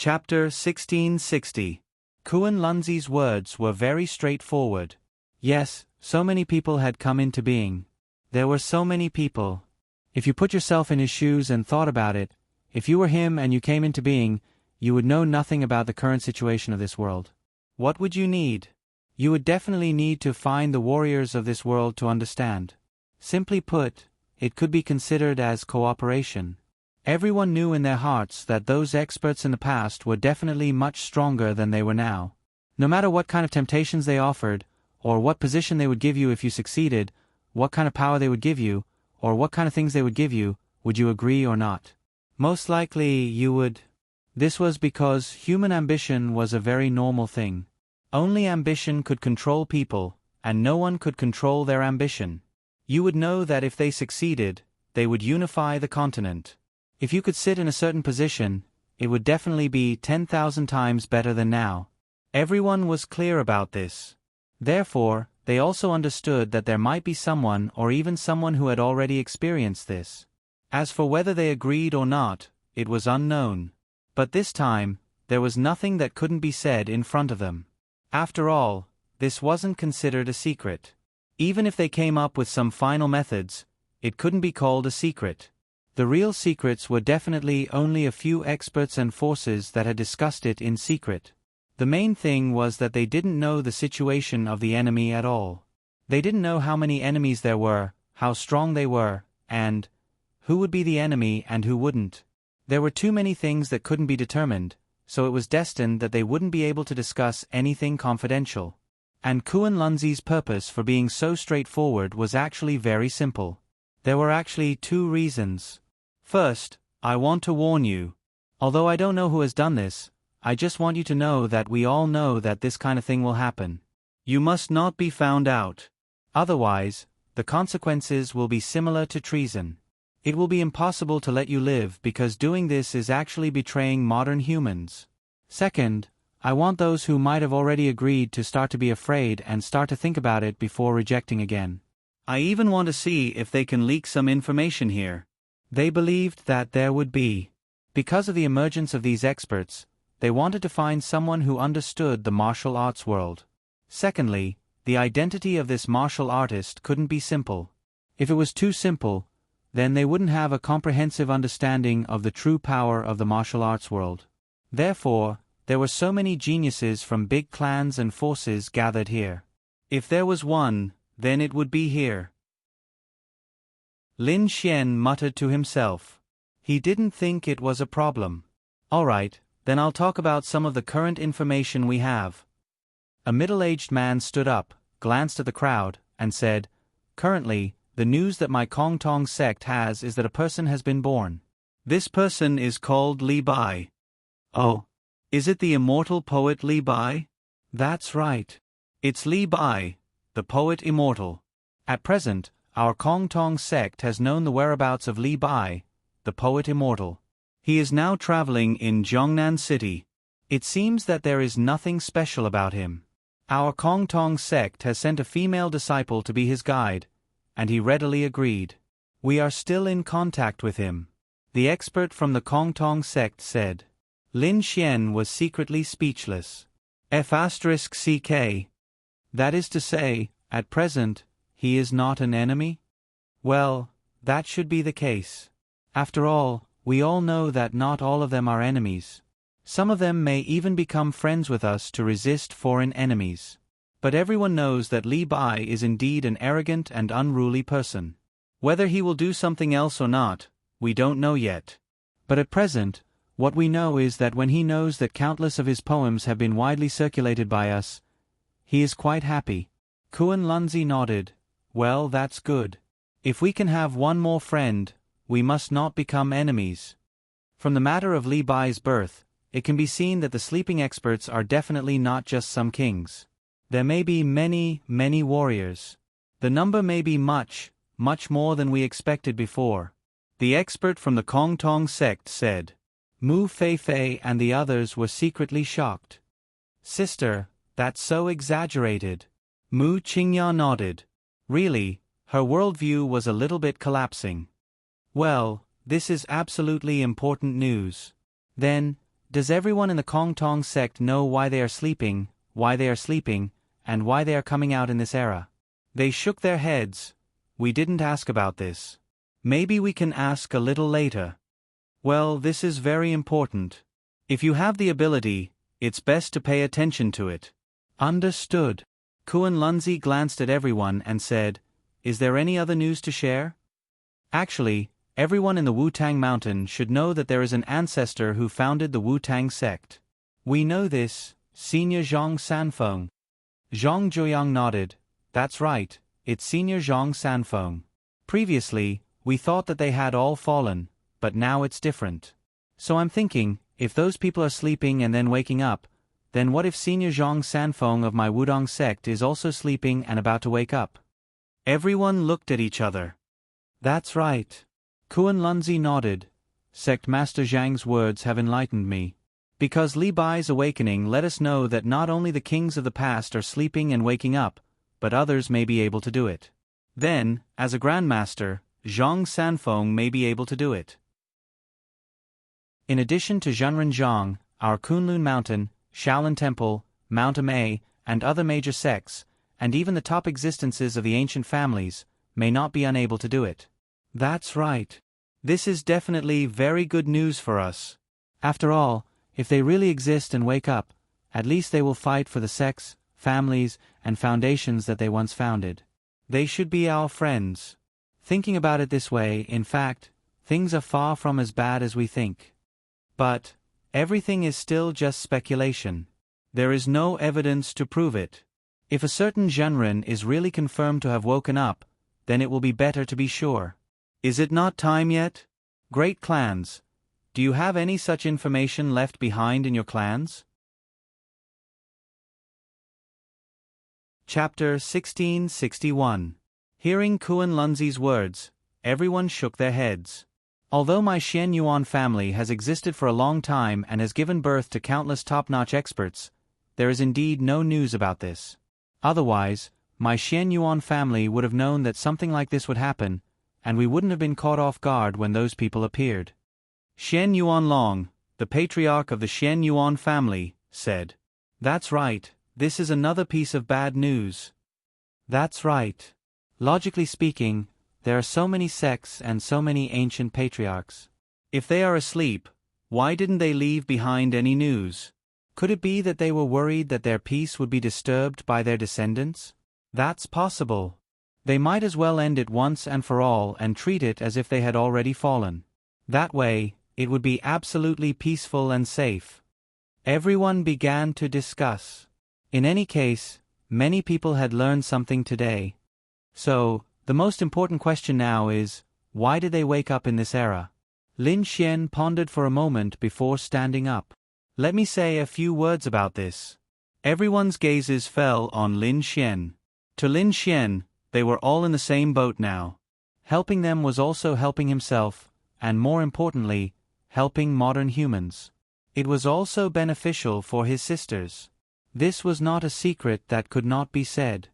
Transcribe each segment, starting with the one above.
Chapter 1660. Kuan Lunzi's words were very straightforward. Yes, so many people had come into being. There were so many people. If you put yourself in his shoes and thought about it, if you were him and you came into being, you would know nothing about the current situation of this world. What would you need? You would definitely need to find the warriors of this world to understand. Simply put, it could be considered as cooperation. Everyone knew in their hearts that those experts in the past were definitely much stronger than they were now. No matter what kind of temptations they offered, or what position they would give you if you succeeded, what kind of power they would give you, or what kind of things they would give you, would you agree or not? Most likely you would. This was because human ambition was a very normal thing. Only ambition could control people, and no one could control their ambition. You would know that if they succeeded, they would unify the continent. If you could sit in a certain position, it would definitely be 10,000 times better than now. Everyone was clear about this. Therefore, they also understood that there might be someone or even someone who had already experienced this. As for whether they agreed or not, it was unknown. But this time, there was nothing that couldn't be said in front of them. After all, this wasn't considered a secret. Even if they came up with some final methods, it couldn't be called a secret. The real secrets were definitely only a few experts and forces that had discussed it in secret. The main thing was that they didn't know the situation of the enemy at all. They didn't know how many enemies there were, how strong they were, and who would be the enemy and who wouldn't. There were too many things that couldn't be determined, so it was destined that they wouldn't be able to discuss anything confidential. And Kuan Lunzi's purpose for being so straightforward was actually very simple. There were actually two reasons. First, I want to warn you. Although I don't know who has done this, I just want you to know that we all know that this kind of thing will happen. You must not be found out. Otherwise, the consequences will be similar to treason. It will be impossible to let you live because doing this is actually betraying modern humans. Second, I want those who might have already agreed to start to be afraid and start to think about it before rejecting again. I even want to see if they can leak some information here. They believed that there would be. Because of the emergence of these experts, they wanted to find someone who understood the martial arts world. Secondly, the identity of this martial artist couldn't be simple. If it was too simple, then they wouldn't have a comprehensive understanding of the true power of the martial arts world. Therefore, there were so many geniuses from big clans and forces gathered here. If there was one, then it would be here. Lin Xian muttered to himself. He didn't think it was a problem. All right, then I'll talk about some of the current information we have. A middle-aged man stood up, glanced at the crowd, and said, "Currently, the news that my Kong Tong sect has is that a person has been born. This person is called Li Bai." "Oh, is it the immortal poet Li Bai?" "That's right. It's Li Bai, the poet immortal. At present, our Kong Tong sect has known the whereabouts of Li Bai, the poet immortal. He is now traveling in Jiangnan City. It seems that there is nothing special about him. Our Kong Tong sect has sent a female disciple to be his guide, and he readily agreed. We are still in contact with him," the expert from the Kong Tong sect said. Lin Xian was secretly speechless. F***CK. That is to say, at present, he is not an enemy? Well, that should be the case. After all, we all know that not all of them are enemies. Some of them may even become friends with us to resist foreign enemies. But everyone knows that Li Bai is indeed an arrogant and unruly person. Whether he will do something else or not, we don't know yet. But at present, what we know is that when he knows that countless of his poems have been widely circulated by us, he is quite happy. Kuan Lunzi nodded. Well, that's good. If we can have one more friend, we must not become enemies. From the matter of Li Bai's birth, it can be seen that the sleeping experts are definitely not just some kings. There may be many, many warriors. The number may be much, much more than we expected before. The expert from the Kong Tong sect said. Mu Fei and the others were secretly shocked. Sister, that's so exaggerated. Mu Qingya nodded. Really, her worldview was a little bit collapsing. Well, this is absolutely important news. Then, Does everyone in the Kong Tong sect know why they are sleeping, and why they are coming out in this era? They shook their heads. We didn't ask about this. Maybe we can ask a little later. Well, this is very important. If you have the ability, it's best to pay attention to it. Understood. Kuan Lunzi glanced at everyone and said, Is there any other news to share? Actually, everyone in the Wu-Tang Mountain should know that there is an ancestor who founded the Wu-Tang sect. We know this, Senior Zhang Sanfeng. Zhang Zhuoyang nodded. That's right, it's Senior Zhang Sanfeng. Previously, we thought that they had all fallen, but now it's different. So I'm thinking, if those people are sleeping and then waking up, then what if Senior Zhang Sanfeng of my Wudong sect is also sleeping and about to wake up? Everyone looked at each other. That's right. Kuan Lunzi nodded. Sect Master Zhang's words have enlightened me. Because Li Bai's awakening let us know that not only the kings of the past are sleeping and waking up, but others may be able to do it. Then, as a grandmaster, Zhang Sanfeng may be able to do it. In addition to Zhenren Zhang, our Kunlun Mountain, Shaolin Temple, Mount Amei, and other major sects, and even the top existences of the ancient families, may not be unable to do it. That's right. This is definitely very good news for us. After all, if they really exist and wake up, at least they will fight for the sects, families, and foundations that they once founded. They should be our friends. Thinking about it this way, in fact, things are far from as bad as we think. But everything is still just speculation. There is no evidence to prove it. If a certain Zhenren is really confirmed to have woken up, then it will be better to be sure. Is it not time yet? Great clans, do you have any such information left behind in your clans? Chapter 1661. Hearing Kuan Lunzi's words, everyone shook their heads. Although my Xian Yuan family has existed for a long time and has given birth to countless top-notch experts, there is indeed no news about this. Otherwise, my Xian Yuan family would have known that something like this would happen, and we wouldn't have been caught off guard when those people appeared. Xian Yuan Long, the patriarch of the Xian Yuan family, said. That's right, this is another piece of bad news. That's right. Logically speaking, there are so many sects and so many ancient patriarchs. If they are asleep, why didn't they leave behind any news? Could it be that they were worried that their peace would be disturbed by their descendants? That's possible. They might as well end it once and for all and treat it as if they had already fallen. That way, it would be absolutely peaceful and safe. Everyone began to discuss. In any case, many people had learned something today. So, the most important question now is, why did they wake up in this era? Lin Xian pondered for a moment before standing up. Let me say a few words about this. Everyone's gazes fell on Lin Xian. To Lin Xian, they were all in the same boat now. Helping them was also helping himself, and more importantly, helping modern humans. It was also beneficial for his sisters. This was not a secret that could not be said.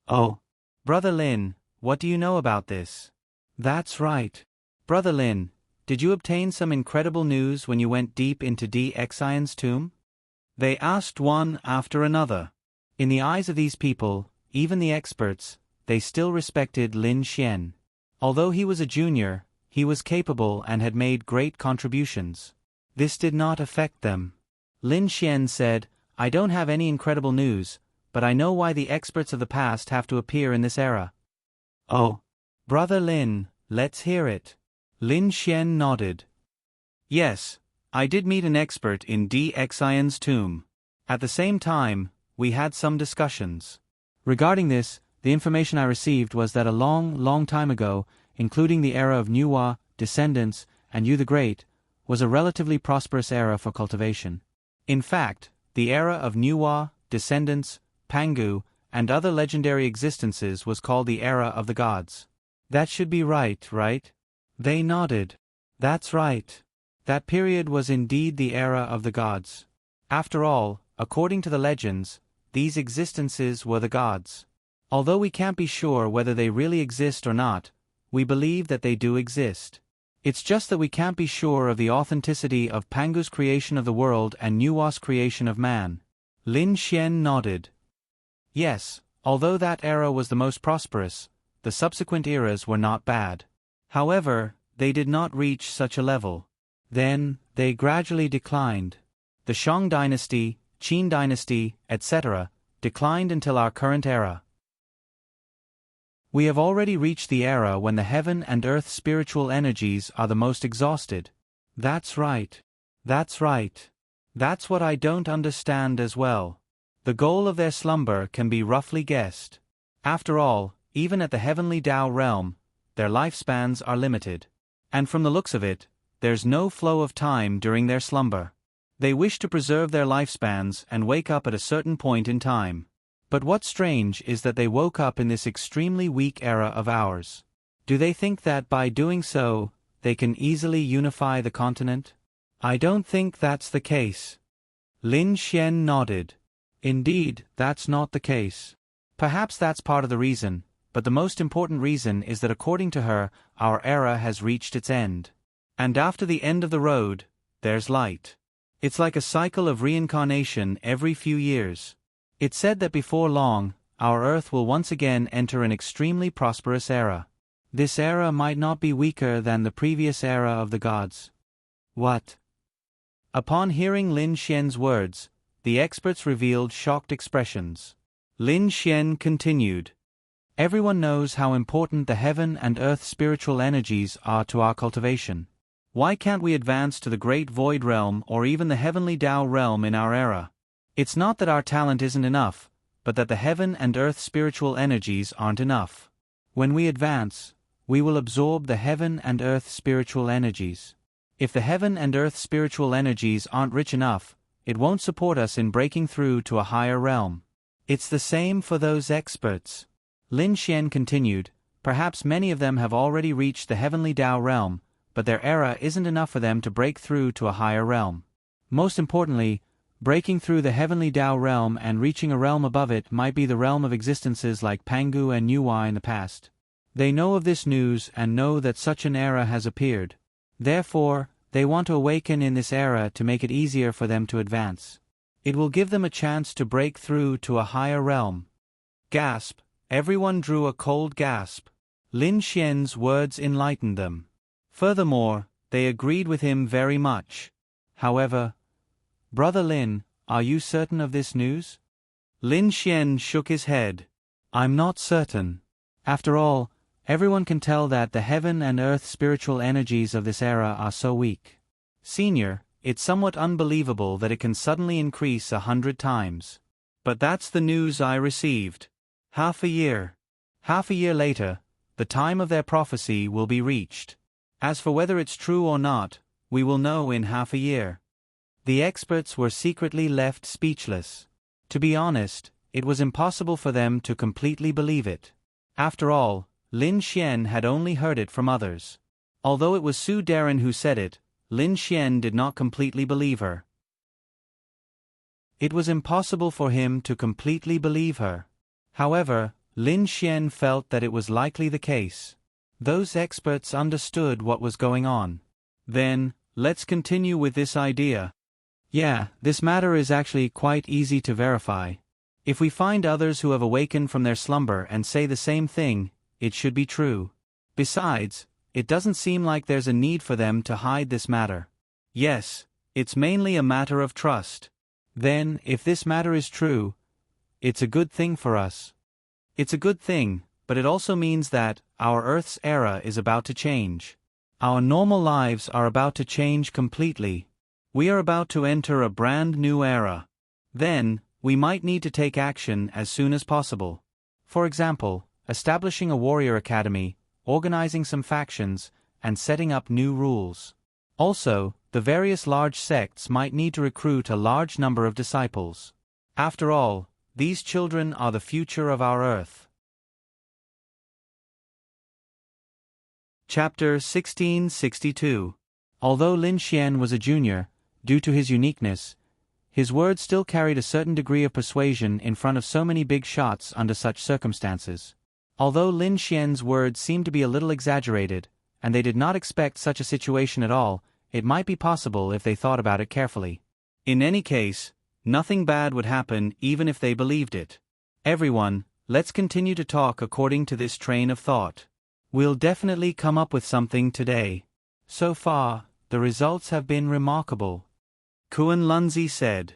Oh, Brother Lin, what do you know about this? That's right. Brother Lin, did you obtain some incredible news when you went deep into Xion's tomb? They asked one after another. In the eyes of these people, even the experts, they still respected Lin Xian. Although he was a junior, he was capable and had made great contributions. This did not affect them. Lin Xian said, I don't have any incredible news, but I know why the experts of the past have to appear in this era. Oh, Brother Lin, let's hear it. Lin Xian nodded. Yes, I did meet an expert in Xion's tomb. At the same time, we had some discussions. Regarding this, the information I received was that a long time ago, including the era of Nuwa, descendants, and Yu the Great, was a relatively prosperous era for cultivation. In fact, the era of Nuwa, descendants, Pangu, and other legendary existences was called the era of the gods. That should be right? They nodded. That's right. That period was indeed the era of the gods. After all, according to the legends, these existences were the gods. Although we can't be sure whether they really exist or not, we believe that they do exist. It's just that we can't be sure of the authenticity of Pangu's creation of the world and Nuwa's creation of man. Lin Xian nodded. Yes, although that era was the most prosperous, the subsequent eras were not bad. However, they did not reach such a level. Then, they gradually declined. The Shang dynasty, Qin dynasty, etc., declined until our current era. We have already reached the era when the heaven and earth spiritual energies are the most exhausted. That's right. That's right. That's what I don't understand as well. The goal of their slumber can be roughly guessed. After all, even at the heavenly Tao realm, their lifespans are limited. And from the looks of it, there's no flow of time during their slumber. They wish to preserve their lifespans and wake up at a certain point in time. But what's strange is that they woke up in this extremely weak era of ours. Do they think that by doing so, they can easily unify the continent? I don't think that's the case. Lin Xian nodded. Indeed, that's not the case. Perhaps that's part of the reason, but the most important reason is that according to her, our era has reached its end. And after the end of the road, there's light. It's like a cycle of reincarnation every few years. It's said that before long, our Earth will once again enter an extremely prosperous era. This era might not be weaker than the previous era of the gods. What? Upon hearing Lin Xian's words, the experts revealed shocked expressions. Lin Xian continued. Everyone knows how important the heaven and earth spiritual energies are to our cultivation. Why can't we advance to the great void realm or even the heavenly Tao realm in our era? It's not that our talent isn't enough, but that the heaven and earth spiritual energies aren't enough. When we advance, we will absorb the heaven and earth spiritual energies. If the heaven and earth spiritual energies aren't rich enough, it won't support us in breaking through to a higher realm. It's the same for those experts. Lin Xian continued, perhaps many of them have already reached the heavenly Tao realm, but their era isn't enough for them to break through to a higher realm. Most importantly, breaking through the heavenly Tao realm and reaching a realm above it might be the realm of existences like Pangu and Nuwa in the past. They know of this news and know that such an era has appeared. Therefore, they want to awaken in this era to make it easier for them to advance. It will give them a chance to break through to a higher realm. Gasp! Everyone drew a cold gasp. Lin Xian's words enlightened them. Furthermore, they agreed with him very much. However, Brother Lin, are you certain of this news? Lin Xian shook his head. I'm not certain. After all, everyone can tell that the heaven and earth spiritual energies of this era are so weak. Senior, it's somewhat unbelievable that it can suddenly increase 100 times. But that's the news I received. Half a year later, the time of their prophecy will be reached. As for whether it's true or not, we will know in half a year. The experts were secretly left speechless. To be honest, it was impossible for them to completely believe it. After all, Lin Xian had only heard it from others. Although it was Su Darren who said it, Lin Xian did not completely believe her. It was impossible for him to completely believe her. However, Lin Xian felt that it was likely the case. Those experts understood what was going on. Then, let's continue with this idea. Yeah, this matter is actually quite easy to verify. If we find others who have awakened from their slumber and say the same thing, it should be true. Besides, it doesn't seem like there's a need for them to hide this matter. Yes, it's mainly a matter of trust. Then, if this matter is true, it's a good thing for us. It's a good thing, but it also means that our Earth's era is about to change. Our normal lives are about to change completely. We are about to enter a brand new era. Then, we might need to take action as soon as possible. For example, establishing a warrior academy, organizing some factions, and setting up new rules. Also, the various large sects might need to recruit a large number of disciples. After all, these children are the future of our Earth. Chapter 1662. Although Lin Xian was a junior, due to his uniqueness, his words still carried a certain degree of persuasion in front of so many big shots under such circumstances. Although Lin Xian's words seemed to be a little exaggerated, and they did not expect such a situation at all. It might be possible if they thought about it carefully. In any case, nothing bad would happen even if they believed it. Everyone, let's continue to talk according to this train of thought. We'll definitely come up with something today. So far, the results have been remarkable. Kuan-Lunzi said.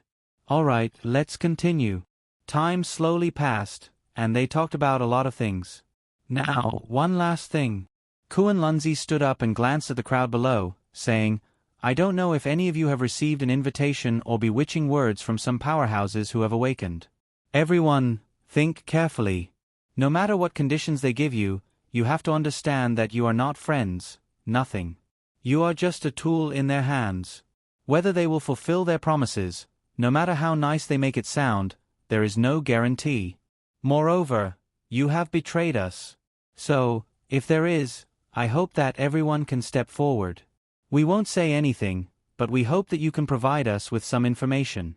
All right, let's continue. Time slowly passed, and they talked about a lot of things. Now, one last thing. Kuan-Lunzi stood up and glanced at the crowd below, saying, I don't know if any of you have received an invitation or bewitching words from some powerhouses who have awakened. Everyone, think carefully. No matter what conditions they give you, you have to understand that you are not friends, nothing. You are just a tool in their hands. Whether they will fulfill their promises, no matter how nice they make it sound, there is no guarantee. Moreover, you have betrayed us. So, if there is, I hope that everyone can step forward. We won't say anything, but we hope that you can provide us with some information.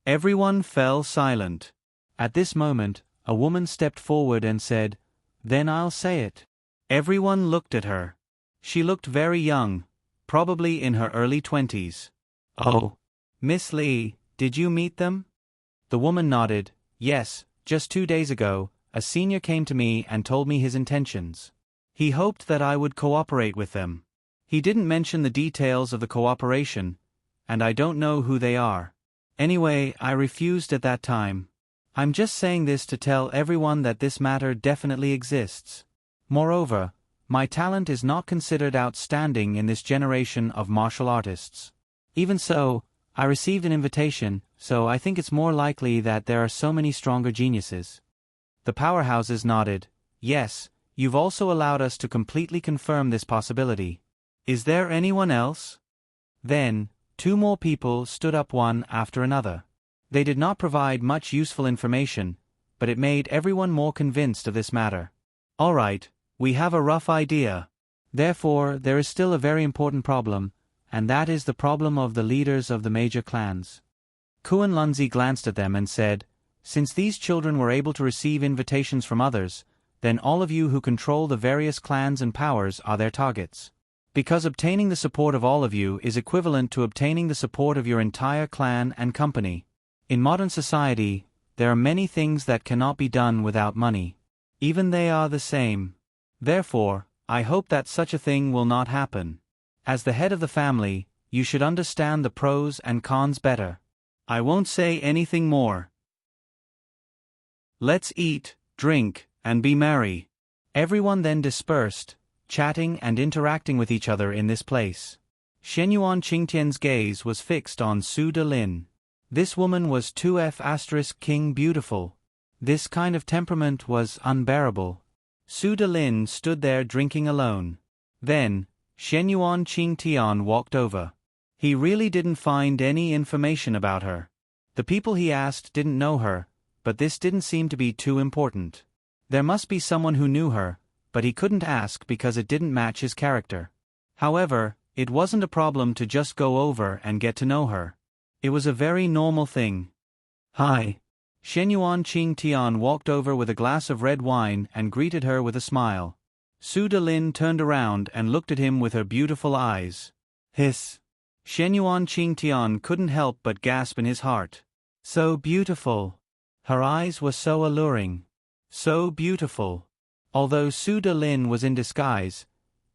Everyone fell silent. At this moment, a woman stepped forward and said, Then I'll say it. Everyone looked at her. She looked very young, probably in her early 20s. Oh, Miss Lee, did you meet them? The woman nodded. Yes, just 2 days ago, a senior came to me and told me his intentions. He hoped that I would cooperate with them. He didn't mention the details of the cooperation, and I don't know who they are. Anyway, I refused at that time. I'm just saying this to tell everyone that this matter definitely exists. Moreover, my talent is not considered outstanding in this generation of martial artists. Even so, I received an invitation, so I think it's more likely that there are so many stronger geniuses. The powerhouses nodded. Yes, you've also allowed us to completely confirm this possibility. Is there anyone else? Then, 2 more people stood up one after another. They did not provide much useful information, but it made everyone more convinced of this matter. All right, we have a rough idea. Therefore, there is still a very important problem, and that is the problem of the leaders of the major clans. Kuan-Lunzi glanced at them and said, Since these children were able to receive invitations from others, then all of you who control the various clans and powers are their targets. Because obtaining the support of all of you is equivalent to obtaining the support of your entire clan and company. In modern society, there are many things that cannot be done without money. Even they are the same. Therefore, I hope that such a thing will not happen. As the head of the family, you should understand the pros and cons better. I won't say anything more. Let's eat, drink, and be merry. Everyone then dispersed, chatting and interacting with each other in this place. Shenyuan Qingtian's gaze was fixed on Su Delin. This woman was 2F** king beautiful. This kind of temperament was unbearable. Su Delin stood there drinking alone. Then, Shenyuan Qingtian walked over. He really didn't find any information about her. The people he asked didn't know her, but this didn't seem to be too important. There must be someone who knew her, but he couldn't ask because it didn't match his character. However, it wasn't a problem to just go over and get to know her. It was a very normal thing. Hi. Shenyuan Qingtian walked over with a glass of red wine and greeted her with a smile. Su Delin turned around and looked at him with her beautiful eyes. Hiss. Shenyuan Qingtian couldn't help but gasp in his heart. So beautiful. Her eyes were so alluring. So beautiful. Although Su Delin was in disguise,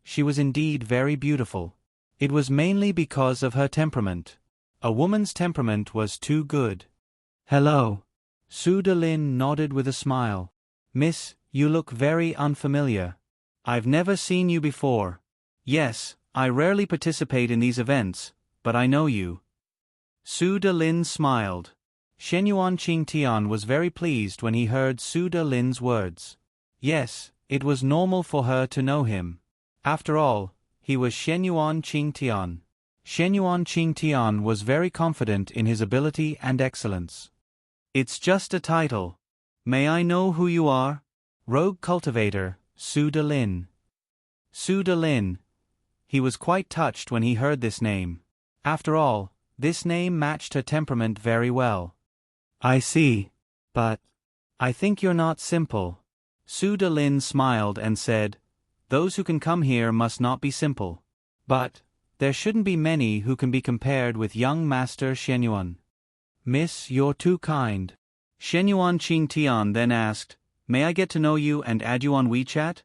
she was indeed very beautiful. It was mainly because of her temperament. A woman's temperament was too good. Hello. Su Delin nodded with a smile. Miss, you look very unfamiliar. I've never seen you before. Yes, I rarely participate in these events, but I know you. Su Delin smiled. Shenyuan Qingtian was very pleased when he heard Su Delin's words. Yes, it was normal for her to know him. After all, he was Shenyuan Qingtian. Shenyuan Qingtian was very confident in his ability and excellence. It's just a title. May I know who you are? Rogue Cultivator, Su Delin. Su Delin. He was quite touched when he heard this name. After all, this name matched her temperament very well. I see. But I think you're not simple. Su Delin smiled and said, those who can come here must not be simple. But there shouldn't be many who can be compared with young Master Shenyuan. Miss, you're too kind. Shenyuan Qingtian then asked, may I get to know you and add you on WeChat?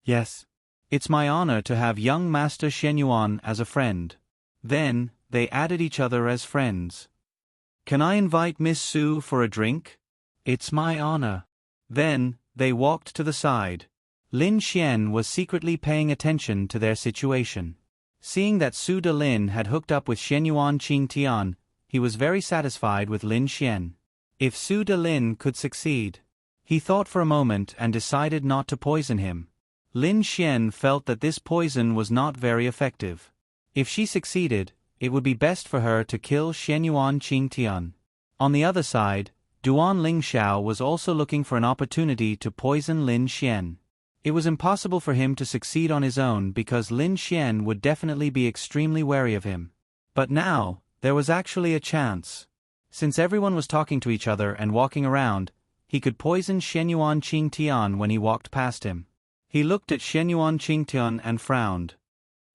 Yes. It's my honor to have young Master Shenyuan as a friend. Then, they added each other as friends. Can I invite Miss Su for a drink? It's my honor. Then, they walked to the side. Lin Xian was secretly paying attention to their situation. Seeing that Su Delin had hooked up with Shenyuan Qingtian, he was very satisfied with Lin Xian. If Su Delin could succeed. He thought for a moment and decided not to poison him. Lin Xian felt that this poison was not very effective. If she succeeded, it would be best for her to kill Shenyuan Qingtian. On the other side, Duan Lingxiao was also looking for an opportunity to poison Lin Xian. It was impossible for him to succeed on his own because Lin Xian would definitely be extremely wary of him. But now, there was actually a chance. Since everyone was talking to each other and walking around, he could poison Shenyuan Qingtian when he walked past him. He looked at Shenyuan Qingtian and frowned.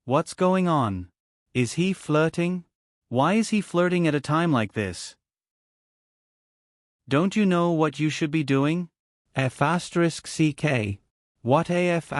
What's going on? Is he flirting? Why is he flirting at a time like this? Don't you know what you should be doing? F***CK. What AF**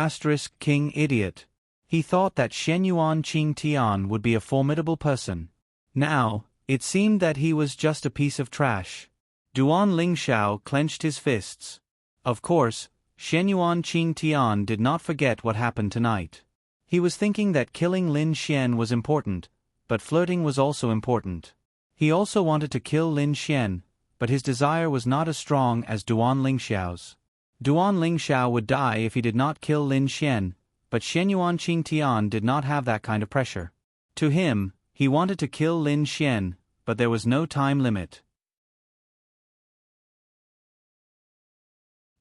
king idiot. He thought that Shenyuan Qingtian would be a formidable person. Now, it seemed that he was just a piece of trash. Duan Lingxiao clenched his fists. Of course, Shenyuan Qingtian did not forget what happened tonight. He was thinking that killing Lin Xian was important, but flirting was also important. He also wanted to kill Lin Xian, but his desire was not as strong as Duan Lingxiao's. Duan Lingxiao would die if he did not kill Lin Xian, but Shenyuan Qingtian did not have that kind of pressure. To him, he wanted to kill Lin Xian, but there was no time limit.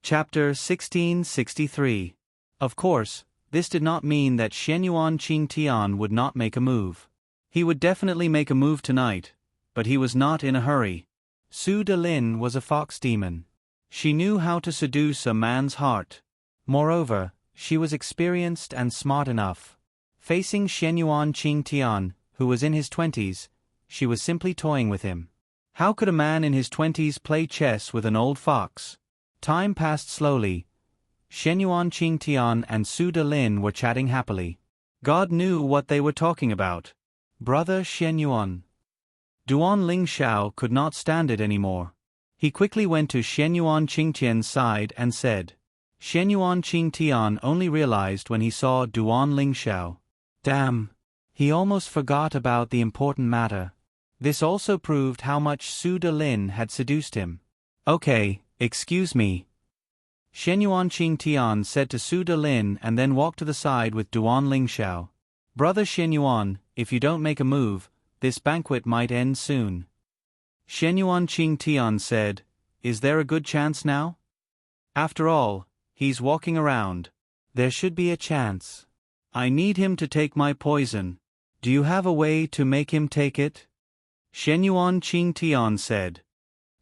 Chapter 1663. Of course, this did not mean that Shenyuan Qingtian would not make a move. He would definitely make a move tonight, but he was not in a hurry. Su Delin was a fox demon. She knew how to seduce a man's heart. Moreover, she was experienced and smart enough. Facing Shenyuan Qingtian, who was in his 20s, she was simply toying with him. How could a man in his 20s play chess with an old fox? Time passed slowly. Shenyuan Qingtian and Su Delin were chatting happily. God knew what they were talking about. Brother Shenyuan. Duan Lingxiao could not stand it anymore. He quickly went to Shenyuan Qingtian's side and said. Shenyuan Qingtian only realized when he saw Duan Lingxiao. Damn. He almost forgot about the important matter. This also proved how much Su Delin had seduced him. Okay, excuse me. Shenyuan Qingtian said to Su Delin and then walked to the side with Duan Lingxiao. Brother Shenyuan, if you don't make a move, this banquet might end soon. Shenyuan Qingtian said, is there a good chance now? After all, he's walking around. There should be a chance. I need him to take my poison. Do you have a way to make him take it? Shenyuan Qingtian said.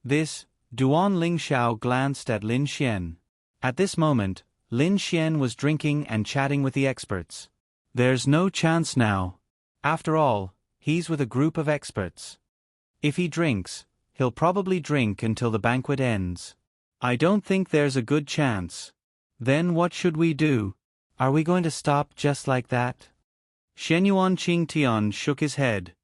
This, Duan Lingxiao glanced at Lin Xian. At this moment, Lin Xian was drinking and chatting with the experts. There's no chance now. After all, he's with a group of experts. If he drinks, he'll probably drink until the banquet ends. I don't think there's a good chance. Then what should we do? Are we going to stop just like that? Shenyuan Qingtian shook his head.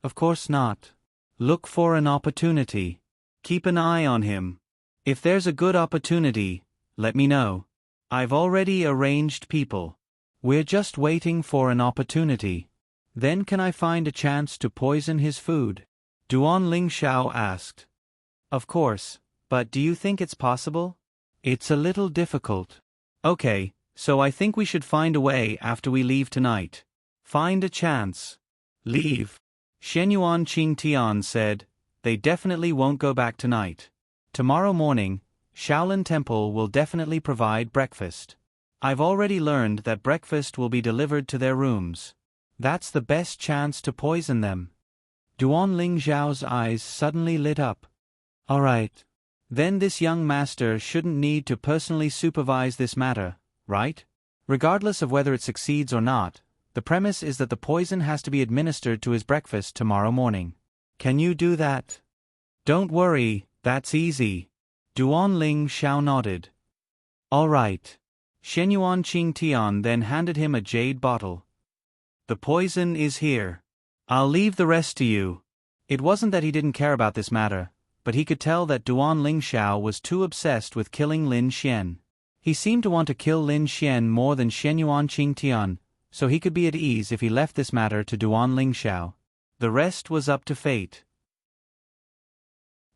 Of course not. Look for an opportunity. Keep an eye on him. If there's a good opportunity, let me know. I've already arranged people. We're just waiting for an opportunity. Then can I find a chance to poison his food? Duan Lingxiao asked. Of course, but do you think it's possible? It's a little difficult. Okay, so I think we should find a way after we leave tonight. Find a chance. Leave. Shenyuan Qingtian said, they definitely won't go back tonight. Tomorrow morning, Shaolin Temple will definitely provide breakfast. I've already learned that breakfast will be delivered to their rooms. That's the best chance to poison them. Duan Lingxiao's eyes suddenly lit up. All right. Then this young master shouldn't need to personally supervise this matter, right? Regardless of whether it succeeds or not, the premise is that the poison has to be administered to his breakfast tomorrow morning. Can you do that? Don't worry, that's easy. Duan Ling Xiao nodded. All right. Shenyuan Qingtian then handed him a jade bottle. The poison is here. I'll leave the rest to you. It wasn't that he didn't care about this matter, but he could tell that Duan Ling Xiao was too obsessed with killing Lin Xian. He seemed to want to kill Lin Xian more than Shenyuan Qingtian, so he could be at ease if he left this matter to Duan Ling Xiao. The rest was up to fate.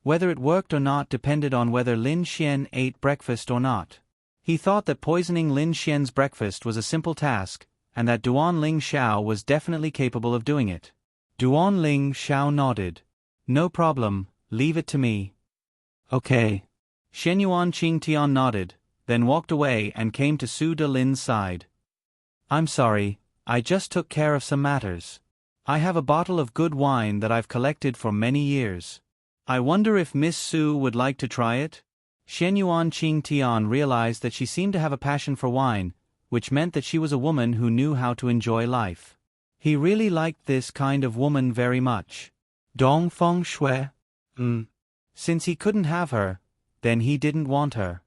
Whether it worked or not depended on whether Lin Xian ate breakfast or not. He thought that poisoning Lin Xian's breakfast was a simple task, and that Duan Ling Xiao was definitely capable of doing it. Duan Ling Xiao nodded. No problem, leave it to me. Okay. Shenyuan Qingtian nodded, then walked away and came to Su Delin's side. I'm sorry, I just took care of some matters. I have a bottle of good wine that I've collected for many years. I wonder if Miss Su would like to try it? Shenyuan Qingtian realized that she seemed to have a passion for wine, which meant that she was a woman who knew how to enjoy life. He really liked this kind of woman very much. Dong Feng Shui? Since he couldn't have her, then he didn't want her.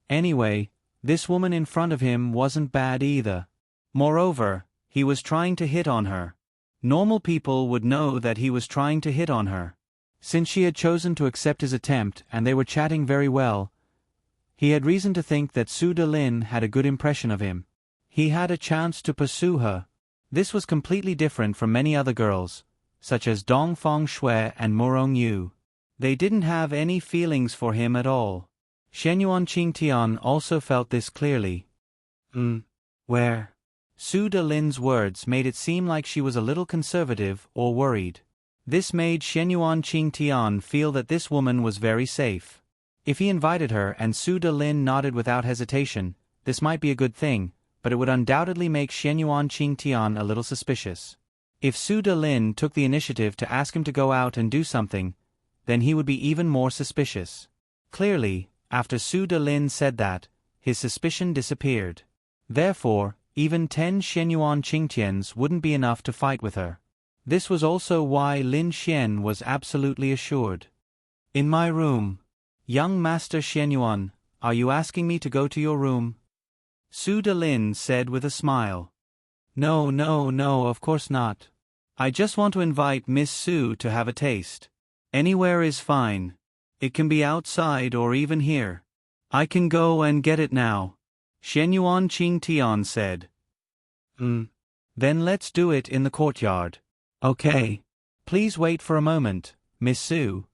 Anyway, this woman in front of him wasn't bad either. Moreover, he was trying to hit on her. Normal people would know that he was trying to hit on her. Since she had chosen to accept his attempt and they were chatting very well, he had reason to think that Su Delin had a good impression of him. He had a chance to pursue her. This was completely different from many other girls, such as Dong Feng Shui and Murong Yu. They didn't have any feelings for him at all. Shenyuan Qingtian also felt this clearly. Where? Su Delin's words made it seem like she was a little conservative or worried. This made Shenyuan Qingtian feel that this woman was very safe. If he invited her and Su Delin nodded without hesitation, this might be a good thing, but it would undoubtedly make Shenyuan Qingtian a little suspicious. If Su Delin took the initiative to ask him to go out and do something, then he would be even more suspicious. Clearly, after Su Delin said that, his suspicion disappeared. Therefore, even 10 Shenyuan Qingtians wouldn't be enough to fight with her. This was also why Lin Xian was absolutely assured. In my room. Young Master Shenyuan, are you asking me to go to your room? Su Delin said with a smile. No, of course not. I just want to invite Miss Su to have a taste. Anywhere is fine. It can be outside or even here. I can go and get it now. Shenyuan Qingtian said. Then let's do it in the courtyard. Okay. Please wait for a moment, Miss Su.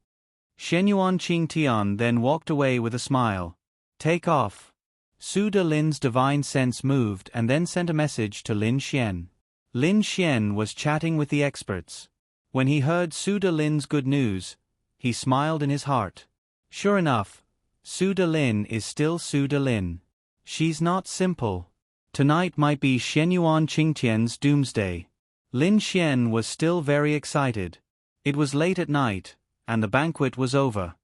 Shenyuan Qingtian then walked away with a smile. Take off. Su Delin's divine sense moved and then sent a message to Lin Xian. Lin Xian was chatting with the experts. When he heard Su Delin's good news, he smiled in his heart. Sure enough, Su Delin is still Su Delin. She's not simple. Tonight might be Shenyuan Qingtian's doomsday. Lin Xian was still very excited. It was late at night, and the banquet was over.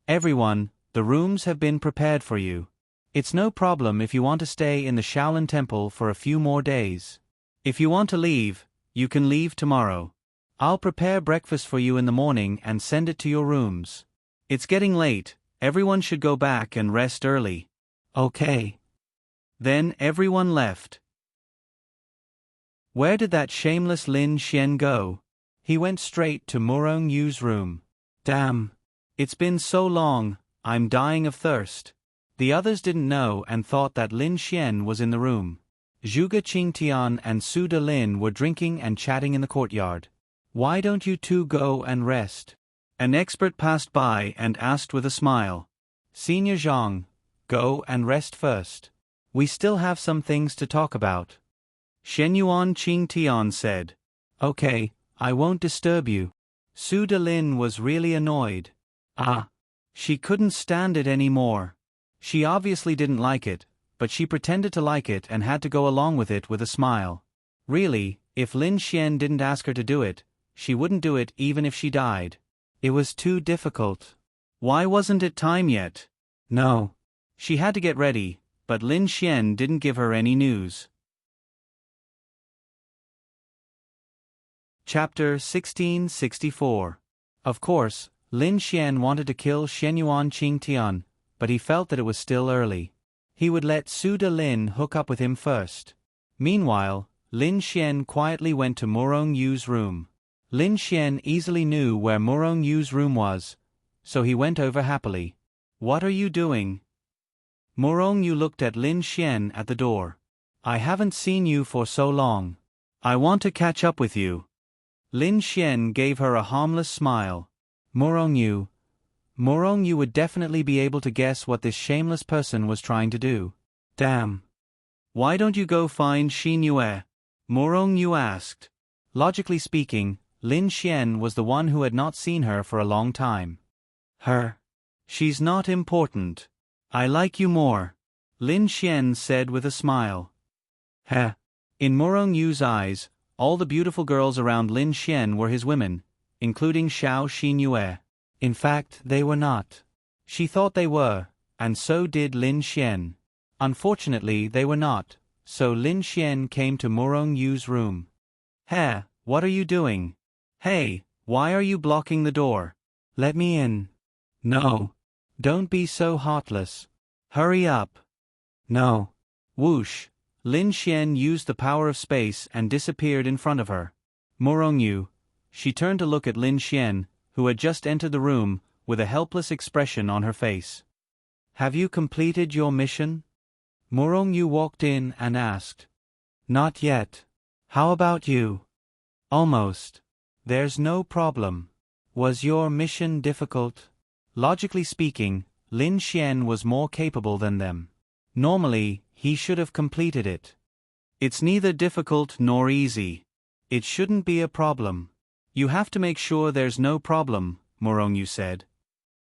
Everyone, the rooms have been prepared for you. It's no problem if you want to stay in the Shaolin Temple for a few more days. If you want to leave, you can leave tomorrow. I'll prepare breakfast for you in the morning and send it to your rooms. It's getting late, everyone should go back and rest early. Okay. Then everyone left. Where did that shameless Lin Xian go? He went straight to Murong Yu's room. Damn. It's been so long, I'm dying of thirst. The others didn't know and thought that Lin Xian was in the room. Zhuge Qingtian and Su Delin were drinking and chatting in the courtyard. Why don't you two go and rest? An expert passed by and asked with a smile. Senior Zhang, go and rest first. We still have some things to talk about. Shenyuan Qingtian said. Okay, I won't disturb you. Su Delin was really annoyed. She couldn't stand it anymore. She obviously didn't like it, but she pretended to like it and had to go along with it with a smile. Really, if Lin Xian didn't ask her to do it, she wouldn't do it even if she died. It was too difficult. Why wasn't it time yet? No. She had to get ready, but Lin Xian didn't give her any news. Chapter 1664. Of course, Lin Xian wanted to kill Shenyuan Qingtian, but he felt that it was still early. He would let Su De-lin hook up with him first. Meanwhile, Lin Xian quietly went to Morong Yu's room. Lin Xian easily knew where Morong Yu's room was, so he went over happily. "What are you doing?" Morong Yu looked at Lin Xian at the door. "I haven't seen you for so long. I want to catch up with you." Lin Xian gave her a harmless smile. Morong Yu would definitely be able to guess what this shameless person was trying to do. "Damn. Why don't you go find Xin Yue?" Morong Yu asked. Logically speaking, Lin Xian was the one who had not seen her for a long time. She's not important. I like you more," Lin Xian said with a smile. Heh. In Morong Yu's eyes, all the beautiful girls around Lin Xian were his women, including Xiao Xin Yue. In fact, they were not. She thought they were, and so did Lin Xian. Unfortunately, they were not, so Lin Xian came to Morong Yu's room. "Hey, what are you doing? Hey, why are you blocking the door? Let me in." "No. Don't be so heartless. Hurry up." "No." Whoosh. Lin Xian used the power of space and disappeared in front of her. Morong Yu. She turned to look at Lin Xian, who had just entered the room, with a helpless expression on her face. "Have you completed your mission?" Morong Yu walked in and asked. "Not yet. How about you?" "Almost. There's no problem. Was your mission difficult?" Logically speaking, Lin Xian was more capable than them. Normally, he should have completed it. "It's neither difficult nor easy. It shouldn't be a problem. You have to make sure there's no problem," Morong Yu said.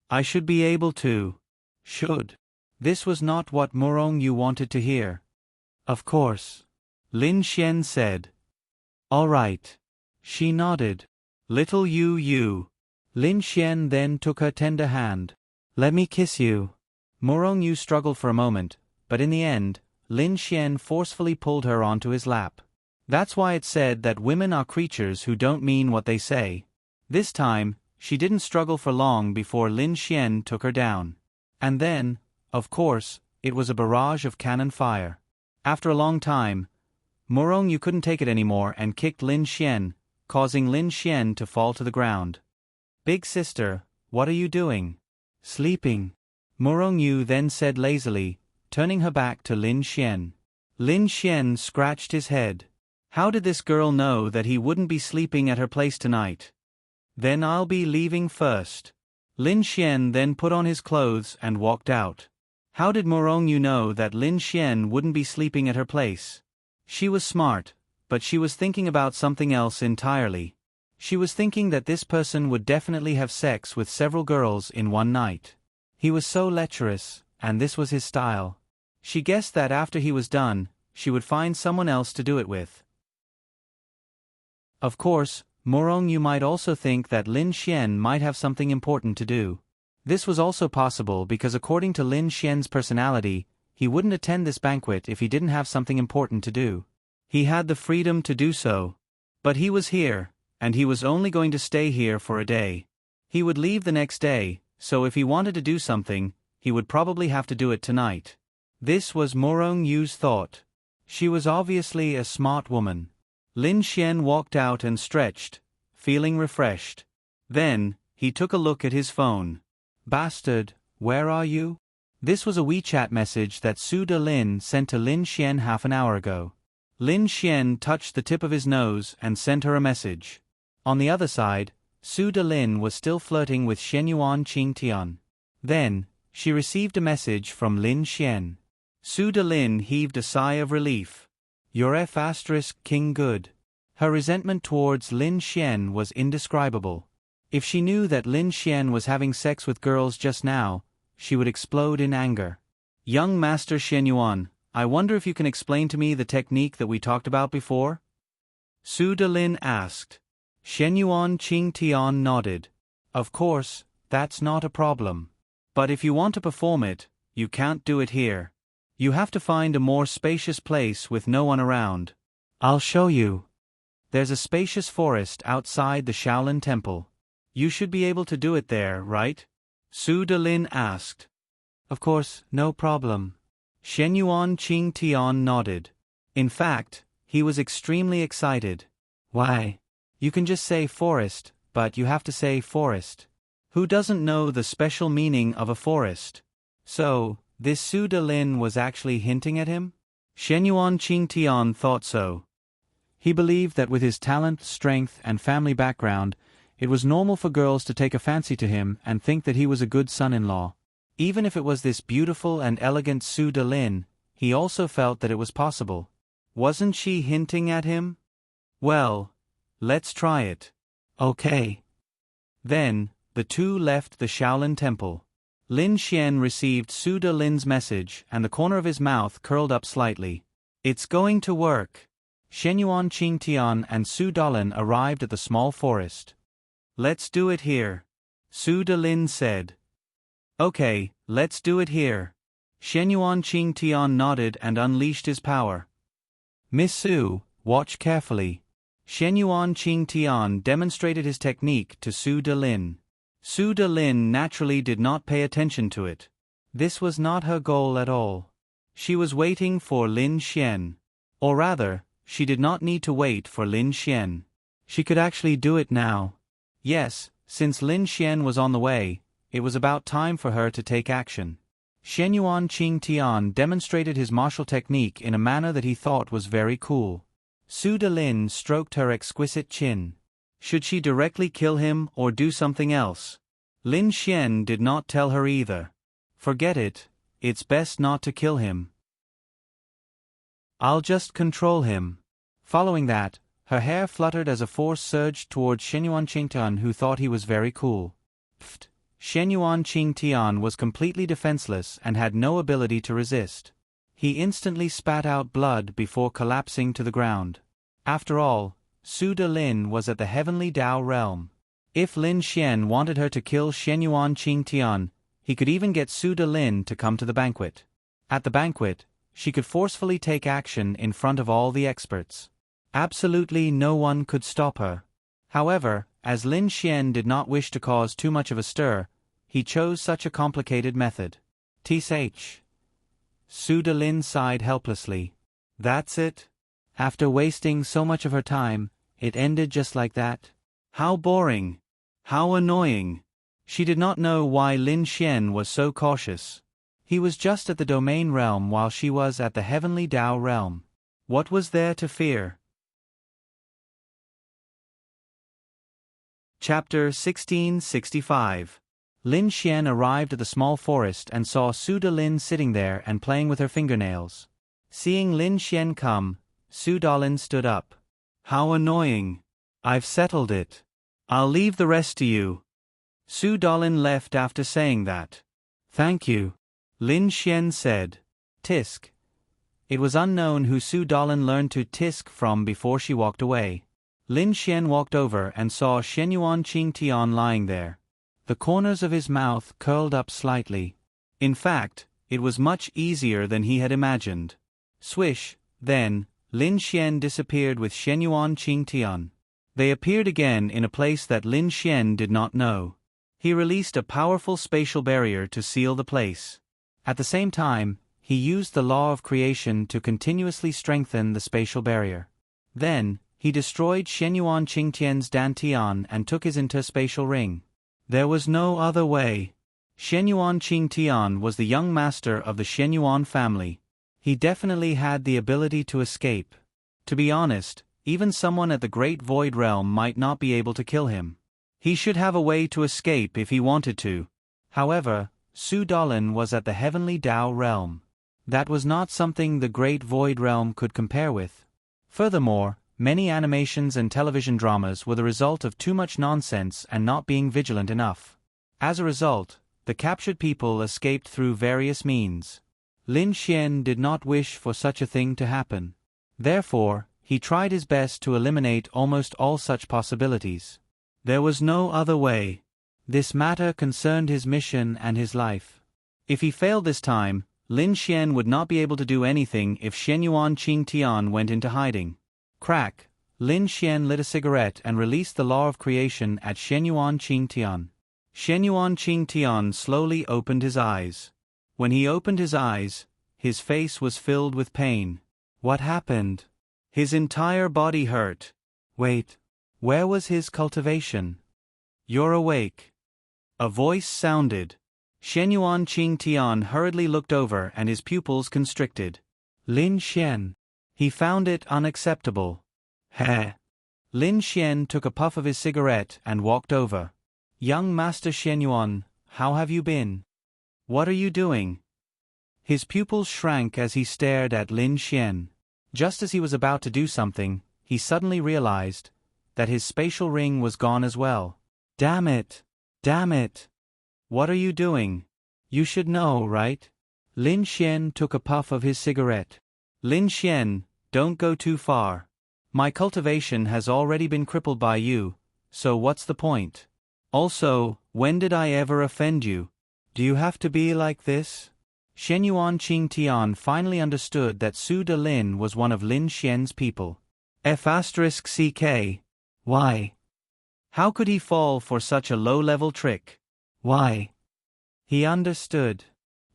"I should be able to." "Should." This was not what Morong Yu wanted to hear. "Of course," Lin Xian said. "All right." She nodded. "Little Yu." Lin Xian then took her tender hand. "Let me kiss you." Morong Yu struggled for a moment, but in the end, Lin Xian forcefully pulled her onto his lap. That's why it's said that women are creatures who don't mean what they say. This time, she didn't struggle for long before Lin Xian took her down. And then, of course, it was a barrage of cannon fire. After a long time, Morong Yu couldn't take it anymore and kicked Lin Xian, causing Lin Xian to fall to the ground. "Big sister, what are you doing?" "Sleeping," Morong Yu then said lazily, turning her back to Lin Xian. Lin Xian scratched his head. How did this girl know that he wouldn't be sleeping at her place tonight? "Then I'll be leaving first." Lin Xian then put on his clothes and walked out. How did Morong Yu know that Lin Xian wouldn't be sleeping at her place? She was smart, but she was thinking about something else entirely. She was thinking that this person would definitely have sex with several girls in one night. He was so lecherous, and this was his style. She guessed that after he was done, she would find someone else to do it with. Of course, Morong Yu might also think that Lin Xian might have something important to do. This was also possible because according to Lin Xian's personality, he wouldn't attend this banquet if he didn't have something important to do. He had the freedom to do so. But he was here, and he was only going to stay here for a day. He would leave the next day, so if he wanted to do something, he would probably have to do it tonight. This was Morong Yu's thought. She was obviously a smart woman. Lin Xian walked out and stretched, feeling refreshed. Then, he took a look at his phone. "Bastard, where are you?" This was a WeChat message that Su De-lin sent to Lin Xian half an hour ago. Lin Xian touched the tip of his nose and sent her a message. On the other side, Su De-lin was still flirting with Shenyuan Qingtian. Then, she received a message from Lin Xian. Su De-lin heaved a sigh of relief. "Your King good." Her resentment towards Lin Xian was indescribable. If she knew that Lin Xian was having sex with girls just now, she would explode in anger. "Young Master Shenyuan, I wonder if you can explain to me the technique that we talked about before?" Su De-lin asked. Shenyuan Qingtian nodded. "Of course, that's not a problem. But if you want to perform it, you can't do it here. You have to find a more spacious place with no one around." "I'll show you." There's a spacious forest outside the Shaolin Temple. You should be able to do it there, right? Su Delin asked. Of course, no problem. Shenyuan Qing Tian nodded. In fact, he was extremely excited. Why? You can just say forest, but you have to say forest. Who doesn't know the special meaning of a forest? So, this Su Delin was actually hinting at him? Shenyuan Qing Tian thought so. He believed that with his talent, strength, and family background, it was normal for girls to take a fancy to him and think that he was a good son-in-law. Even if it was this beautiful and elegant Su Delin, he also felt that it was possible. Wasn't she hinting at him? Well, let's try it. Okay. Then, the two left the Shaolin Temple. Lin Xian received Su Delin's message and the corner of his mouth curled up slightly. It's going to work. Shenyuan Qing Tian and Su Delin arrived at the small forest. Let's do it here, Su Delin said. Okay, let's do it here. Shenyuan Qing Tian nodded and unleashed his power. Miss Su, watch carefully. Shenyuan Qing Tian demonstrated his technique to Su Delin. Su Delin naturally did not pay attention to it. This was not her goal at all. She was waiting for Lin Xian. Or rather, she did not need to wait for Lin Xian. She could actually do it now. Yes, since Lin Xian was on the way, it was about time for her to take action. Shenyuan Qing Tian demonstrated his martial technique in a manner that he thought was very cool. Su Delin stroked her exquisite chin. Should she directly kill him or do something else? Lin Xian did not tell her either. Forget it, it's best not to kill him. I'll just control him. Following that, her hair fluttered as a force surged towards Shenyuan Qing Tian, who thought he was very cool. Pfft! Shenyuan Qing Tian was completely defenseless and had no ability to resist. He instantly spat out blood before collapsing to the ground. After all, Su Delin was at the heavenly Dao realm. If Lin Xian wanted her to kill Shenyuan Qing Tian, he could even get Su Delin to come to the banquet. At the banquet, she could forcefully take action in front of all the experts. Absolutely no one could stop her. However, as Lin Xian did not wish to cause too much of a stir, he chose such a complicated method. Tsh. Su Delin sighed helplessly. That's it? After wasting so much of her time, it ended just like that? How boring! How annoying! She did not know why Lin Xian was so cautious. He was just at the domain realm while she was at the heavenly Dao realm. What was there to fear? Chapter 1665. Lin Xian arrived at the small forest and saw Su Delin sitting there and playing with her fingernails. Seeing Lin Xian come, Su Delin stood up. How annoying! I've settled it. I'll leave the rest to you. Su Delin left after saying that. Thank you, Lin Xian said. Tisk. It was unknown who Su Delin learned to tisk from before she walked away. Lin Xian walked over and saw Shenyuan Qing Tian lying there. The corners of his mouth curled up slightly. In fact, it was much easier than he had imagined. Swish, then, Lin Xian disappeared with Shenyuan Qing Tian. They appeared again in a place that Lin Xian did not know. He released a powerful spatial barrier to seal the place. At the same time, he used the law of creation to continuously strengthen the spatial barrier. Then, he destroyed Shenyuan Qing Tian's dantian and took his interspatial ring. There was no other way. Shenyuan Qing Tian was the young master of the Shenyuan family. He definitely had the ability to escape. To be honest, even someone at the Great Void Realm might not be able to kill him. He should have a way to escape if he wanted to. However, Su Delin was at the Heavenly Dao Realm. That was not something the Great Void Realm could compare with. Furthermore, many animations and television dramas were the result of too much nonsense and not being vigilant enough. As a result, the captured people escaped through various means. Lin Xian did not wish for such a thing to happen. Therefore, he tried his best to eliminate almost all such possibilities. There was no other way. This matter concerned his mission and his life. If he failed this time, Lin Xian would not be able to do anything if Shenyuan Qing Tian went into hiding. Crack, Lin Xian lit a cigarette and released the law of creation at Shenyuan Qingtian. Shenyuan Qingtian slowly opened his eyes. When he opened his eyes, his face was filled with pain. What happened? His entire body hurt. Wait. Where was his cultivation? You're awake. A voice sounded. Shenyuan Qingtian hurriedly looked over and his pupils constricted. Lin Xian. He found it unacceptable. Heh. Lin Xian took a puff of his cigarette and walked over. Young Master Shenyuan, how have you been? What are you doing? His pupils shrank as he stared at Lin Xian. Just as he was about to do something, he suddenly realized that his spatial ring was gone as well. Damn it! Damn it! What are you doing? You should know, right? Lin Xian took a puff of his cigarette. Lin Xian, don't go too far. My cultivation has already been crippled by you, so what's the point? Also, when did I ever offend you? Do you have to be like this? Shenyuan Qingtian finally understood that Su De Lin was one of Lin Xian's people. F***ck. Why? How could he fall for such a low-level trick? Why? He understood.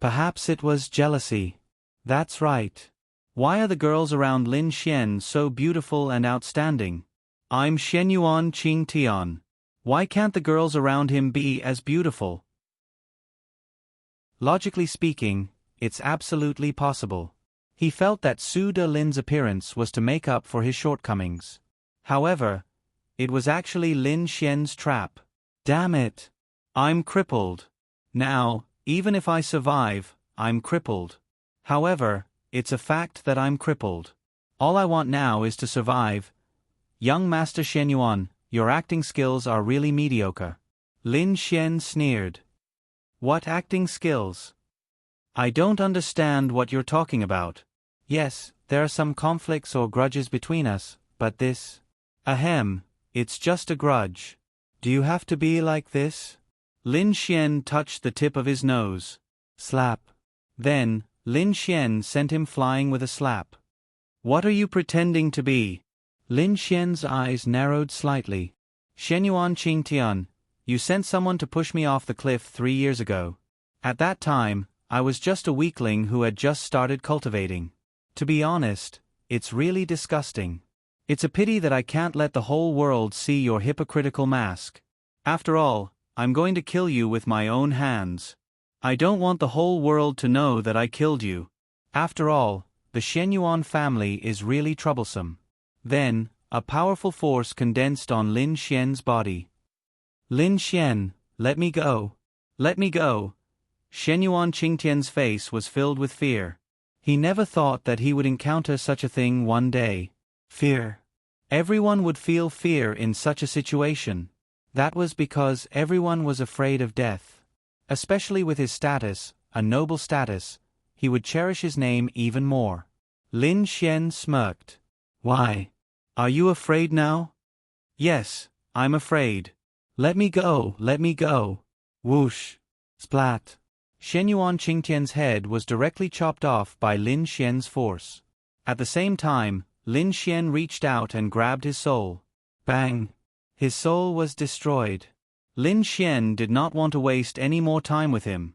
Perhaps it was jealousy. That's right. Why are the girls around Lin Xian so beautiful and outstanding? I'm Shenyuan Qingtian. Why can't the girls around him be as beautiful? Logically speaking, it's absolutely possible. He felt that Su De Lin's appearance was to make up for his shortcomings. However, it was actually Lin Xian's trap. Damn it! I'm crippled. Now, even if I survive, I'm crippled. However, it's a fact that I'm crippled. All I want now is to survive. Young Master Shenyuan, your acting skills are really mediocre. Lin Xian sneered. What acting skills? I don't understand what you're talking about. Yes, there are some conflicts or grudges between us, but this… Ahem, it's just a grudge. Do you have to be like this? Lin Xian touched the tip of his nose. Slap. Then, Lin Xian sent him flying with a slap. What are you pretending to be? Lin Xian's eyes narrowed slightly. Shenyuan Qingtian, you sent someone to push me off the cliff 3 years ago. At that time, I was just a weakling who had just started cultivating. To be honest, it's really disgusting. It's a pity that I can't let the whole world see your hypocritical mask. After all, I'm going to kill you with my own hands. I don't want the whole world to know that I killed you. After all, the Shenyuan family is really troublesome. Then, a powerful force condensed on Lin Xian's body. Lin Xian, let me go. Let me go. Shenyuan Qingtian's face was filled with fear. He never thought that he would encounter such a thing one day. Fear. Everyone would feel fear in such a situation. That was because everyone was afraid of death. Especially with his status, a noble status, he would cherish his name even more. Lin Xian smirked. Why? Are you afraid now? Yes, I'm afraid. Let me go, let me go. Whoosh. Splat. Shenyuan Qingtian's head was directly chopped off by Lin Xian's force. At the same time, Lin Xian reached out and grabbed his soul. Bang! His soul was destroyed. Lin Xian did not want to waste any more time with him.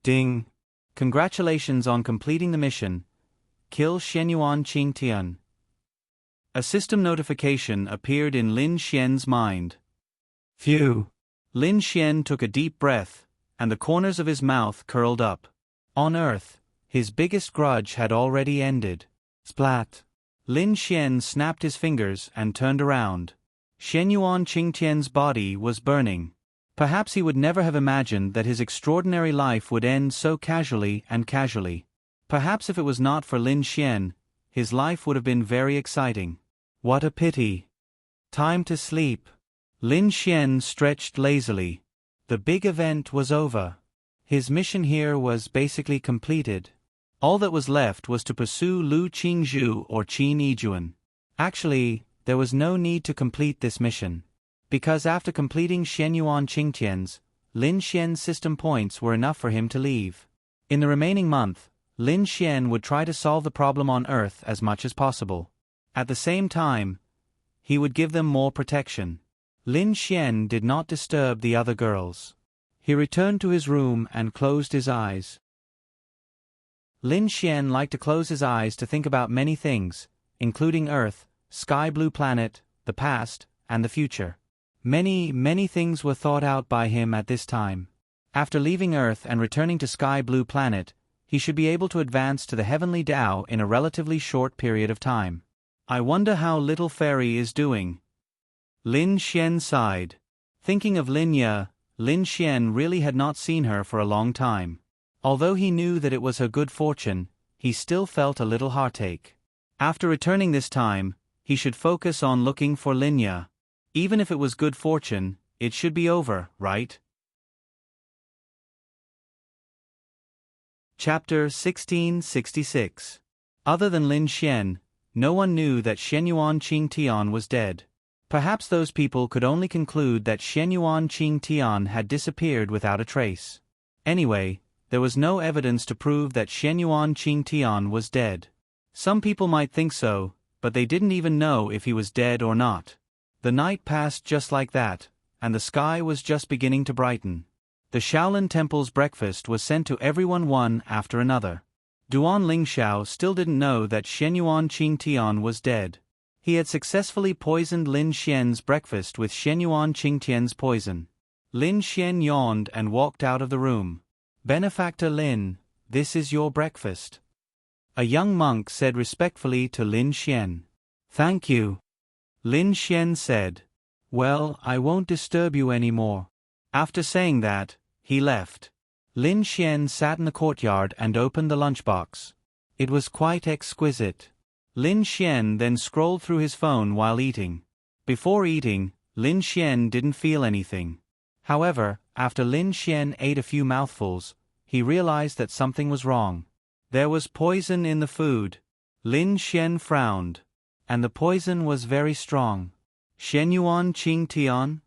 Ding! Congratulations on completing the mission. Kill Shenyuan Qingtian. A system notification appeared in Lin Xian's mind. Phew! Lin Xian took a deep breath, and the corners of his mouth curled up. On Earth, his biggest grudge had already ended. Splat! Lin Xian snapped his fingers and turned around. Shenyuan Qingtian's body was burning. Perhaps he would never have imagined that his extraordinary life would end so casually and casually. Perhaps if it was not for Lin Xian, his life would have been very exciting. What a pity. Time to sleep. Lin Xian stretched lazily. The big event was over. His mission here was basically completed. All that was left was to pursue Lu Qingzhu or Qin Yijuan. Actually, there was no need to complete this mission. Because after completing Shenyuan Qingtian's, Lin Xian's system points were enough for him to leave. In the remaining month, Lin Xian would try to solve the problem on Earth as much as possible. At the same time, he would give them more protection. Lin Xian did not disturb the other girls. He returned to his room and closed his eyes. Lin Xian liked to close his eyes to think about many things, including Earth, Sky Blue Planet, the past, and the future. Many things were thought out by him at this time. After leaving Earth and returning to Sky Blue Planet, he should be able to advance to the Heavenly Tao in a relatively short period of time. I wonder how little Fairy is doing. Lin Xian sighed. Thinking of Lin Ye, Lin Xian really had not seen her for a long time. Although he knew that it was her good fortune, he still felt a little heartache. After returning this time, he should focus on looking for Lin Ye. Even if it was good fortune, it should be over, right? Chapter 1666. Other than Lin Xian, no one knew that Shenyuan Qingtian was dead. Perhaps those people could only conclude that Shenyuan Qingtian had disappeared without a trace. Anyway, there was no evidence to prove that Shenyuan Qingtian was dead. Some people might think so, but they didn't even know if he was dead or not. The night passed just like that, and the sky was just beginning to brighten. The Shaolin Temple's breakfast was sent to everyone one after another. Duan Lingxiao still didn't know that Shenyuan Qingtian was dead. He had successfully poisoned Lin Xian's breakfast with Shenyuan Qingtian's poison. Lin Xian yawned and walked out of the room. "Benefactor Lin, this is your breakfast." A young monk said respectfully to Lin Xian. "Thank you." Lin Xian said, "Well, I won't disturb you anymore." After saying that, he left. Lin Xian sat in the courtyard and opened the lunchbox. It was quite exquisite. Lin Xian then scrolled through his phone while eating. Before eating, Lin Xian didn't feel anything. However, after Lin Xian ate a few mouthfuls, he realized that something was wrong. There was poison in the food. Lin Xian frowned. And the poison was very strong. Shenyuan Qingtian?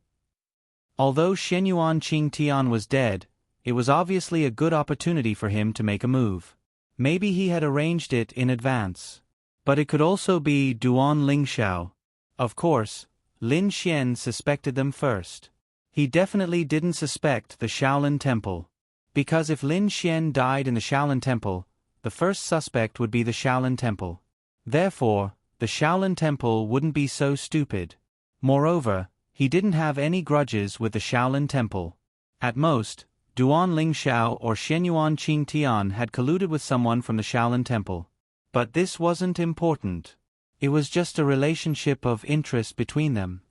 Although Shenyuan Qingtian was dead, it was obviously a good opportunity for him to make a move. Maybe he had arranged it in advance. But it could also be Duan Lingxiao. Of course, Lin Xian suspected them first. He definitely didn't suspect the Shaolin Temple. Because if Lin Xian died in the Shaolin Temple, the first suspect would be the Shaolin Temple. Therefore, the Shaolin Temple wouldn't be so stupid. Moreover, he didn't have any grudges with the Shaolin Temple. At most, Duan Lingxiao or Shenyuan Qingtian had colluded with someone from the Shaolin Temple. But this wasn't important. It was just a relationship of interest between them.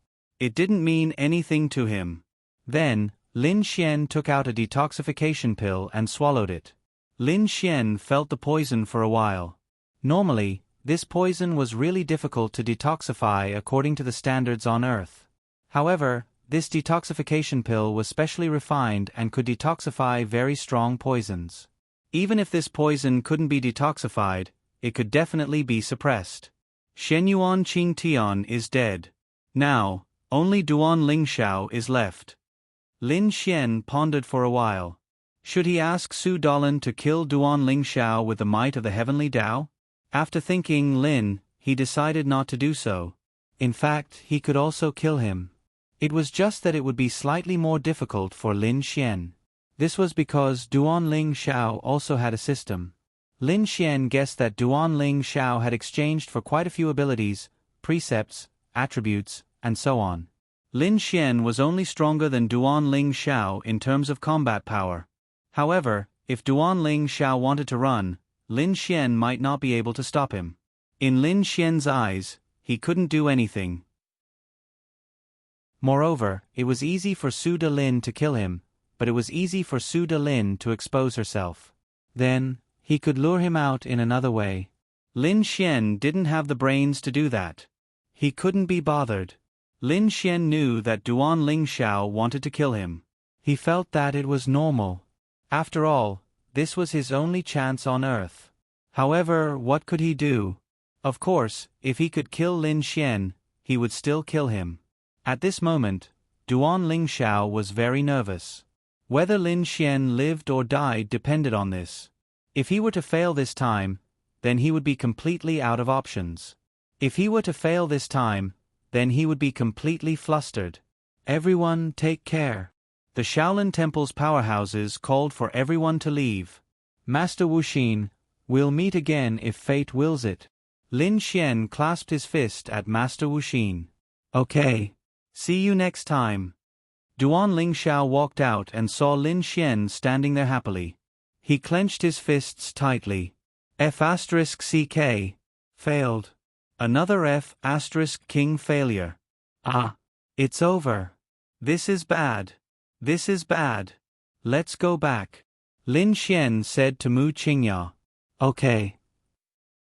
It didn't mean anything to him. Then, Lin Xian took out a detoxification pill and swallowed it. Lin Xian felt the poison for a while. Normally, this poison was really difficult to detoxify according to the standards on Earth. However, this detoxification pill was specially refined and could detoxify very strong poisons. Even if this poison couldn't be detoxified, it could definitely be suppressed. Shenyuan Qingtian is dead. Now, only Duan Lingxiao is left. Lin Xian pondered for a while. Should he ask Su Dalan to kill Duan Lingxiao with the might of the Heavenly Tao? After thinking Lin, he decided not to do so. In fact, he could also kill him. It was just that it would be slightly more difficult for Lin Xian. This was because Duan Lingxiao also had a system. Lin Xian guessed that Duan Lingxiao had exchanged for quite a few abilities, precepts, attributes, and so on. Lin Xian was only stronger than Duan Lingxiao in terms of combat power. However, if Duan Lingxiao wanted to run, Lin Xian might not be able to stop him. In Lin Xian's eyes, he couldn't do anything. Moreover, it was easy for Su Dalin to kill him, but it was easy for Su Dalin to expose herself. Then, he could lure him out in another way. Lin Xian didn't have the brains to do that. He couldn't be bothered. Lin Xian knew that Duan Lingxiao wanted to kill him. He felt that it was normal. After all, this was his only chance on Earth. However, what could he do? Of course, if he could kill Lin Xian, he would still kill him. At this moment, Duan Lingxiao was very nervous. Whether Lin Xian lived or died depended on this. If he were to fail this time, then he would be completely out of options. If he were to fail this time, then he would be completely flustered. Everyone take care. The Shaolin Temple's powerhouses called for everyone to leave. Master Wuxin, we'll meet again if fate wills it. Lin Xian clasped his fist at Master Wuxin. Okay. See you next time. Duan Lingxiao walked out and saw Lin Xian standing there happily. He clenched his fists tightly. F***CK. Failed. Another F***King failure. Ah. It's over. This is bad. This is bad. Let's go back. Lin Xian said to Mu Qingya. Okay.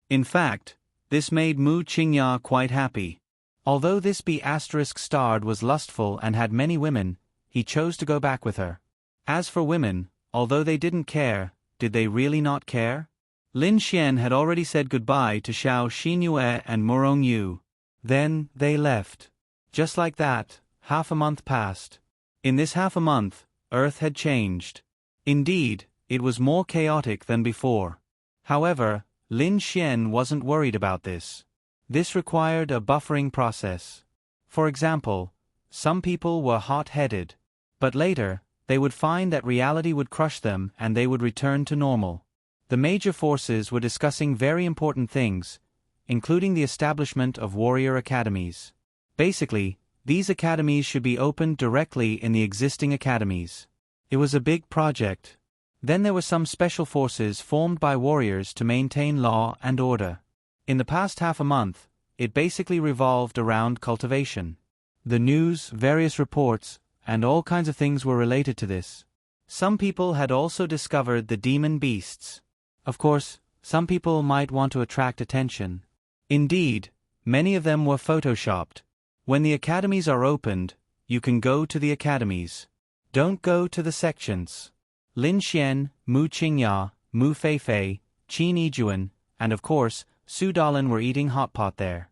In fact, this made Mu Qingya quite happy. Although this B***starred was lustful and had many women, he chose to go back with her. As for women, although they didn't care, did they really not care? Lin Xian had already said goodbye to Xiao Xinyue and Murong Yu. Then, they left. Just like that, half a month passed. In this half a month, Earth had changed. Indeed, it was more chaotic than before. However, Lin Xian wasn't worried about this. This required a buffering process. For example, some people were hot-headed. But later, they would find that reality would crush them and they would return to normal. The major forces were discussing very important things, including the establishment of warrior academies. Basically, these academies should be opened directly in the existing academies. It was a big project. Then there were some special forces formed by warriors to maintain law and order. In the past half a month, it basically revolved around cultivation. The news, various reports, and all kinds of things were related to this. Some people had also discovered the demon beasts. Of course, some people might want to attract attention. Indeed, many of them were photoshopped. When the academies are opened, you can go to the academies. Don't go to the sections. Lin Xian, Mu Qingya, Mu Feifei, Qin Yijuan, and of course, Su Dalin were eating hot pot there.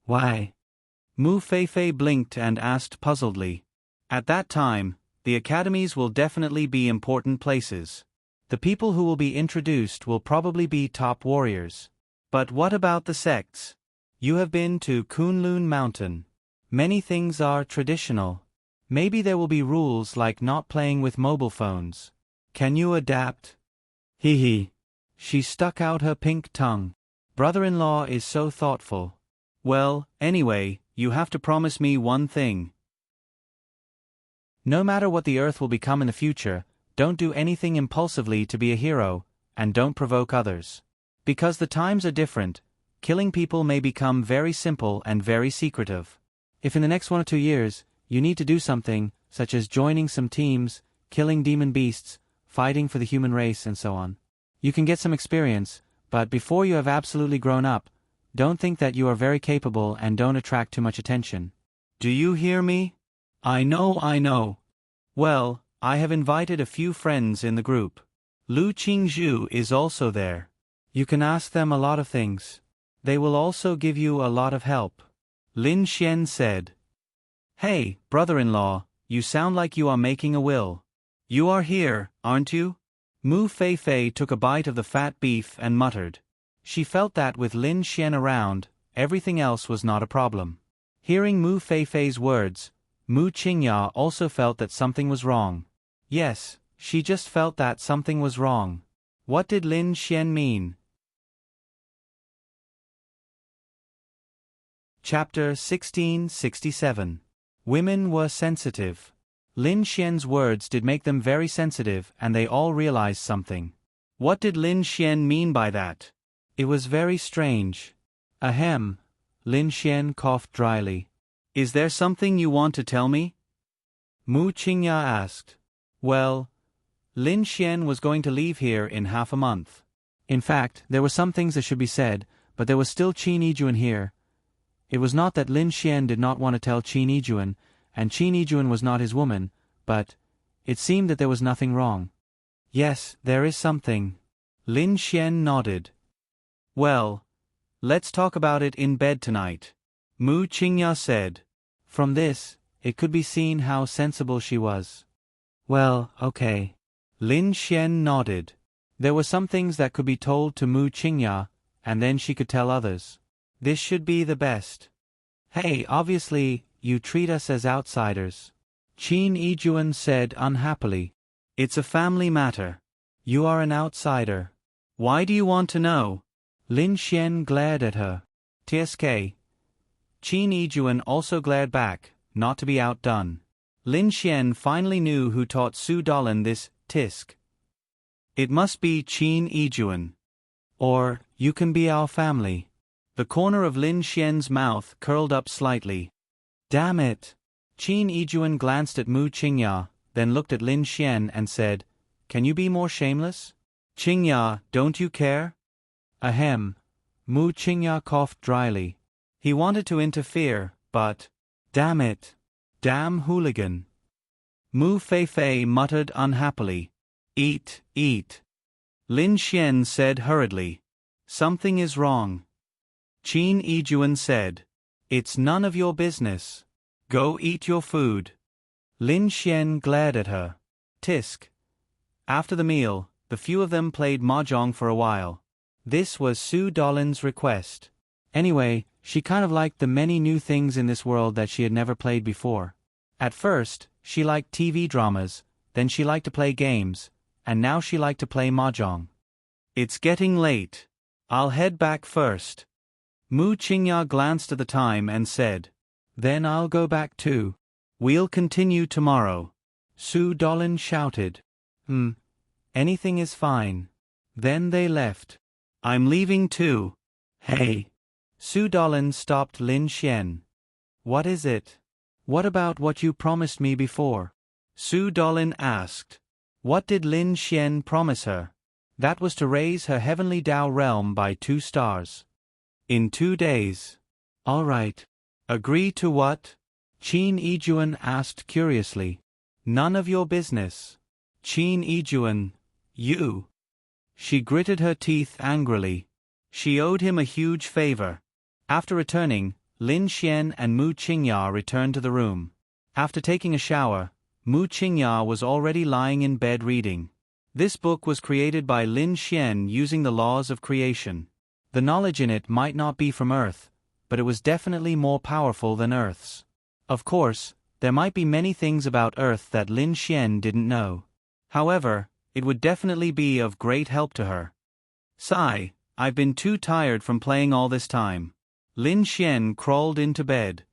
Why? Mu Feifei blinked and asked puzzledly. At that time, the academies will definitely be important places. The people who will be introduced will probably be top warriors. But what about the sects? You have been to Kunlun Mountain. Many things are traditional. Maybe there will be rules like not playing with mobile phones. Can you adapt? Hee hee. She stuck out her pink tongue. Brother-in-law is so thoughtful. Well, anyway, you have to promise me one thing. No matter what the Earth will become in the future, don't do anything impulsively to be a hero, and don't provoke others. Because the times are different, killing people may become very simple and very secretive. If in the next 1 or 2 years, you need to do something, such as joining some teams, killing demon beasts, fighting for the human race and so on, you can get some experience, but before you have absolutely grown up, don't think that you are very capable and don't attract too much attention. Do you hear me? I know. Well, I have invited a few friends in the group. Lu Qingzhu is also there. You can ask them a lot of things. They will also give you a lot of help. Lin Xian said. Hey, brother-in-law, you sound like you are making a will. You are here, aren't you? Mu Feifei took a bite of the fat beef and muttered. She felt that with Lin Xian around, everything else was not a problem. Hearing Mu Feifei's words, Mu Qingya also felt that something was wrong. Yes, she just felt that something was wrong. What did Lin Xian mean? Chapter 1667. Women were sensitive. Lin Xian's words did make them very sensitive and they all realized something. What did Lin Xian mean by that? It was very strange. Ahem. Lin Xian coughed dryly. Is there something you want to tell me? Mu Qingya asked. Well, Lin Xian was going to leave here in half a month. In fact, there were some things that should be said, but there was still Qin Yijuan here. It was not that Lin Xian did not want to tell Qin Yijuan, and Qin Yijuan was not his woman, but it seemed that there was nothing wrong. Yes, there is something. Lin Xian nodded. Well, let's talk about it in bed tonight. Mu Qingya said. From this, it could be seen how sensible she was. Well, okay. Lin Xian nodded. There were some things that could be told to Mu Qingya, and then she could tell others. This should be the best. Hey, obviously, you treat us as outsiders. Qin Yijuan said unhappily. It's a family matter. You are an outsider. Why do you want to know? Lin Xian glared at her. TSK. Qin Yijuan also glared back, not to be outdone. Lin Xian finally knew who taught Su Dolan this tisk. It must be Qin Yijuan. Or, you can be our family. The corner of Lin Xian's mouth curled up slightly. Damn it! Qin Yijuan glanced at Mu Qingya, then looked at Lin Xian and said, Can you be more shameless? Qingya, don't you care? Ahem. Mu Qingya coughed dryly. He wanted to interfere, but... Damn it! Damn hooligan! Mu Feifei muttered unhappily. Eat, eat. Lin Xian said hurriedly. Something is wrong. Qin Yijuan said. It's none of your business. Go eat your food. Lin Xian glared at her. Tisk. After the meal, the few of them played mahjong for a while. This was Su Dolan's request. Anyway, she kind of liked the many new things in this world that she had never played before. At first, she liked TV dramas, then she liked to play games, and now she liked to play mahjong. It's getting late. I'll head back first. Mu Qingya glanced at the time and said, Then I'll go back too. We'll continue tomorrow. Su Dolan shouted. Anything is fine. Then they left. I'm leaving too. Hey. Su Dolan stopped Lin Xian. What is it? What about what you promised me before? Su Dolan asked. What did Lin Xian promise her? That was to raise her heavenly Dao realm by 2 stars. In 2 days. All right. Agree to what? Qin Yijuan asked curiously. None of your business. Qin Yijuan, you. She gritted her teeth angrily. She owed him a huge favor. After returning, Lin Xian and Mu Qingya returned to the room. After taking a shower, Mu Qingya was already lying in bed reading. This book was created by Lin Xian using the laws of creation. The knowledge in it might not be from Earth, but it was definitely more powerful than Earth's. Of course, there might be many things about Earth that Lin Xian didn't know. However, it would definitely be of great help to her. Sigh, I've been too tired from playing all this time. Lin Xian crawled into bed.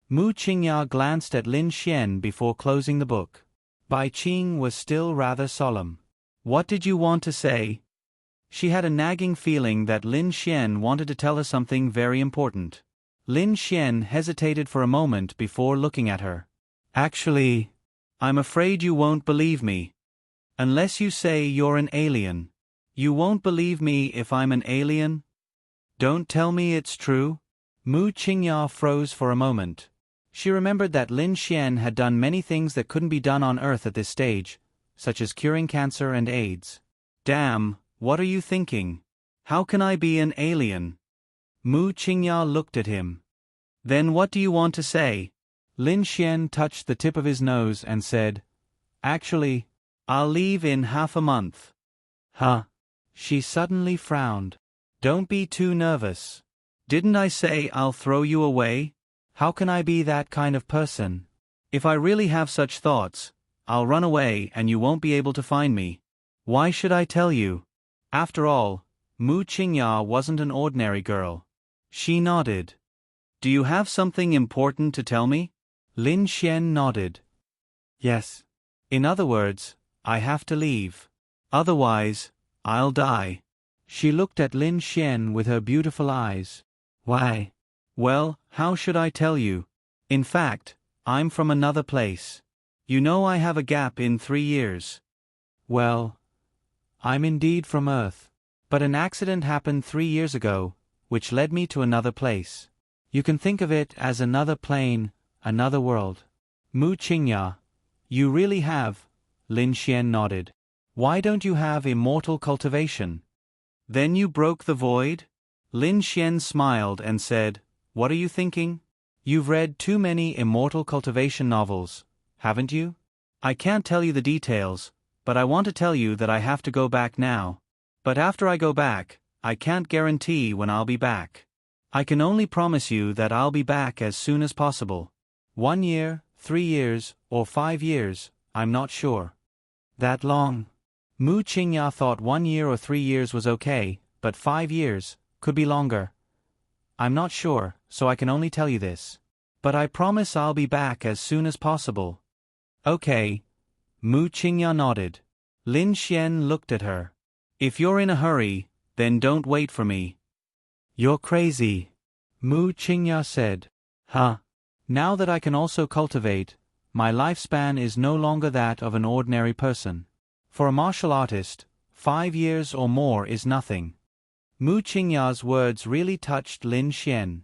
Mu Qingya glanced at Lin Xian before closing the book. Bai Qing was still rather solemn. What did you want to say? She had a nagging feeling that Lin Xian wanted to tell her something very important. Lin Xian hesitated for a moment before looking at her. Actually, I'm afraid you won't believe me. Unless you say you're an alien. You won't believe me if I'm an alien? Don't tell me it's true? Mu Qingya froze for a moment. She remembered that Lin Xian had done many things that couldn't be done on Earth at this stage, such as curing cancer and AIDS. Damn, what are you thinking? How can I be an alien? Mu Qingya looked at him. Then what do you want to say? Lin Xian touched the tip of his nose and said, Actually, I'll leave in half a month. Huh? She suddenly frowned. Don't be too nervous. Didn't I say I'll throw you away? How can I be that kind of person? If I really have such thoughts, I'll run away and you won't be able to find me. Why should I tell you? After all, Mu Qingya wasn't an ordinary girl. She nodded. Do you have something important to tell me? Lin Xian nodded. Yes. In other words, I have to leave. Otherwise, I'll die. She looked at Lin Xian with her beautiful eyes. Why? Well, how should I tell you? In fact, I'm from another place. You know I have a gap in 3 years. Well, I'm indeed from Earth. But an accident happened 3 years ago, which led me to another place. You can think of it as another plane, another world. Mu Qingya, you really have, Lin Xian nodded. Why don't you have immortal cultivation? Then you broke the void? Lin Xian smiled and said, What are you thinking? You've read too many immortal cultivation novels, haven't you? I can't tell you the details, but I want to tell you that I have to go back now. But after I go back, I can't guarantee when I'll be back. I can only promise you that I'll be back as soon as possible. 1 year, 3 years, or 5 years, I'm not sure. That long? Mu Qingya thought 1 year or 3 years was okay, but 5 years could be longer. I'm not sure, so I can only tell you this. But I promise I'll be back as soon as possible. Okay. Mu Qingya nodded. Lin Xian looked at her. If you're in a hurry, then don't wait for me. You're crazy. Mu Qingya said. Huh? Now that I can also cultivate, my lifespan is no longer that of an ordinary person. For a martial artist, 5 years or more is nothing. Mu Qingya's words really touched Lin Xian.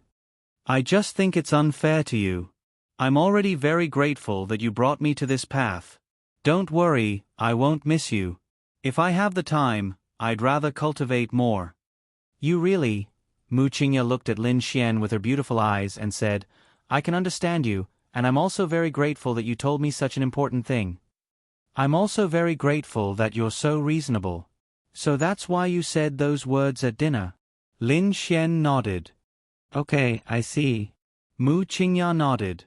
I just think it's unfair to you. I'm already very grateful that you brought me to this path. Don't worry, I won't miss you. If I have the time, I'd rather cultivate more. You really? Mu Qingya looked at Lin Xian with her beautiful eyes and said, I can understand you, and I'm also very grateful that you told me such an important thing. I'm also very grateful that you're so reasonable. So that's why you said those words at dinner? Lin Xian nodded. Okay, I see. Mu Qingya nodded.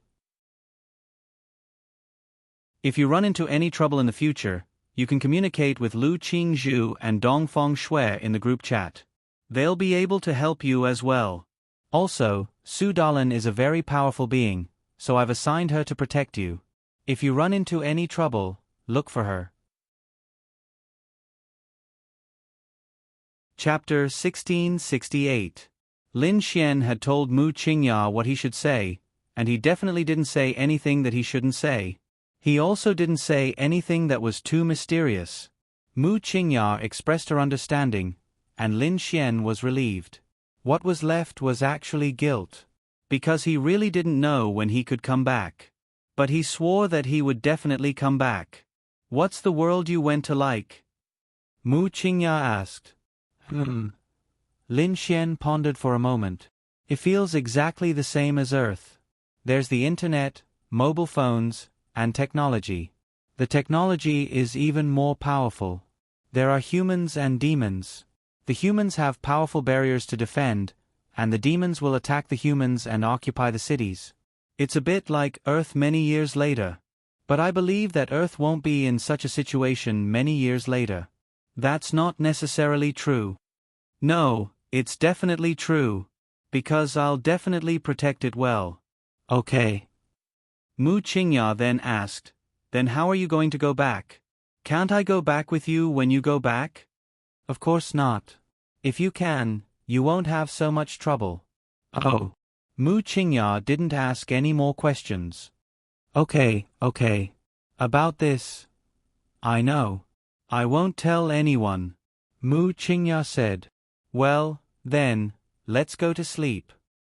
If you run into any trouble in the future, you can communicate with Lu Qingzhu and Dongfeng Shui in the group chat. They'll be able to help you as well. Also, Su Dalin is a very powerful being, so I've assigned her to protect you. If you run into any trouble, look for her. Chapter 1668. Lin Xian had told Mu Qingya what he should say, and he definitely didn't say anything that he shouldn't say. He also didn't say anything that was too mysterious. Mu Qingya expressed her understanding, and Lin Xian was relieved. What was left was actually guilt, because he really didn't know when he could come back. But he swore that he would definitely come back. What's the world you went to like? Mu Qingya asked. Lin Xian pondered for a moment. It feels exactly the same as Earth. There's the internet, mobile phones, and technology. The technology is even more powerful. There are humans and demons. The humans have powerful barriers to defend, and the demons will attack the humans and occupy the cities. It's a bit like Earth many years later. But I believe that Earth won't be in such a situation many years later. That's not necessarily true. No, it's definitely true. Because I'll definitely protect it well. Okay. Mu Qingya then asked, Then how are you going to go back? Can't I go back with you when you go back? Of course not. If you can, you won't have so much trouble. Oh. Mu Qingya didn't ask any more questions. Okay. About this. I know. I won't tell anyone. Mu Qingya said. Well, then, let's go to sleep.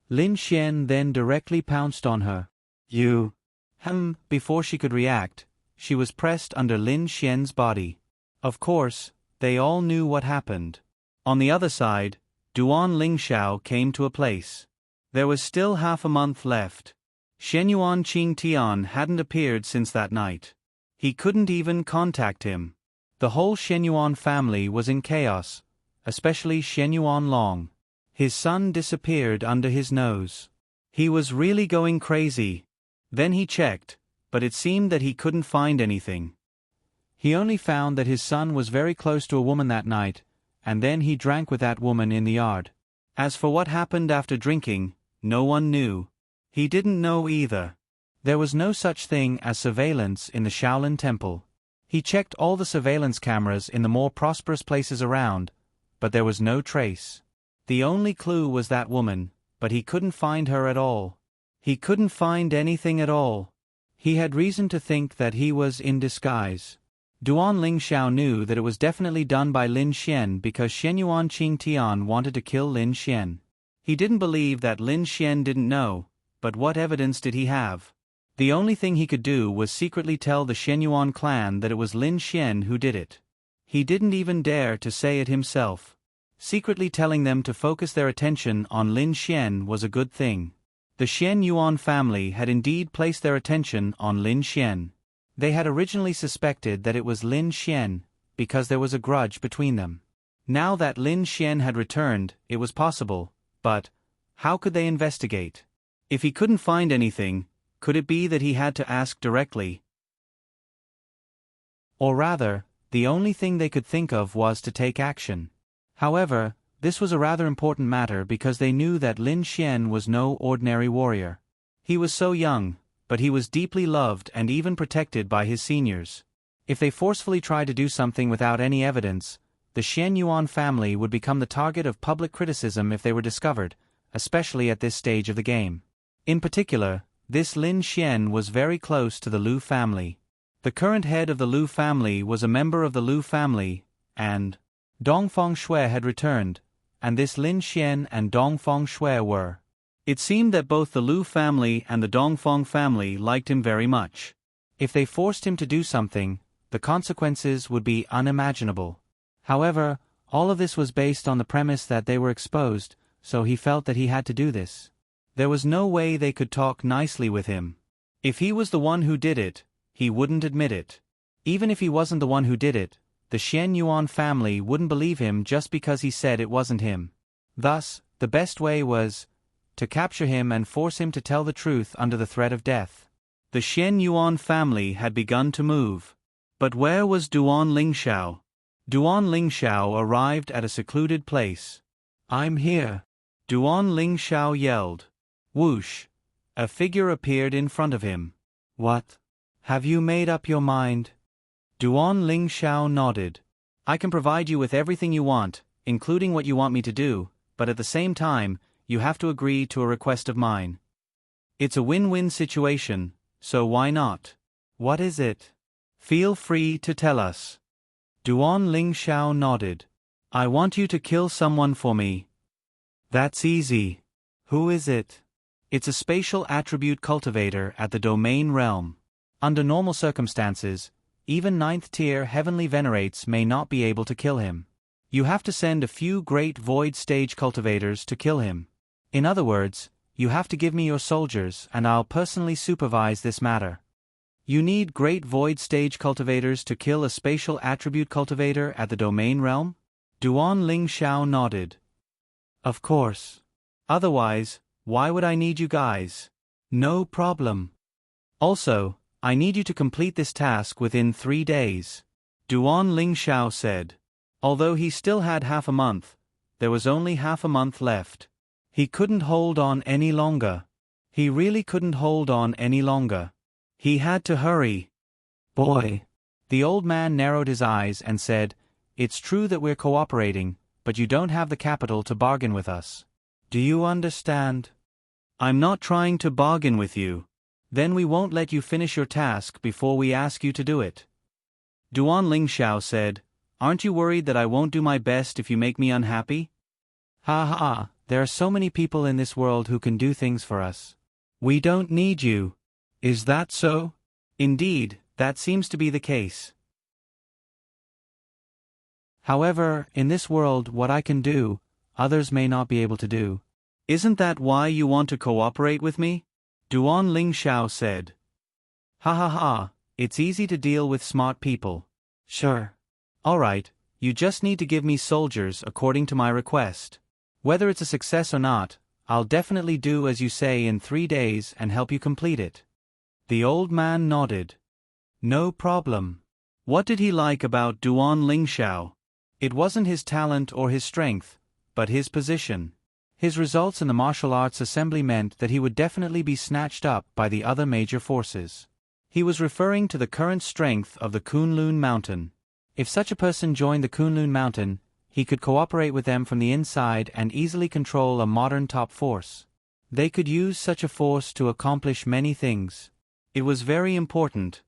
Lin Xian then directly pounced on her. You. Before she could react, she was pressed under Lin Xian's body. Of course, they all knew what happened. On the other side, Duan Lingxiao came to a place. There was still half a month left. Shenyuan Qingtian hadn't appeared since that night. He couldn't even contact him. The whole Shenyuan family was in chaos, especially Shenyuan Long. His son disappeared under his nose. He was really going crazy. Then he checked, but it seemed that he couldn't find anything. He only found that his son was very close to a woman that night, and then he drank with that woman in the yard. As for what happened after drinking, no one knew. He didn't know either. There was no such thing as surveillance in the Shaolin Temple. He checked all the surveillance cameras in the more prosperous places around, but there was no trace. The only clue was that woman, but he couldn't find her at all. He couldn't find anything at all. He had reason to think that he was in disguise. Duan Lingxiao knew that it was definitely done by Lin Xian because Shenyuan Qingtian wanted to kill Lin Xian. He didn't believe that Lin Xian didn't know, but what evidence did he have? The only thing he could do was secretly tell the Shenyuan clan that it was Lin Xian who did it. He didn't even dare to say it himself. Secretly telling them to focus their attention on Lin Xian was a good thing. The Shenyuan family had indeed placed their attention on Lin Xian. They had originally suspected that it was Lin Xian, because there was a grudge between them. Now that Lin Xian had returned, it was possible, but How could they investigate? If he couldn't find anything, could it be that he had to ask directly? Or rather, the only thing they could think of was to take action. However, this was a rather important matter because they knew that Lin Xian was no ordinary warrior. He was so young, but he was deeply loved and even protected by his seniors. If they forcefully tried to do something without any evidence, the Xian Yuan family would become the target of public criticism if they were discovered, especially at this stage of the game. In particular, this Lin Xian was very close to the Liu family. The current head of the Liu family was a member of the Liu family, and Dongfang Shui had returned, and this Lin Xian and Dongfang Shui were. It seemed that both the Liu family and the Dongfang family liked him very much. If they forced him to do something, the consequences would be unimaginable. However, all of this was based on the premise that they were exposed, so he felt that he had to do this. There was no way they could talk nicely with him. If he was the one who did it, he wouldn't admit it. Even if he wasn't the one who did it, the Xian Yuan family wouldn't believe him just because he said it wasn't him. Thus, the best way was to capture him and force him to tell the truth under the threat of death. The Xian Yuan family had begun to move. But where was Duan Lingxiao? Duan Lingxiao arrived at a secluded place. "I'm here," Duan Lingxiao yelled. Whoosh! A figure appeared in front of him. "What? Have you made up your mind?" Duan Lingxiao nodded. "I can provide you with everything you want, including what you want me to do, but at the same time, you have to agree to a request of mine. It's a win-win situation, so why not? What is it? Feel free to tell us." Duan Lingxiao nodded. "I want you to kill someone for me." "That's easy. Who is it?" "It's a spatial attribute cultivator at the domain realm. Under normal circumstances, even 9th-tier heavenly venerates may not be able to kill him. You have to send a few great void stage cultivators to kill him. In other words, you have to give me your soldiers and I'll personally supervise this matter." "You need great void stage cultivators to kill a spatial attribute cultivator at the domain realm?" Duan Lingxiao nodded. "Of course. Otherwise, why would I need you guys?" "No problem. Also, I need you to complete this task within 3 days," Duan Lingxiao said. Although he still had half a month, there was only half a month left. He couldn't hold on any longer. He really couldn't hold on any longer. He had to hurry. "Boy." The old man narrowed his eyes and said, "It's true that we're cooperating, but you don't have the capital to bargain with us. Do you understand?" "I'm not trying to bargain with you. Then we won't let you finish your task before we ask you to do it." Duan Lingxiao said, "Aren't you worried that I won't do my best if you make me unhappy?" "Ha ha, there are so many people in this world who can do things for us. We don't need you." "Is that so?" "Indeed, that seems to be the case. However, in this world what I can do, others may not be able to do." "Isn't that why you want to cooperate with me?" Duan Lingxiao said. "Ha ha ha, it's easy to deal with smart people." "Sure. Alright, you just need to give me soldiers according to my request. Whether it's a success or not, I'll definitely do as you say in 3 days and help you complete it." The old man nodded. No problem. What did he like about Duan Lingxiao? It wasn't his talent or his strength, but his position. His results in the martial arts assembly meant that he would definitely be snatched up by the other major forces. He was referring to the current strength of the Kunlun Mountain. If such a person joined the Kunlun Mountain, he could cooperate with them from the inside and easily control a modern top force. They could use such a force to accomplish many things. It was very important.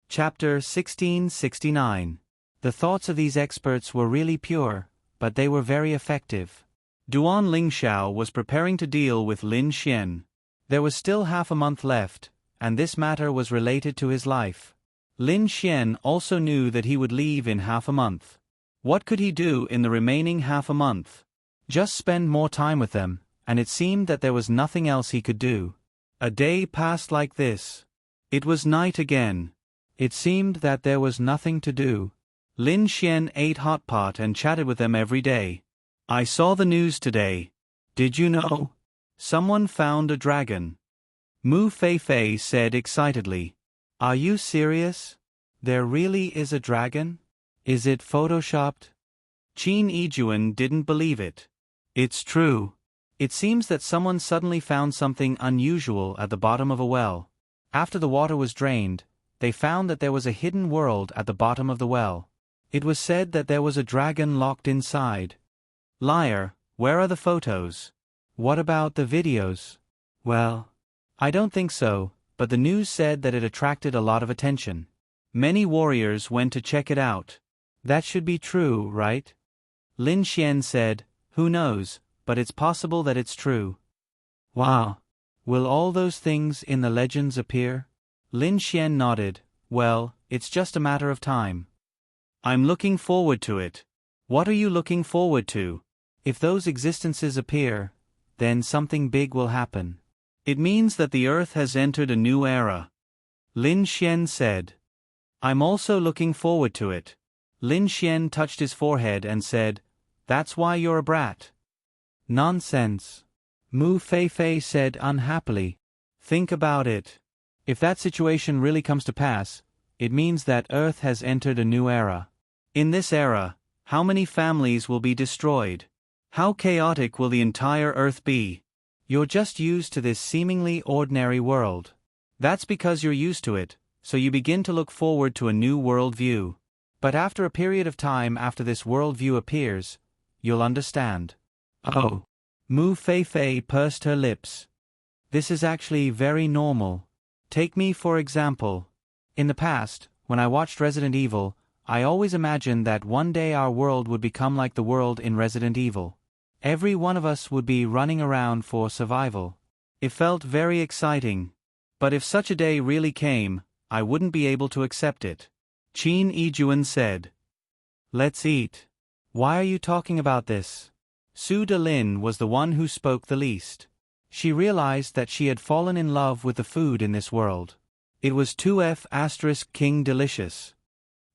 Chapter 1669. The thoughts of these experts were really pure, but they were very effective. Duan Lingxiao was preparing to deal with Lin Xian. There was still half a month left, and this matter was related to his life. Lin Xian also knew that he would leave in half a month. What could he do in the remaining half a month? Just spend more time with them, and it seemed that there was nothing else he could do. A day passed like this. It was night again. It seemed that there was nothing to do. Lin Xian ate hot pot and chatted with them every day. I saw the news today. Did you know? Someone found a dragon. Mu Feifei said excitedly. Are you serious? There really is a dragon? Is it photoshopped? Qin Yijuan didn't believe it. It's true. It seems that someone suddenly found something unusual at the bottom of a well. After the water was drained, they found that there was a hidden world at the bottom of the well. It was said that there was a dragon locked inside. Liar, where are the photos? What about the videos? Well, I don't think so, but the news said that it attracted a lot of attention. Many warriors went to check it out. That should be true, right? Lin Xian said, who knows, but it's possible that it's true. Wow. Will all those things in the legends appear? Lin Xian nodded. Well, it's just a matter of time. I'm looking forward to it. What are you looking forward to? If those existences appear, then something big will happen. It means that the Earth has entered a new era. Lin Xian said. I'm also looking forward to it. Lin Xian touched his forehead and said, That's why you're a brat. Nonsense. Mu Feifei said unhappily. Think about it. If that situation really comes to pass, it means that Earth has entered a new era. In this era, how many families will be destroyed? How chaotic will the entire Earth be? You're just used to this seemingly ordinary world. That's because you're used to it, so you begin to look forward to a new world view. But after a period of time after this world view appears, you'll understand. Oh. Mu Feifei pursed her lips. This is actually very normal. Take me for example. In the past, when I watched Resident Evil, I always imagined that one day our world would become like the world in Resident Evil. Every one of us would be running around for survival. It felt very exciting. But if such a day really came, I wouldn't be able to accept it. Qin Yijuan said. Let's eat. Why are you talking about this? Su Delin was the one who spoke the least. She realized that she had fallen in love with the food in this world. It was 2F** King delicious.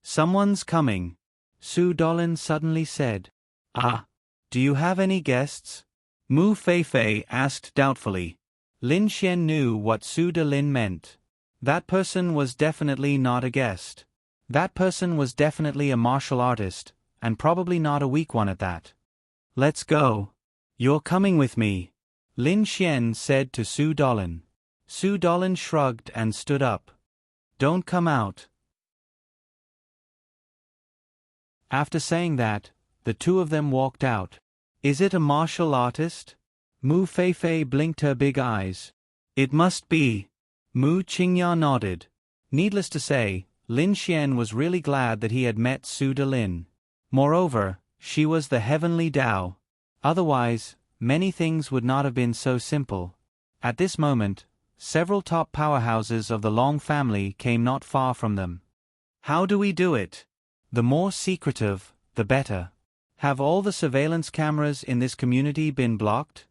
Someone's coming. Su Dolin suddenly said. Ah. Do you have any guests? Mu Feifei asked doubtfully. Lin Xian knew what Su Delin meant. That person was definitely not a guest. That person was definitely a martial artist, and probably not a weak one at that. Let's go. You're coming with me, Lin Xian said to Su Dolin. Su Dolin shrugged and stood up. Don't come out. After saying that, the two of them walked out. Is it a martial artist? Mu Feifei blinked her big eyes. It must be. Mu Qingya nodded. Needless to say, Lin Xian was really glad that he had met Su Delin. Moreover, she was the heavenly Tao. Otherwise, many things would not have been so simple. At this moment, several top powerhouses of the Long family came not far from them. How do we do it? The more secretive, the better. Have all the surveillance cameras in this community been blocked?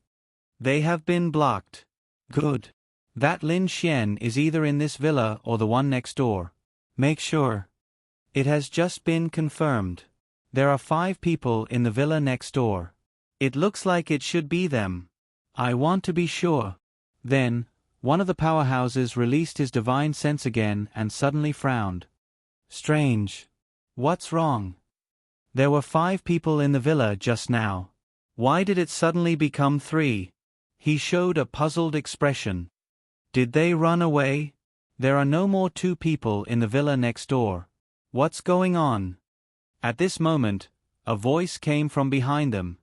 They have been blocked. Good. That Lin Xian is either in this villa or the one next door. Make sure. It has just been confirmed. There are 5 people in the villa next door. It looks like it should be them. I want to be sure. Then, one of the powerhouses released his divine sense again and suddenly frowned. Strange. What's wrong? There were 5 people in the villa just now. Why did it suddenly become 3? He showed a puzzled expression. Did they run away? There are no more 2 people in the villa next door. What's going on? At this moment, a voice came from behind them.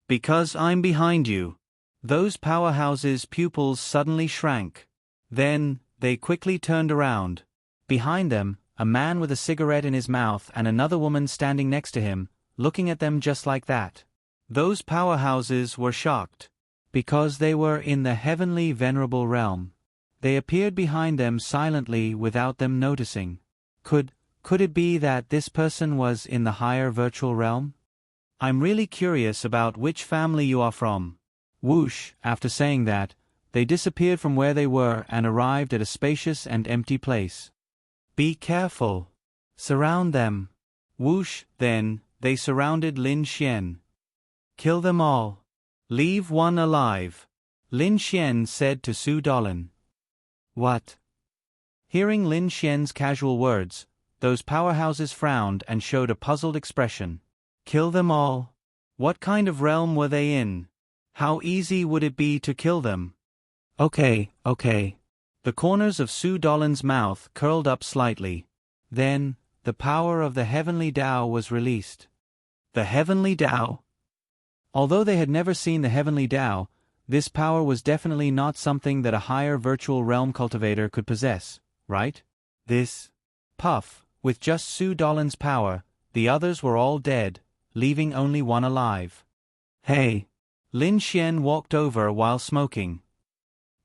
Because I'm behind you. Those powerhouses' pupils suddenly shrank. Then, they quickly turned around. Behind them, a man with a cigarette in his mouth and another woman standing next to him, looking at them just like that. Those powerhouses were shocked. Because they were in the heavenly venerable realm. They appeared behind them silently without them noticing. Could it be that this person was in the higher virtual realm? I'm really curious about which family you are from. Whoosh, after saying that, they disappeared from where they were and arrived at a spacious and empty place. Be careful. Surround them. Whoosh, then, they surrounded Lin Xian. Kill them all. Leave one alive, Lin Xian said to Su Dolin. What? Hearing Lin Xian's casual words, those powerhouses frowned and showed a puzzled expression. Kill them all? What kind of realm were they in? How easy would it be to kill them? Okay. The corners of Su Dolin's mouth curled up slightly. Then, the power of the heavenly Tao was released. The heavenly Tao? Although they had never seen the heavenly Tao, this power was definitely not something that a higher virtual realm cultivator could possess, right? This puff, with just Su Dolin's power, the others were all dead, leaving only one alive. Hey! Lin Xian walked over while smoking.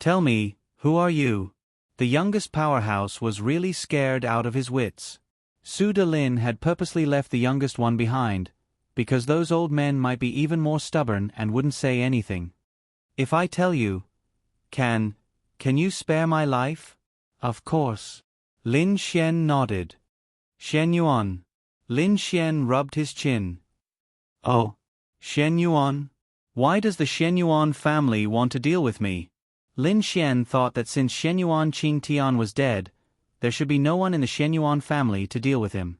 Tell me, who are you? The youngest powerhouse was really scared out of his wits. Su Dolin had purposely left the youngest one behind, because those old men might be even more stubborn and wouldn't say anything. If I tell you, can you spare my life? Of course. Lin Xian nodded. Shen Yuan. Lin Xian rubbed his chin. Oh, Shen Yuan? Why does the Shen Yuan family want to deal with me? Lin Xian thought that since Shen Yuan Qing Tian was dead, there should be no one in the Shen Yuan family to deal with him.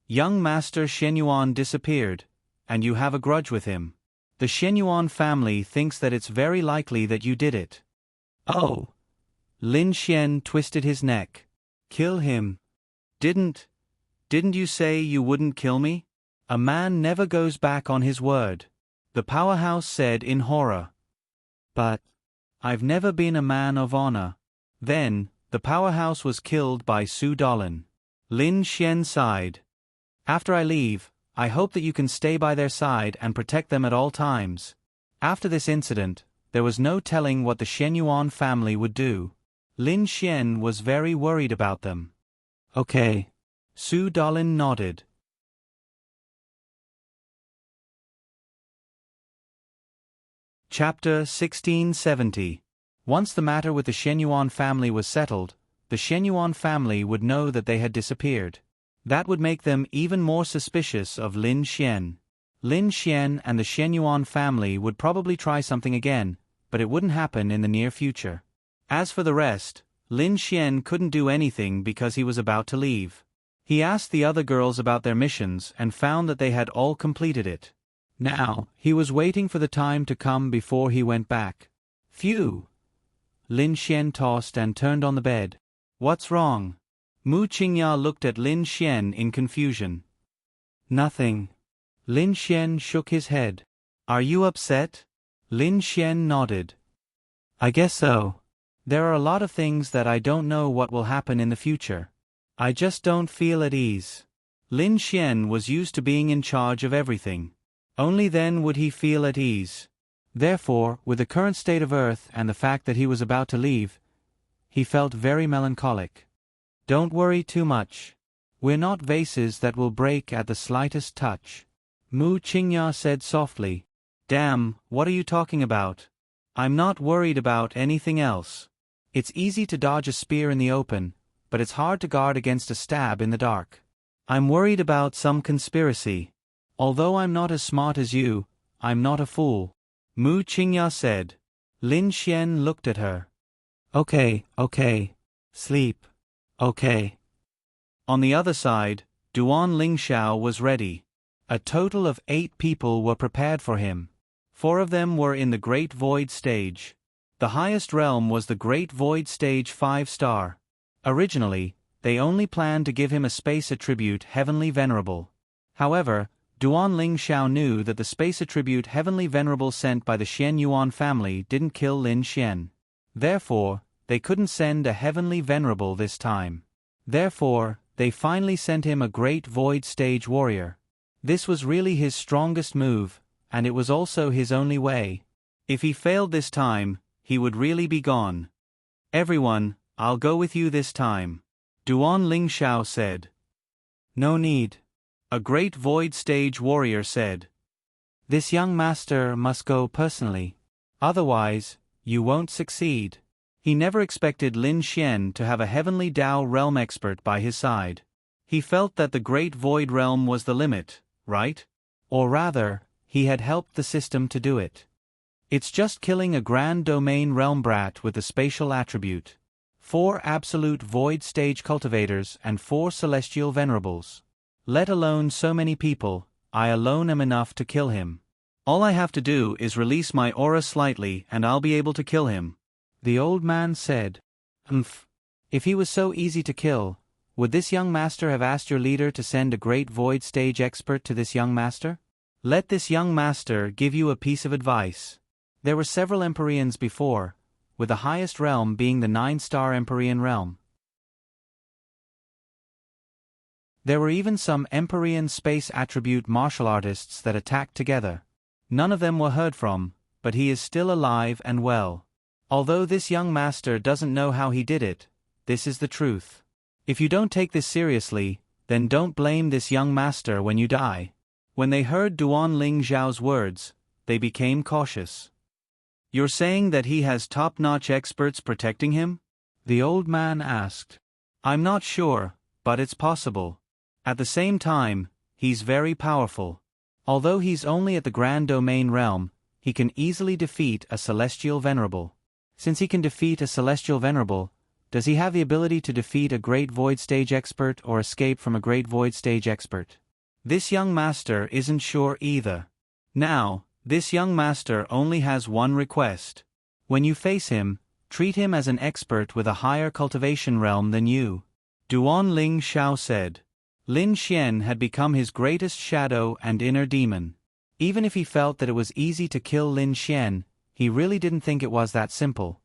Young Master Shen Yuan disappeared, and you have a grudge with him. The Shen Yuan family thinks that it's very likely that you did it. Oh! Lin Xian twisted his neck. Kill him. Didn't you say you wouldn't kill me? A man never goes back on his word, the powerhouse said in horror. But I've never been a man of honor. Then, the powerhouse was killed by Su Dolin. Lin Xian sighed. After I leave, I hope that you can stay by their side and protect them at all times. After this incident, there was no telling what the Shen Yuan family would do. Lin Xian was very worried about them. Okay. Su Dolin nodded. Chapter 1670. Once the matter with the Shen Yuan family was settled, the Shen Yuan family would know that they had disappeared. That would make them even more suspicious of Lin Xian. Lin Xian and the Shen Yuan family would probably try something again, but it wouldn't happen in the near future. As for the rest, Lin Xian couldn't do anything because he was about to leave. He asked the other girls about their missions and found that they had all completed it. Now, he was waiting for the time to come before he went back. Phew! Lin Xian tossed and turned on the bed. What's wrong? Mu Qingya looked at Lin Xian in confusion. Nothing. Lin Xian shook his head. Are you upset? Lin Xian nodded. I guess so. There are a lot of things that I don't know what will happen in the future. I just don't feel at ease. Lin Xian was used to being in charge of everything. Only then would he feel at ease. Therefore, with the current state of Earth and the fact that he was about to leave, he felt very melancholic. Don't worry too much. We're not vases that will break at the slightest touch. Mu Qingya said softly. Damn, what are you talking about? I'm not worried about anything else. It's easy to dodge a spear in the open, but it's hard to guard against a stab in the dark. I'm worried about some conspiracy. Although I'm not as smart as you, I'm not a fool. Mu Qingya said. Lin Xian looked at her. Okay. Sleep. Okay. On the other side, Duan Lingxiao was ready. A total of 8 people were prepared for him. 4 of them were in the Great Void stage. The highest realm was the Great Void stage 5-star. Originally, they only planned to give him a space attribute Heavenly Venerable. However, Duan Lingxiao knew that the space attribute Heavenly Venerable sent by the Shen Yuan family didn't kill Lin Xian. Therefore, they couldn't send a Heavenly Venerable this time. Therefore, they finally sent him a Great Void stage warrior. This was really his strongest move, and it was also his only way. If he failed this time, he would really be gone. Everyone, I'll go with you this time. Duan Lingxiao said. No need. A Great Void stage warrior said. This young master must go personally. Otherwise, you won't succeed. He never expected Lin Xian to have a Heavenly Tao realm expert by his side. He felt that the Great Void Realm was the limit, right? Or rather, he had helped the system to do it. It's just killing a Grand Domain Realm brat with the spatial attribute. 4 Absolute Void Stage Cultivators and 4 Celestial Venerables. Let alone so many people, I alone am enough to kill him. All I have to do is release my aura slightly and I'll be able to kill him. The old man said. If he was so easy to kill, would this young master have asked your leader to send a Great Void Stage expert to this young master? Let this young master give you a piece of advice. There were several Empyreans before, with the highest realm being the 9-star Empyrean realm. There were even some Empyrean space attribute martial artists that attacked together. None of them were heard from, but he is still alive and well. Although this young master doesn't know how he did it, this is the truth. If you don't take this seriously, then don't blame this young master when you die. When they heard Duan Ling Zhao's words, they became cautious. You're saying that he has top-notch experts protecting him? The old man asked. I'm not sure, but it's possible. At the same time, he's very powerful. Although he's only at the Grand Domain Realm, he can easily defeat a Celestial Venerable. Since he can defeat a Celestial Venerable, does he have the ability to defeat a Great Void Stage expert or escape from a Great Void Stage expert? This young master isn't sure either. Now, this young master only has one request. When you face him, treat him as an expert with a higher cultivation realm than you. Duan Ling Xiao said. Lin Xian had become his greatest shadow and inner demon. Even if he felt that it was easy to kill Lin Xian, he really didn't think it was that simple.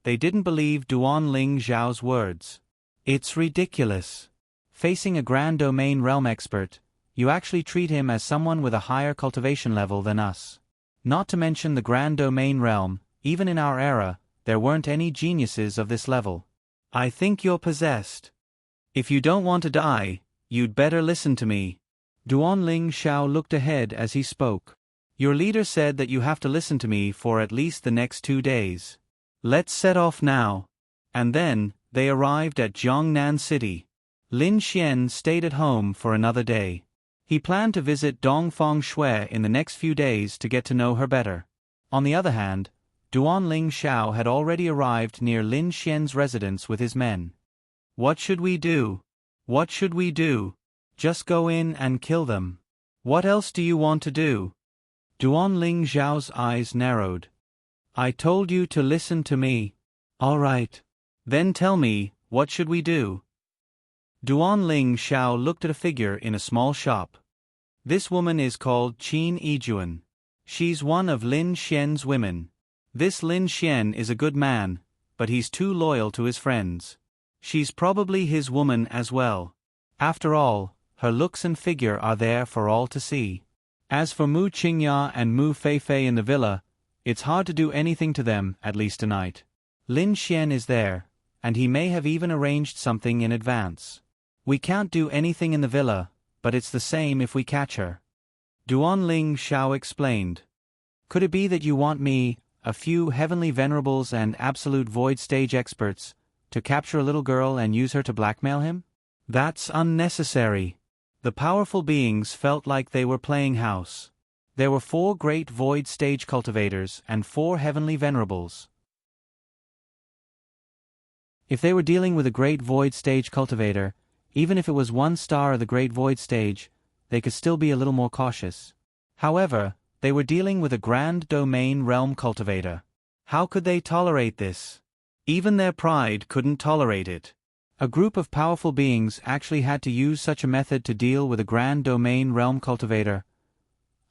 They didn't believe Duan Ling Zhao's words. It's ridiculous. Facing a Grand Domain Realm expert, you actually treat him as someone with a higher cultivation level than us. Not to mention the Grand Domain Realm, even in our era, there weren't any geniuses of this level. I think you're possessed. If you don't want to die, you'd better listen to me. Duan Ling Xiao looked ahead as he spoke. Your leader said that you have to listen to me for at least the next 2 days. Let's set off now. And then, they arrived at Jiangnan City. Lin Xian stayed at home for another day. He planned to visit Dongfang Shui in the next few days to get to know her better. On the other hand, Duan Ling Xiao had already arrived near Lin Xian's residence with his men. What should we do? What should we do? Just go in and kill them. What else do you want to do? Duan Ling Zhao's eyes narrowed. I told you to listen to me. All right. Then tell me, what should we do? Duan Ling Xiao looked at a figure in a small shop. This woman is called Qin Yijuan. She's one of Lin Xian's women. This Lin Xian is a good man, but he's too loyal to his friends. She's probably his woman as well. After all, her looks and figure are there for all to see. As for Mu Qingya and Mu Feifei in the villa, it's hard to do anything to them, at least tonight. Lin Xian is there, and he may have even arranged something in advance. We can't do anything in the villa, but it's the same if we catch her. Duan Ling Xiao explained. Could it be that you want me, a few heavenly venerables and absolute void stage experts, to capture a little girl and use her to blackmail him? That's unnecessary. The powerful beings felt like they were playing house. There were 4 great void stage cultivators and 4 heavenly venerables. If they were dealing with a great void stage cultivator, even if it was 1 star of the great void stage, they could still be a little more cautious. However, they were dealing with a Grand Domain Realm cultivator. How could they tolerate this? Even their pride couldn't tolerate it. A group of powerful beings actually had to use such a method to deal with a Grand Domain Realm cultivator.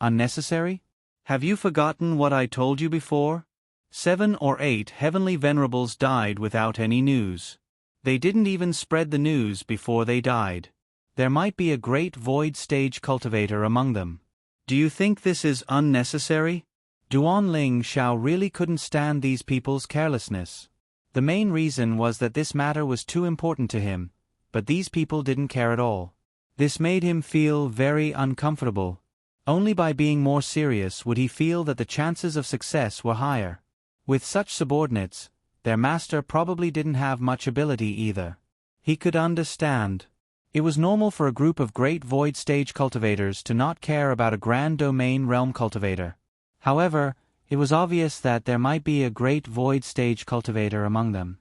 Unnecessary? Have you forgotten what I told you before? 7 or 8 heavenly venerables died without any news. They didn't even spread the news before they died. There might be a great void stage cultivator among them. Do you think this is unnecessary? Duan Ling Xiao really couldn't stand these people's carelessness. The main reason was that this matter was too important to him, but these people didn't care at all. This made him feel very uncomfortable. Only by being more serious would he feel that the chances of success were higher. With such subordinates, their master probably didn't have much ability either. He could understand. It was normal for a group of great void stage cultivators to not care about a grand domain realm cultivator. However, it was obvious that there might be a great void stage cultivator among them.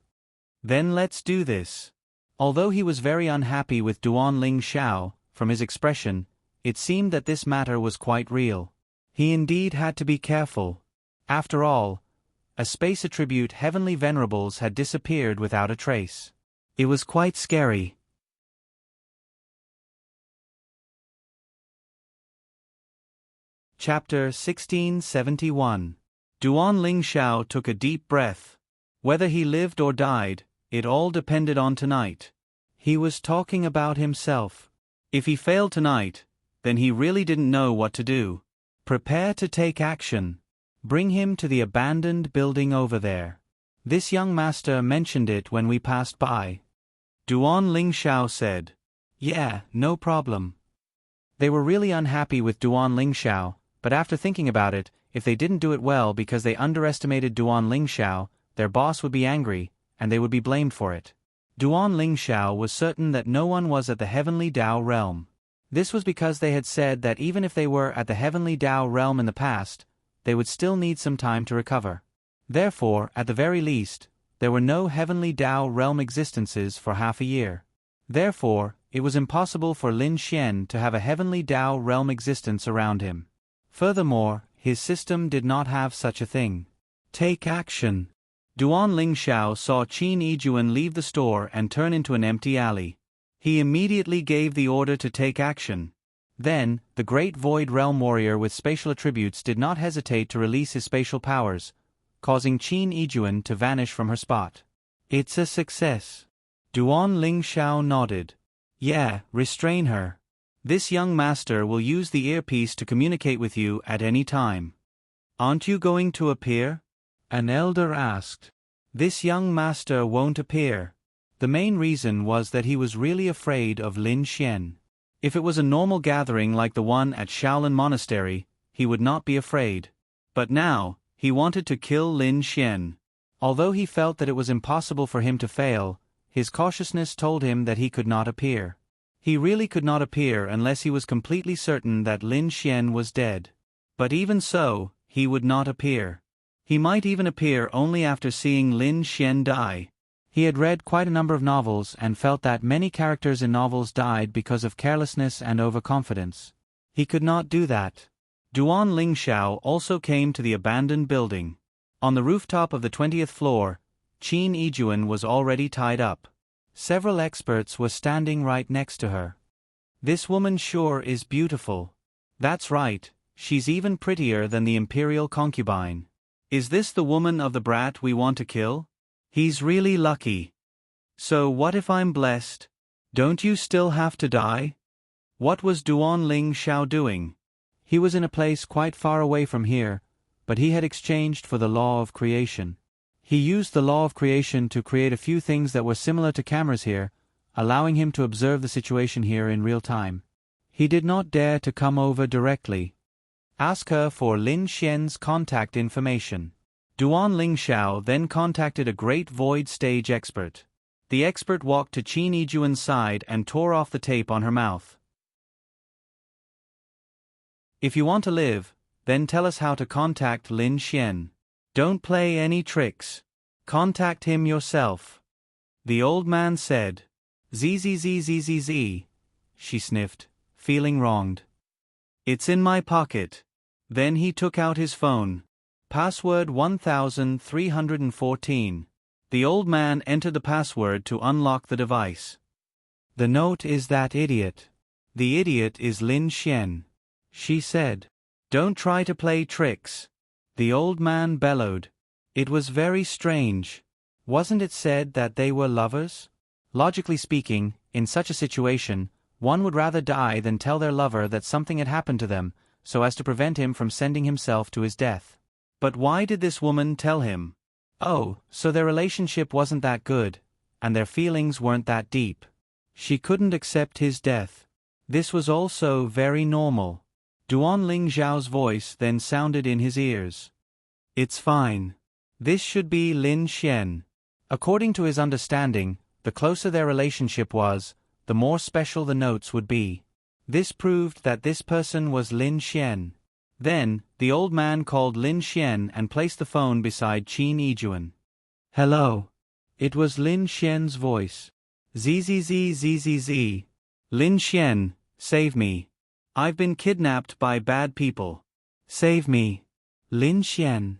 Then let's do this. Although he was very unhappy with Duan Ling Xiao, from his expression, it seemed that this matter was quite real. He indeed had to be careful. After all, a space attribute Heavenly Venerables had disappeared without a trace. It was quite scary. Chapter 1671. Duan Ling Xiao took a deep breath. Whether he lived or died, it all depended on tonight. He was talking about himself. If he failed tonight, then he really didn't know what to do. Prepare to take action. Bring him to the abandoned building over there. This young master mentioned it when we passed by. Duan Ling Xiao said. Yeah, no problem. They were really unhappy with Duan Ling Xiao, but after thinking about it, if they didn't do it well because they underestimated Duan Ling Xiao, their boss would be angry, and they would be blamed for it. Duan Ling Xiao was certain that no one was at the Heavenly Dao realm. This was because they had said that even if they were at the Heavenly Dao realm in the past, they would still need some time to recover. Therefore, at the very least, there were no Heavenly Dao realm existences for half a year. Therefore, it was impossible for Lin Xian to have a Heavenly Dao realm existence around him. Furthermore, his system did not have such a thing. Take action. Duan Ling Xiao saw Qin Yijuan leave the store and turn into an empty alley. He immediately gave the order to take action. Then, the great Void Realm warrior with spatial attributes did not hesitate to release his spatial powers, causing Qin Yijuan to vanish from her spot. It's a success. Duan Ling Xiao nodded. Yeah, restrain her. This young master will use the earpiece to communicate with you at any time. Aren't you going to appear? An elder asked. This young master won't appear. The main reason was that he was really afraid of Lin Xian. If it was a normal gathering like the one at Shaolin Monastery, he would not be afraid. But now, he wanted to kill Lin Xian. Although he felt that it was impossible for him to fail, his cautiousness told him that he could not appear. He really could not appear unless he was completely certain that Lin Xian was dead. But even so, he would not appear. He might even appear only after seeing Lin Xian die. He had read quite a number of novels and felt that many characters in novels died because of carelessness and overconfidence. He could not do that. Duan Ling Xiao also came to the abandoned building. On the rooftop of the 20th floor, Qin Yijuan was already tied up. Several experts were standing right next to her. This woman sure is beautiful. That's right, she's even prettier than the imperial concubine. Is this the woman of the brat we want to kill? He's really lucky. So what if I'm blessed? Don't you still have to die? What was Duan Ling Xiao doing? He was in a place quite far away from here, but he had exchanged for the law of creation. He used the law of creation to create a few things that were similar to cameras here, allowing him to observe the situation here in real time. He did not dare to come over directly. Ask her for Lin Xian's contact information. Duan Ling Xiao then contacted a great void stage expert. The expert walked to Qin Yijuan's side and tore off the tape on her mouth. If you want to live, then tell us how to contact Lin Xian. Don't play any tricks. Contact him yourself. The old man said. Zzzzzzz. She sniffed, feeling wronged. It's in my pocket. Then he took out his phone. Password 1314. The old man entered the password to unlock the device. The note is that idiot. The idiot is Lin Xian. She said. Don't try to play tricks. The old man bellowed. It was very strange. Wasn't it said that they were lovers? Logically speaking, in such a situation, one would rather die than tell their lover that something had happened to them, so as to prevent him from sending himself to his death. But why did this woman tell him? Oh, so their relationship wasn't that good, and their feelings weren't that deep. She couldn't accept his death. This was also very normal. Duan Ling Xiao's voice then sounded in his ears. It's fine. This should be Lin Xian. According to his understanding, the closer their relationship was, the more special the notes would be. This proved that this person was Lin Xian. Then, the old man called Lin Xian and placed the phone beside Qin Yijuan. "Hello." It was Lin Xian's voice. "Zzz. Lin Xian, save me. I've been kidnapped by bad people. Save me. Lin Xian."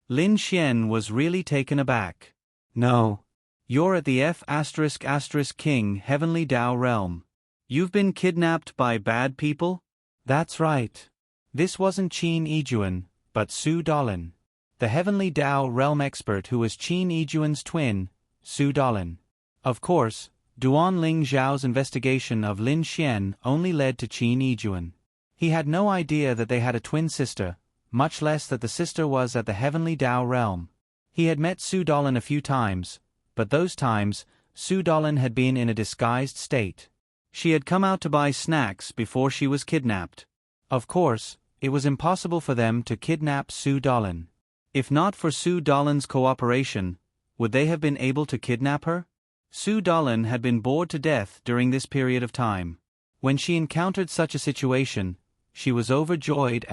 Lin Xian was really taken aback. "No. You're at the F***King Heavenly Dao realm. You've been kidnapped by bad people?" "That's right." This wasn't Qin Yijuan, but Su Dalin, the Heavenly Dao realm expert who was Qin Yijuan's twin, Su Dalin. Of course, Duan Ling Zhao's investigation of Lin Xian only led to Qin Yijuan. He had no idea that they had a twin sister, much less that the sister was at the Heavenly Dao realm. He had met Su Dalin a few times, but those times, Su Dalin had been in a disguised state. She had come out to buy snacks before she was kidnapped. Of course, it was impossible for them to kidnap Su Dalin. If not for Su Dalin's cooperation, would they have been able to kidnap her? Su Dalin had been bored to death during this period of time. When she encountered such a situation, she was overjoyed,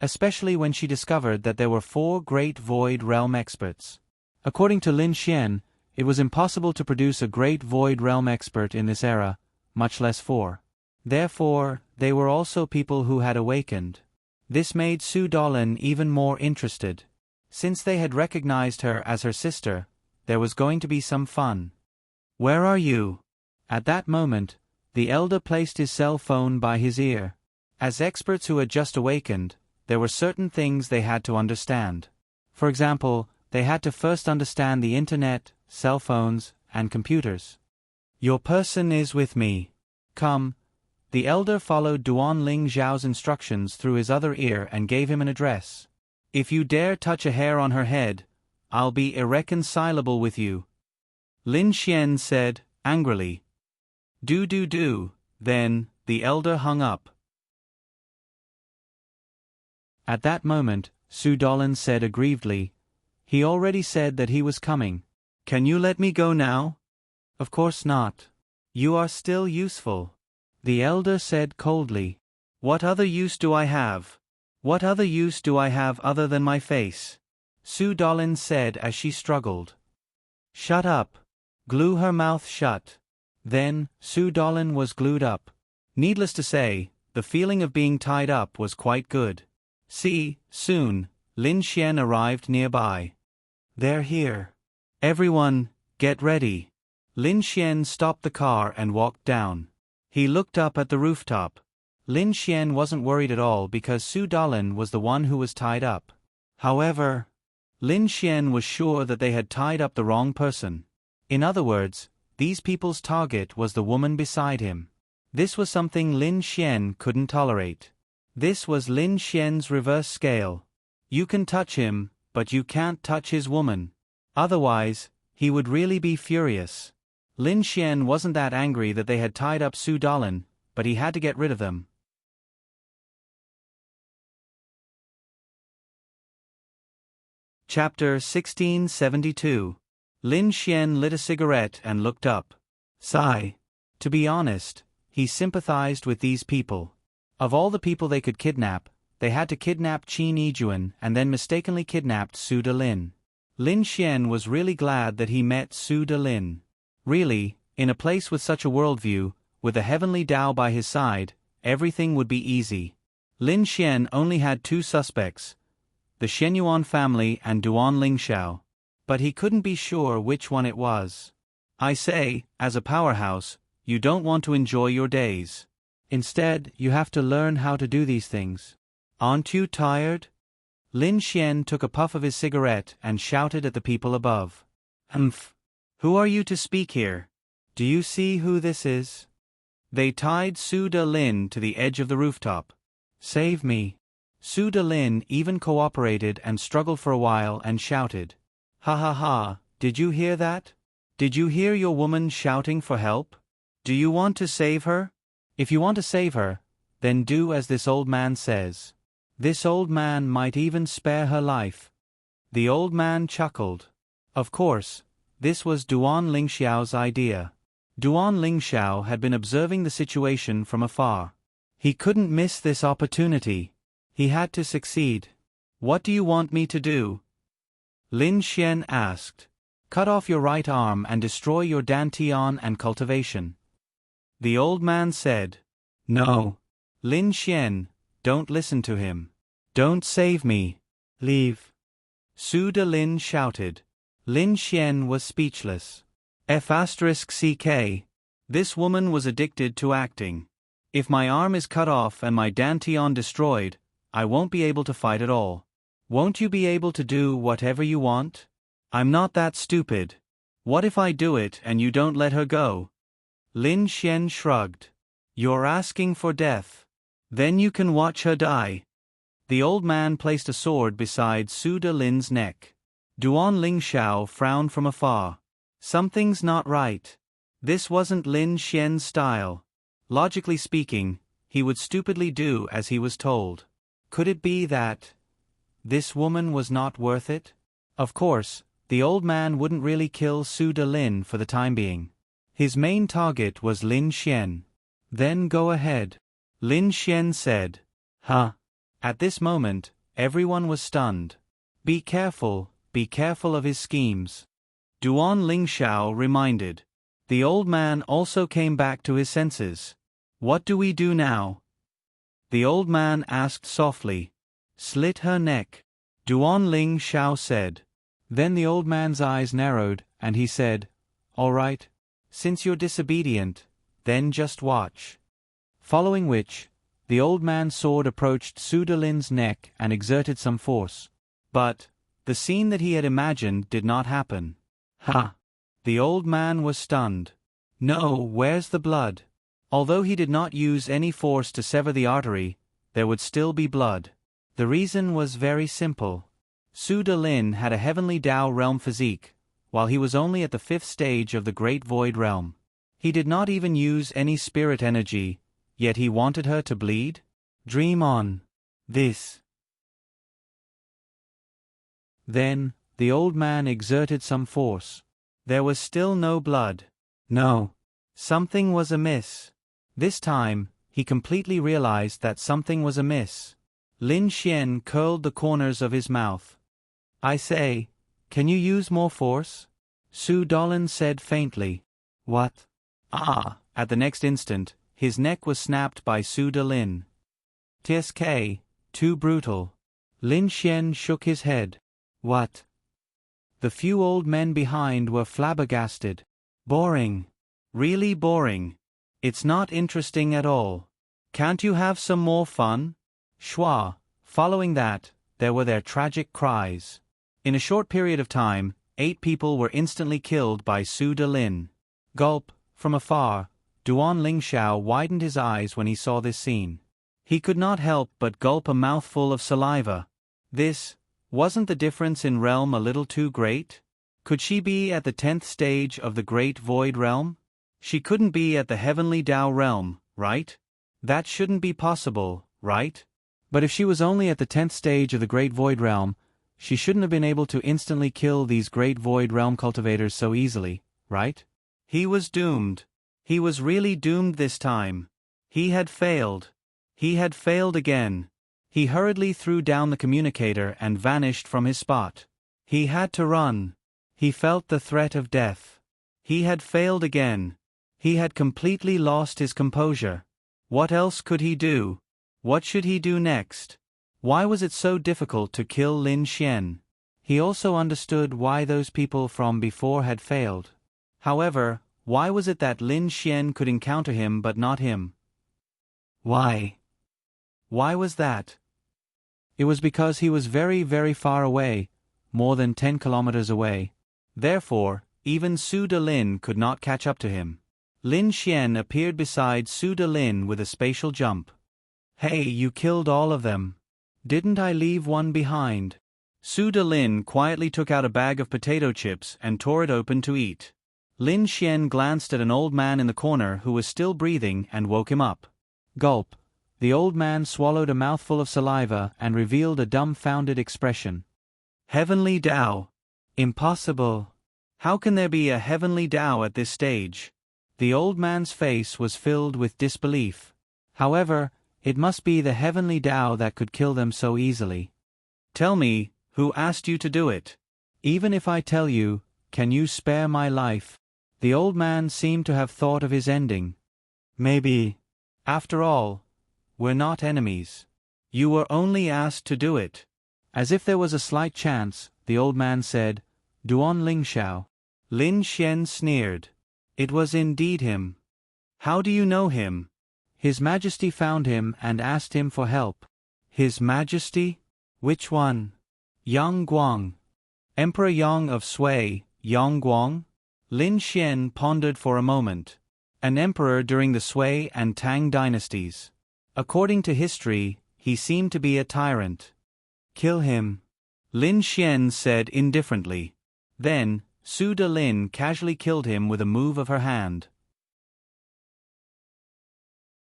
especially when she discovered that there were 4 great Void Realm experts. According to Lin Xian, it was impossible to produce a great Void Realm expert in this era, much less 4. Therefore, they were also people who had awakened. This made Su Dalin even more interested. Since they had recognized her as her sister, there was going to be some fun. "Where are you?" At that moment, the elder placed his cell phone by his ear. As experts who had just awakened, there were certain things they had to understand. For example, they had to first understand the internet, cell phones, and computers. "Your person is with me. Come." The elder followed Duan Ling Zhao's instructions through his other ear and gave him an address. "If you dare touch a hair on her head, I'll be irreconcilable with you," Lin Xian said, angrily. Do. Then, the elder hung up. At that moment, Su Dalin said aggrievedly, "He already said that he was coming. Can you let me go now?" "Of course not. You are still useful," the elder said coldly. "What other use do I have? What other use do I have other than my face?" Su Dalin said as she struggled. "Shut up." Glue her mouth shut. Then, Su Dalin was glued up. Needless to say, the feeling of being tied up was quite good. Soon, Lin Xian arrived nearby. "They're here. Everyone, get ready." Lin Xian stopped the car and walked down. He looked up at the rooftop. Lin Xian wasn't worried at all because Su Dalin was the one who was tied up. However, Lin Xian was sure that they had tied up the wrong person. In other words, these people's target was the woman beside him. This was something Lin Xian couldn't tolerate. This was Lin Xian's reverse scale. You can touch him, but you can't touch his woman. Otherwise, he would really be furious. Lin Xian wasn't that angry that they had tied up Su Dalin, but he had to get rid of them. Chapter 1672. Lin Xian lit a cigarette and looked up. Sigh. To be honest, he sympathized with these people. Of all the people they could kidnap, they had to kidnap Qin Yijuan and then mistakenly kidnapped Su Dalin. Lin Xian was really glad that he met Su Dalin. Really, in a place with such a worldview, with the Heavenly Dao by his side, everything would be easy. Lin Xian only had 2 suspects, the Shenyuan family and Duan Lingxiao. But he couldn't be sure which one it was. I say, as a powerhouse, you don't want to enjoy your days. Instead, you have to learn how to do these things. Aren't you tired? Lin Xian took a puff of his cigarette and shouted at the people above. Humph! Who are you to speak here? Do you see who this is? They tied Su Dalin to the edge of the rooftop. Save me. Su Dalin even cooperated and struggled for a while and shouted. Ha, did you hear that? Did you hear your woman shouting for help? Do you want to save her? If you want to save her, then do as this old man says. This old man might even spare her life. The old man chuckled. Of course, this was Duan Lingxiao's idea. Duan Lingxiao had been observing the situation from afar. He couldn't miss this opportunity. He had to succeed. "What do you want me to do?" Lin Xian asked. "Cut off your right arm and destroy your dantian and cultivation." The old man said. "No. Lin Xian, don't listen to him. Don't save me. Leave." Su De shouted. Lin Xian was speechless. F***ck. This woman was addicted to acting. "If my arm is cut off and my dantian destroyed, I won't be able to fight at all. Won't you be able to do whatever you want? I'm not that stupid. What if I do it and you don't let her go?" Lin Xian shrugged. "You're asking for death. Then you can watch her die." The old man placed a sword beside Su Delin's neck. Duan Lingxiao frowned from afar. Something's not right. This wasn't Lin Xian's style. Logically speaking, he would stupidly do as he was told. Could it be that this woman was not worth it? Of course, the old man wouldn't really kill Su Delin for the time being. His main target was Lin Xian. "Then go ahead," Lin Xian said. "Huh." At this moment, everyone was stunned. Be careful of his schemes," Duan Lingxiao reminded. The old man also came back to his senses. "What do we do now?" The old man asked softly. "Slit her neck," Duan Lingxiao said. Then the old man's eyes narrowed, and he said, "All right. Since you're disobedient, then just watch." Following which, the old man's sword approached Su Delin's neck and exerted some force. But the scene that he had imagined did not happen. Ha! The old man was stunned. "No, where's the blood?" Although he did not use any force to sever the artery, there would still be blood. The reason was very simple. Su Delin had a heavenly Tao realm physique, while he was only at the 5th stage of the Great Void realm. He did not even use any spirit energy, yet he wanted her to bleed? Dream on. This. Then, the old man exerted some force. There was still no blood. No. Something was amiss. This time, he completely realized that something was amiss. Lin Xian curled the corners of his mouth. "I say, can you use more force?" Su Dolin said faintly. "What?" "Ah!" At the next instant, his neck was snapped by Su Delin. "Tsk, too brutal." Lin Xian shook his head. "What?" The few old men behind were flabbergasted. "Boring. Really boring. It's not interesting at all. Can't you have some more fun?" Schwa. Following that, there were their tragic cries. In a short period of time, 8 people were instantly killed by Su Delin. Gulp. From afar, Duan Lingxiao widened his eyes when he saw this scene. He could not help but gulp a mouthful of saliva. Wasn't the difference in realm a little too great? Could she be at the 10th stage of the Great Void realm? She couldn't be at the Heavenly Tao realm, right? That shouldn't be possible, right? But if she was only at the 10th stage of the Great Void realm, she shouldn't have been able to instantly kill these Great Void realm cultivators so easily, right? He was doomed. He was really doomed this time. He had failed. He had failed again. He hurriedly threw down the communicator and vanished from his spot. He had to run. He felt the threat of death. He had failed again. He had completely lost his composure. What else could he do? What should he do next? Why was it so difficult to kill Lin Xian? He also understood why those people from before had failed. However, why was it that Lin Xian could encounter him but not him? Why? Why was that? It was because he was very, very far away, more than 10 kilometers away. Therefore, even Su Delin could not catch up to him. Lin Xian appeared beside Su Delin with a spatial jump. "Hey, you killed all of them. Didn't I leave one behind?" Su Delin quietly took out a bag of potato chips and tore it open to eat. Lin Xian glanced at an old man in the corner who was still breathing and woke him up. Gulp. The old man swallowed a mouthful of saliva and revealed a dumbfounded expression. "Heavenly Tao. Impossible. How can there be a Heavenly Tao at this stage?" The old man's face was filled with disbelief. However, it must be the heavenly Tao that could kill them so easily. Tell me, who asked you to do it? Even if I tell you, can you spare my life? The old man seemed to have thought of his ending. Maybe. After all, we're not enemies. You were only asked to do it. As if there was a slight chance, the old man said, Duan Lingxiao. Lin Xian sneered. It was indeed him. How do you know him? His Majesty found him and asked him for help. His Majesty? Which one? Yang Guang. Emperor Yang of Sui, Yang Guang? Lin Xian pondered for a moment. An emperor during the Sui and Tang dynasties. According to history, he seemed to be a tyrant. Kill him. Lin Xian said indifferently. Then, Su De Lin casually killed him with a move of her hand.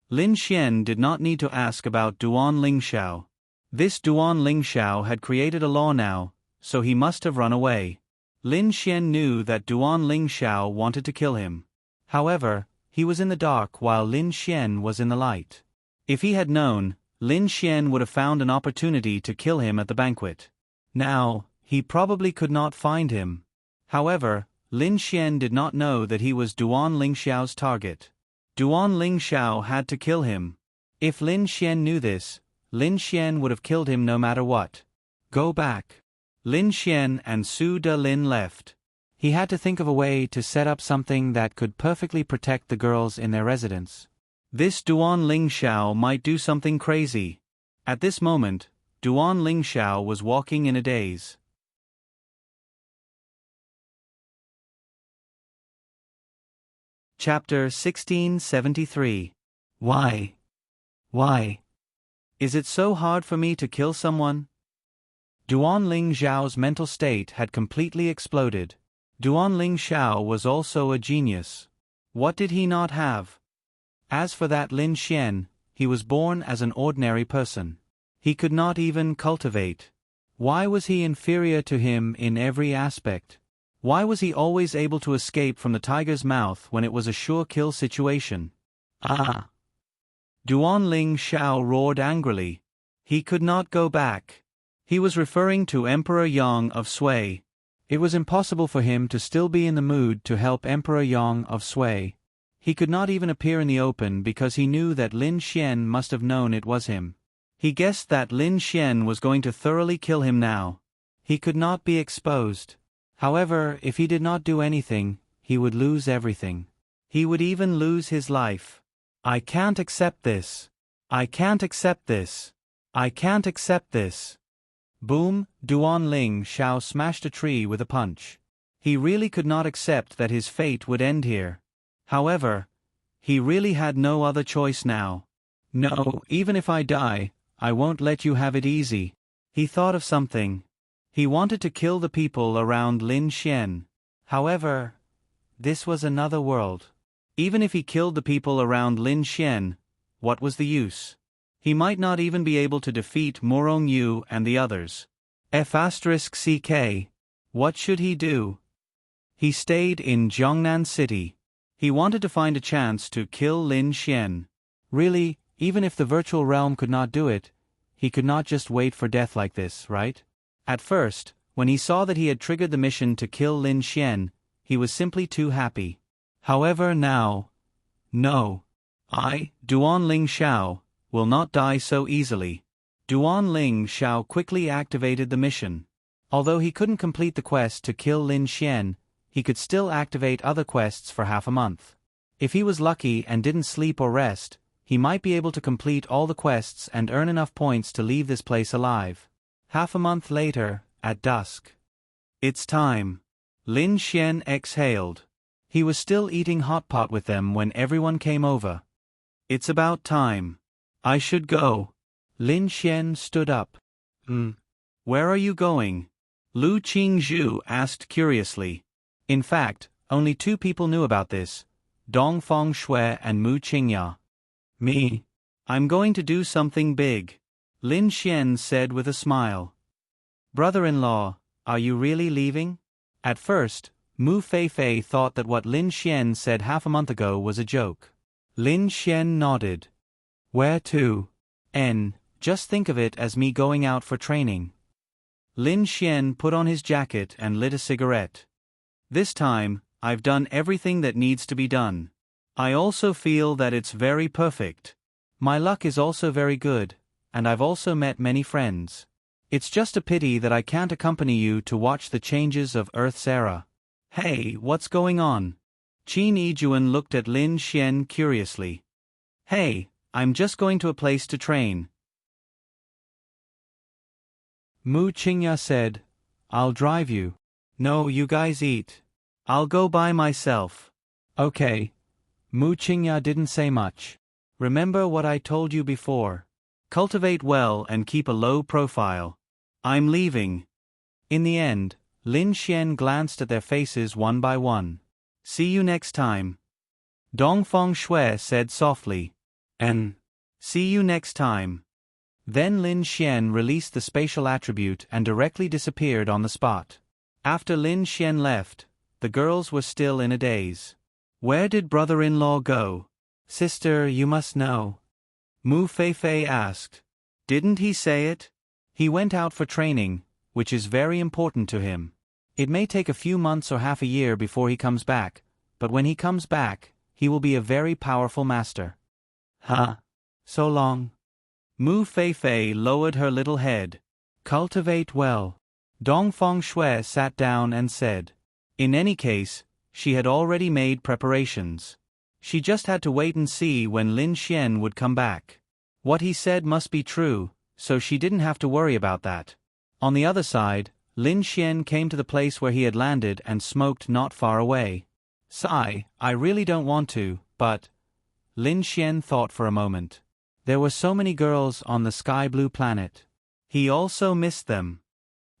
Lin Xian did not need to ask about Duan Lingxiao. This Duan Lingxiao had created a law now, so he must have run away. Lin Xian knew that Duan Lingxiao wanted to kill him. However, he was in the dark while Lin Xian was in the light. If he had known, Lin Xian would have found an opportunity to kill him at the banquet. Now, he probably could not find him. However, Lin Xian did not know that he was Duan Lingxiao's target. Duan Lingxiao had to kill him. If Lin Xian knew this, Lin Xian would have killed him no matter what. Go back. Lin Xian and Su De Lin left. He had to think of a way to set up something that could perfectly protect the girls in their residence. This Duan Lingxiao might do something crazy. At this moment, Duan Lingxiao was walking in a daze. Chapter 1673. Why? Why? Is it so hard for me to kill someone? Duan Lingxiao's mental state had completely exploded. Duan Lingxiao was also a genius. What did he not have? As for that Lin Xian, he was born as an ordinary person. He could not even cultivate. Why was he inferior to him in every aspect? Why was he always able to escape from the tiger's mouth when it was a sure kill situation? Ah! Duan Lingxiao roared angrily. He could not go back. He was referring to Emperor Yang of Sui. It was impossible for him to still be in the mood to help Emperor Yang of Sui. He could not even appear in the open because he knew that Lin Xian must have known it was him. He guessed that Lin Xian was going to thoroughly kill him now. He could not be exposed. However, if he did not do anything, he would lose everything. He would even lose his life. I can't accept this. I can't accept this. I can't accept this. Boom! Duan Lingxiao smashed a tree with a punch. He really could not accept that his fate would end here. However, he really had no other choice now. No, even if I die, I won't let you have it easy. He thought of something. He wanted to kill the people around Lin Xian. However, this was another world. Even if he killed the people around Lin Xian, what was the use? He might not even be able to defeat Murong Yu and the others. F***CK. What should he do? He stayed in Jiangnan City. He wanted to find a chance to kill Lin Xian. Really, even if the virtual realm could not do it, he could not just wait for death like this, right? At first, when he saw that he had triggered the mission to kill Lin Xian, he was simply too happy. However now, no. I, Duan Lingxiao, will not die so easily. Duan Lingxiao quickly activated the mission. Although he couldn't complete the quest to kill Lin Xian, he could still activate other quests for half a month. If he was lucky and didn't sleep or rest, he might be able to complete all the quests and earn enough points to leave this place alive. Half a month later, at dusk. It's time. Lin Xian exhaled. He was still eating hot pot with them when everyone came over. It's about time. I should go. Lin Xian stood up. Where are you going? Lu Qingzhu asked curiously. In fact, only two people knew about this, Dongfang Shui and Mu Qingya. Me? I'm going to do something big. Lin Xian said with a smile. Brother-in-law, are you really leaving? At first, Mu Feifei thought that what Lin Xian said half a month ago was a joke. Lin Xian nodded. Where to? Just think of it as me going out for training. Lin Xian put on his jacket and lit a cigarette. This time, I've done everything that needs to be done. I also feel that it's very perfect. My luck is also very good, and I've also met many friends. It's just a pity that I can't accompany you to watch the changes of Earth's era. Hey, what's going on? Qin Yijuan looked at Lin Xian curiously. Hey, I'm just going to a place to train. Mu Qingya said, I'll drive you. No, you guys eat. I'll go by myself. Okay. Mu Qingya didn't say much. Remember what I told you before. Cultivate well and keep a low profile. I'm leaving. In the end, Lin Xian glanced at their faces one by one. See you next time. Dongfeng Shui said softly. And see you next time. Then Lin Xian released the spatial attribute and directly disappeared on the spot. After Lin Xian left, the girls were still in a daze. Where did brother-in-law go? Sister, you must know. Mu Feifei asked. Didn't he say it? He went out for training, which is very important to him. It may take a few months or half a year before he comes back, but when he comes back, he will be a very powerful master. Huh? So long. Mu Feifei lowered her little head. Cultivate well. Dongfeng Shui sat down and said. In any case, she had already made preparations. She just had to wait and see when Lin Xian would come back. What he said must be true, so she didn't have to worry about that. On the other side, Lin Xian came to the place where he had landed and smoked not far away. Sigh, I really don't want to, but... Lin Xian thought for a moment. There were so many girls on the sky blue planet. He also missed them.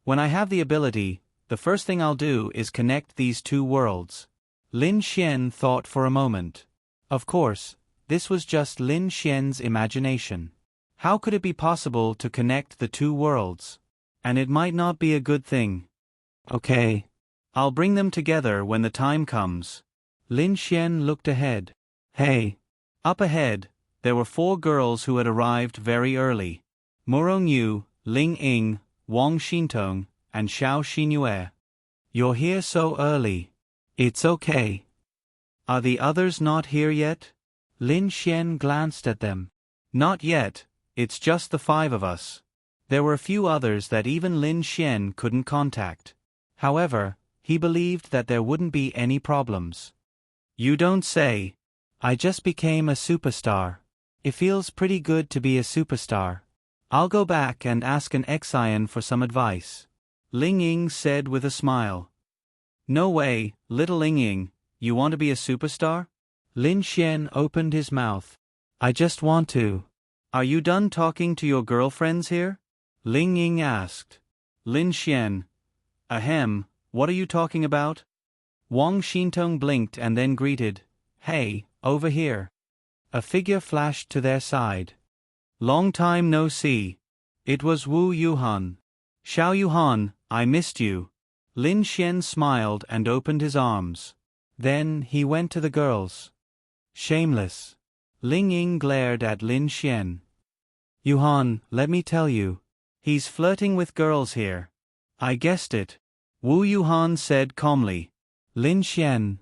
When I have the ability, the first thing I'll do is connect these two worlds. Lin Xian thought for a moment. Of course, this was just Lin Xian's imagination. How could it be possible to connect the two worlds? And it might not be a good thing. Okay. I'll bring them together when the time comes. Lin Xian looked ahead. Hey. Up ahead, there were 4 girls who had arrived very early. Murong Yu, Ling Ying, Wang Xintong, and Xiao Xinyue. You're here so early. It's okay. Are the others not here yet? Lin Xian glanced at them. Not yet, it's just the 5 of us. There were a few others that even Lin Xian couldn't contact. However, he believed that there wouldn't be any problems. You don't say. I just became a superstar. It feels pretty good to be a superstar. I'll go back and ask an Xian for some advice. Ling Ying said with a smile. No way, little Ling Ying, you want to be a superstar? Lin Xian opened his mouth. I just want to. Are you done talking to your girlfriends here? Ling Ying asked. Lin Xian. Ahem, what are you talking about? Wang Xintong blinked and then greeted. Hey, over here. A figure flashed to their side. Long time no see. It was Wu Yuhan. Xiao Yuhan, I missed you. Lin Xian smiled and opened his arms. Then he went to the girls. Shameless. Ling Ying glared at Lin Xian. Yuhan, let me tell you. He's flirting with girls here. I guessed it. Wu Yuhan said calmly. Lin Xian.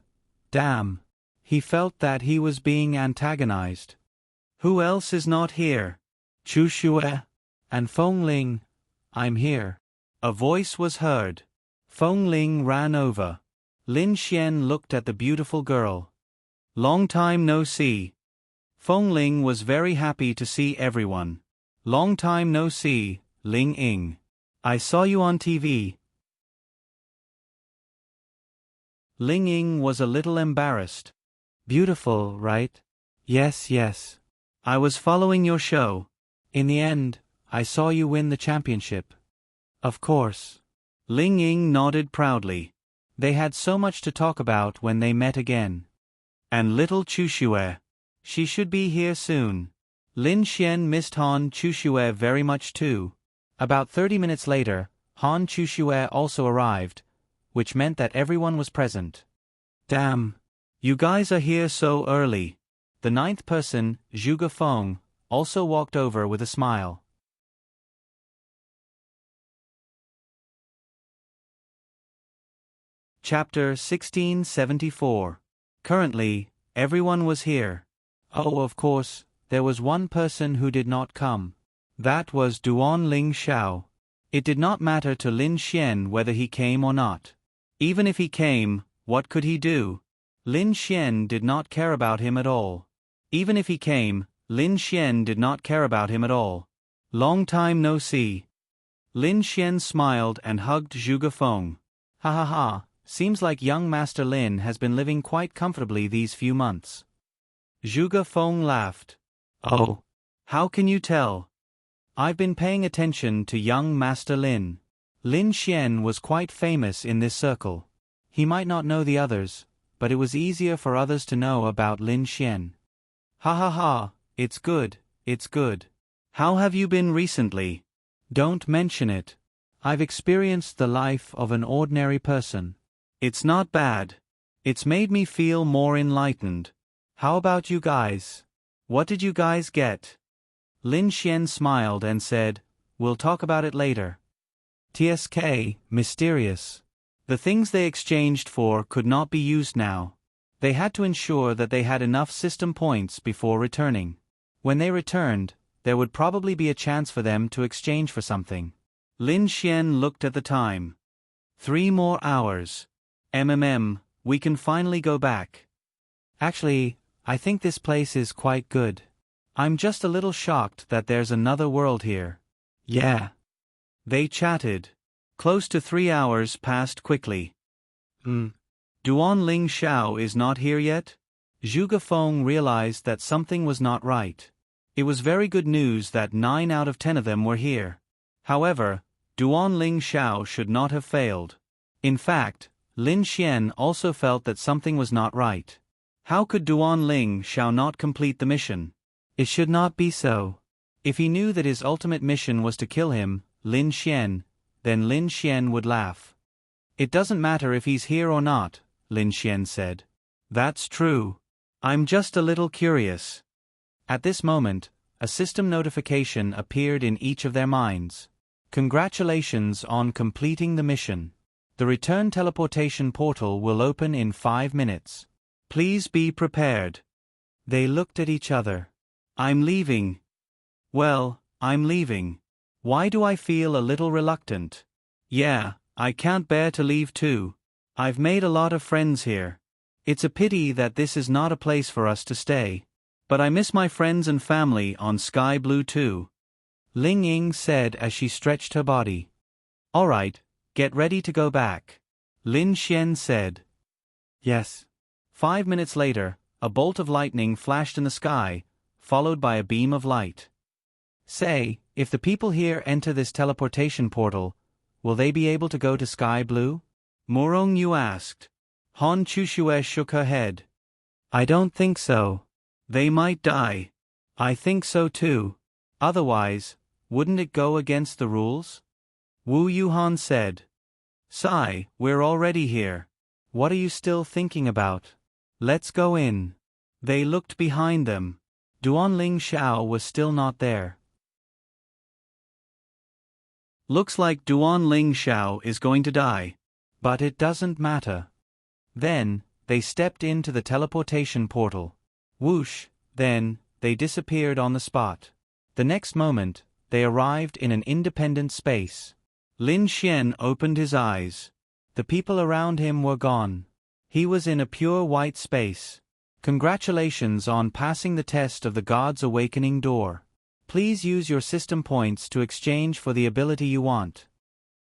Damn. He felt that he was being antagonized. Who else is not here? Chu Xue. And Feng Ling. I'm here. A voice was heard. Feng Ling ran over. Lin Xian looked at the beautiful girl. Long time no see. Feng Ling was very happy to see everyone. Long time no see, Ling Ying. I saw you on TV. Ling Ying was a little embarrassed. Beautiful, right? Yes. I was following your show. In the end, I saw you win the championship. Of course. Ling Ying nodded proudly. They had so much to talk about when they met again. And little Chu Xue. She should be here soon. Lin Xian missed Han Chu Xue very much too. About 30 minutes later, Han Chu Xue also arrived, which meant that everyone was present. Damn. You guys are here so early. The ninth person, Zhuge Feng, also walked over with a smile. Chapter 1674. Currently, everyone was here. Oh, of course, there was one person who did not come. That was Duan Ling Xiao. It did not matter to Lin Xian whether he came or not. Even if he came, what could he do? Lin Xian did not care about him at all. Even if he came, Lin Xian did not care about him at all. Long time no see. Lin Xian smiled and hugged Zhuge Feng. Ha ha ha, seems like young Master Lin has been living quite comfortably these few months. Zhuge Feng laughed. Oh, how can you tell? I've been paying attention to young Master Lin. Lin Xian was quite famous in this circle. He might not know the others, but it was easier for others to know about Lin Xian. Ha ha ha, it's good, it's good. How have you been recently? Don't mention it. I've experienced the life of an ordinary person. It's not bad. It's made me feel more enlightened. How about you guys? What did you guys get? Lin Xian smiled and said, "We'll talk about it later." TSK, mysterious. The things they exchanged for could not be used now. They had to ensure that they had enough system points before returning. When they returned, there would probably be a chance for them to exchange for something. Lin Xian looked at the time. 3 more hours. We can finally go back. Actually, I think this place is quite good. I'm just a little shocked that there's another world here. Yeah. They chatted. Close to 3 hours passed quickly. Duan Ling Xiao is not here yet? Zhuge Feng realized that something was not right. It was very good news that 9 out of 10 of them were here. However, Duan Ling Xiao should not have failed. In fact, Lin Xian also felt that something was not right. How could Duan Ling Xiao not complete the mission? It should not be so. If he knew that his ultimate mission was to kill him, Lin Xian, then Lin Xian would laugh. It doesn't matter if he's here or not, Lin Xian said. That's true. I'm just a little curious. At this moment, a system notification appeared in each of their minds. Congratulations on completing the mission. The return teleportation portal will open in 5 minutes. Please be prepared. They looked at each other. I'm leaving. Well, I'm leaving. Why do I feel a little reluctant? Yeah, I can't bear to leave too. I've made a lot of friends here. It's a pity that this is not a place for us to stay. But I miss my friends and family on Sky Blue too. Ling Ying said as she stretched her body. All right, get ready to go back. Lin Xian said. Yes. 5 minutes later, a bolt of lightning flashed in the sky, followed by a beam of light. Say, if the people here enter this teleportation portal, will they be able to go to Sky Blue? Murong Yu asked. Han Chushue shook her head. I don't think so. They might die. I think so too. Otherwise, wouldn't it go against the rules? Wu Yuhan said. Sai, we're already here. What are you still thinking about? Let's go in. They looked behind them. Duan Ling Xiao was still not there. Looks like Duan Ling Xiao is going to die. But it doesn't matter. Then, they stepped into the teleportation portal. Whoosh, then, they disappeared on the spot. The next moment, they arrived in an independent space. Lin Xian opened his eyes. The people around him were gone. He was in a pure white space. Congratulations on passing the test of the God's Awakening door. Please use your system points to exchange for the ability you want.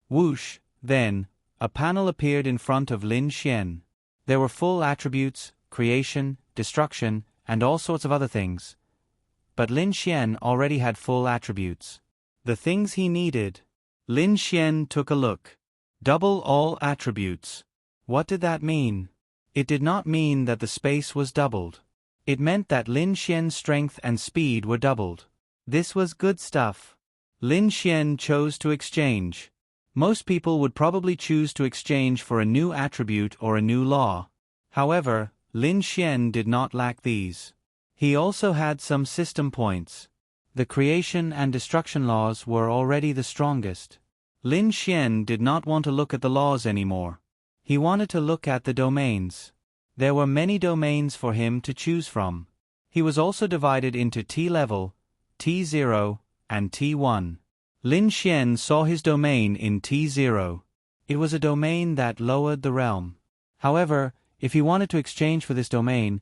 Whoosh, then, a panel appeared in front of Lin Xian. There were full attributes, creation, destruction, and all sorts of other things. But Lin Xian already had full attributes. The things he needed. Lin Xian took a look. Double all attributes. What did that mean? It did not mean that the space was doubled. It meant that Lin Xian's strength and speed were doubled. This was good stuff. Lin Xian chose to exchange. Most people would probably choose to exchange for a new attribute or a new law. However, Lin Xian did not lack these. He also had some system points. The creation and destruction laws were already the strongest. Lin Xian did not want to look at the laws anymore. He wanted to look at the domains. There were many domains for him to choose from. He was also divided into T-level, T0, and T1. Lin Xian saw his domain in T0. It was a domain that lowered the realm. However, if he wanted to exchange for this domain,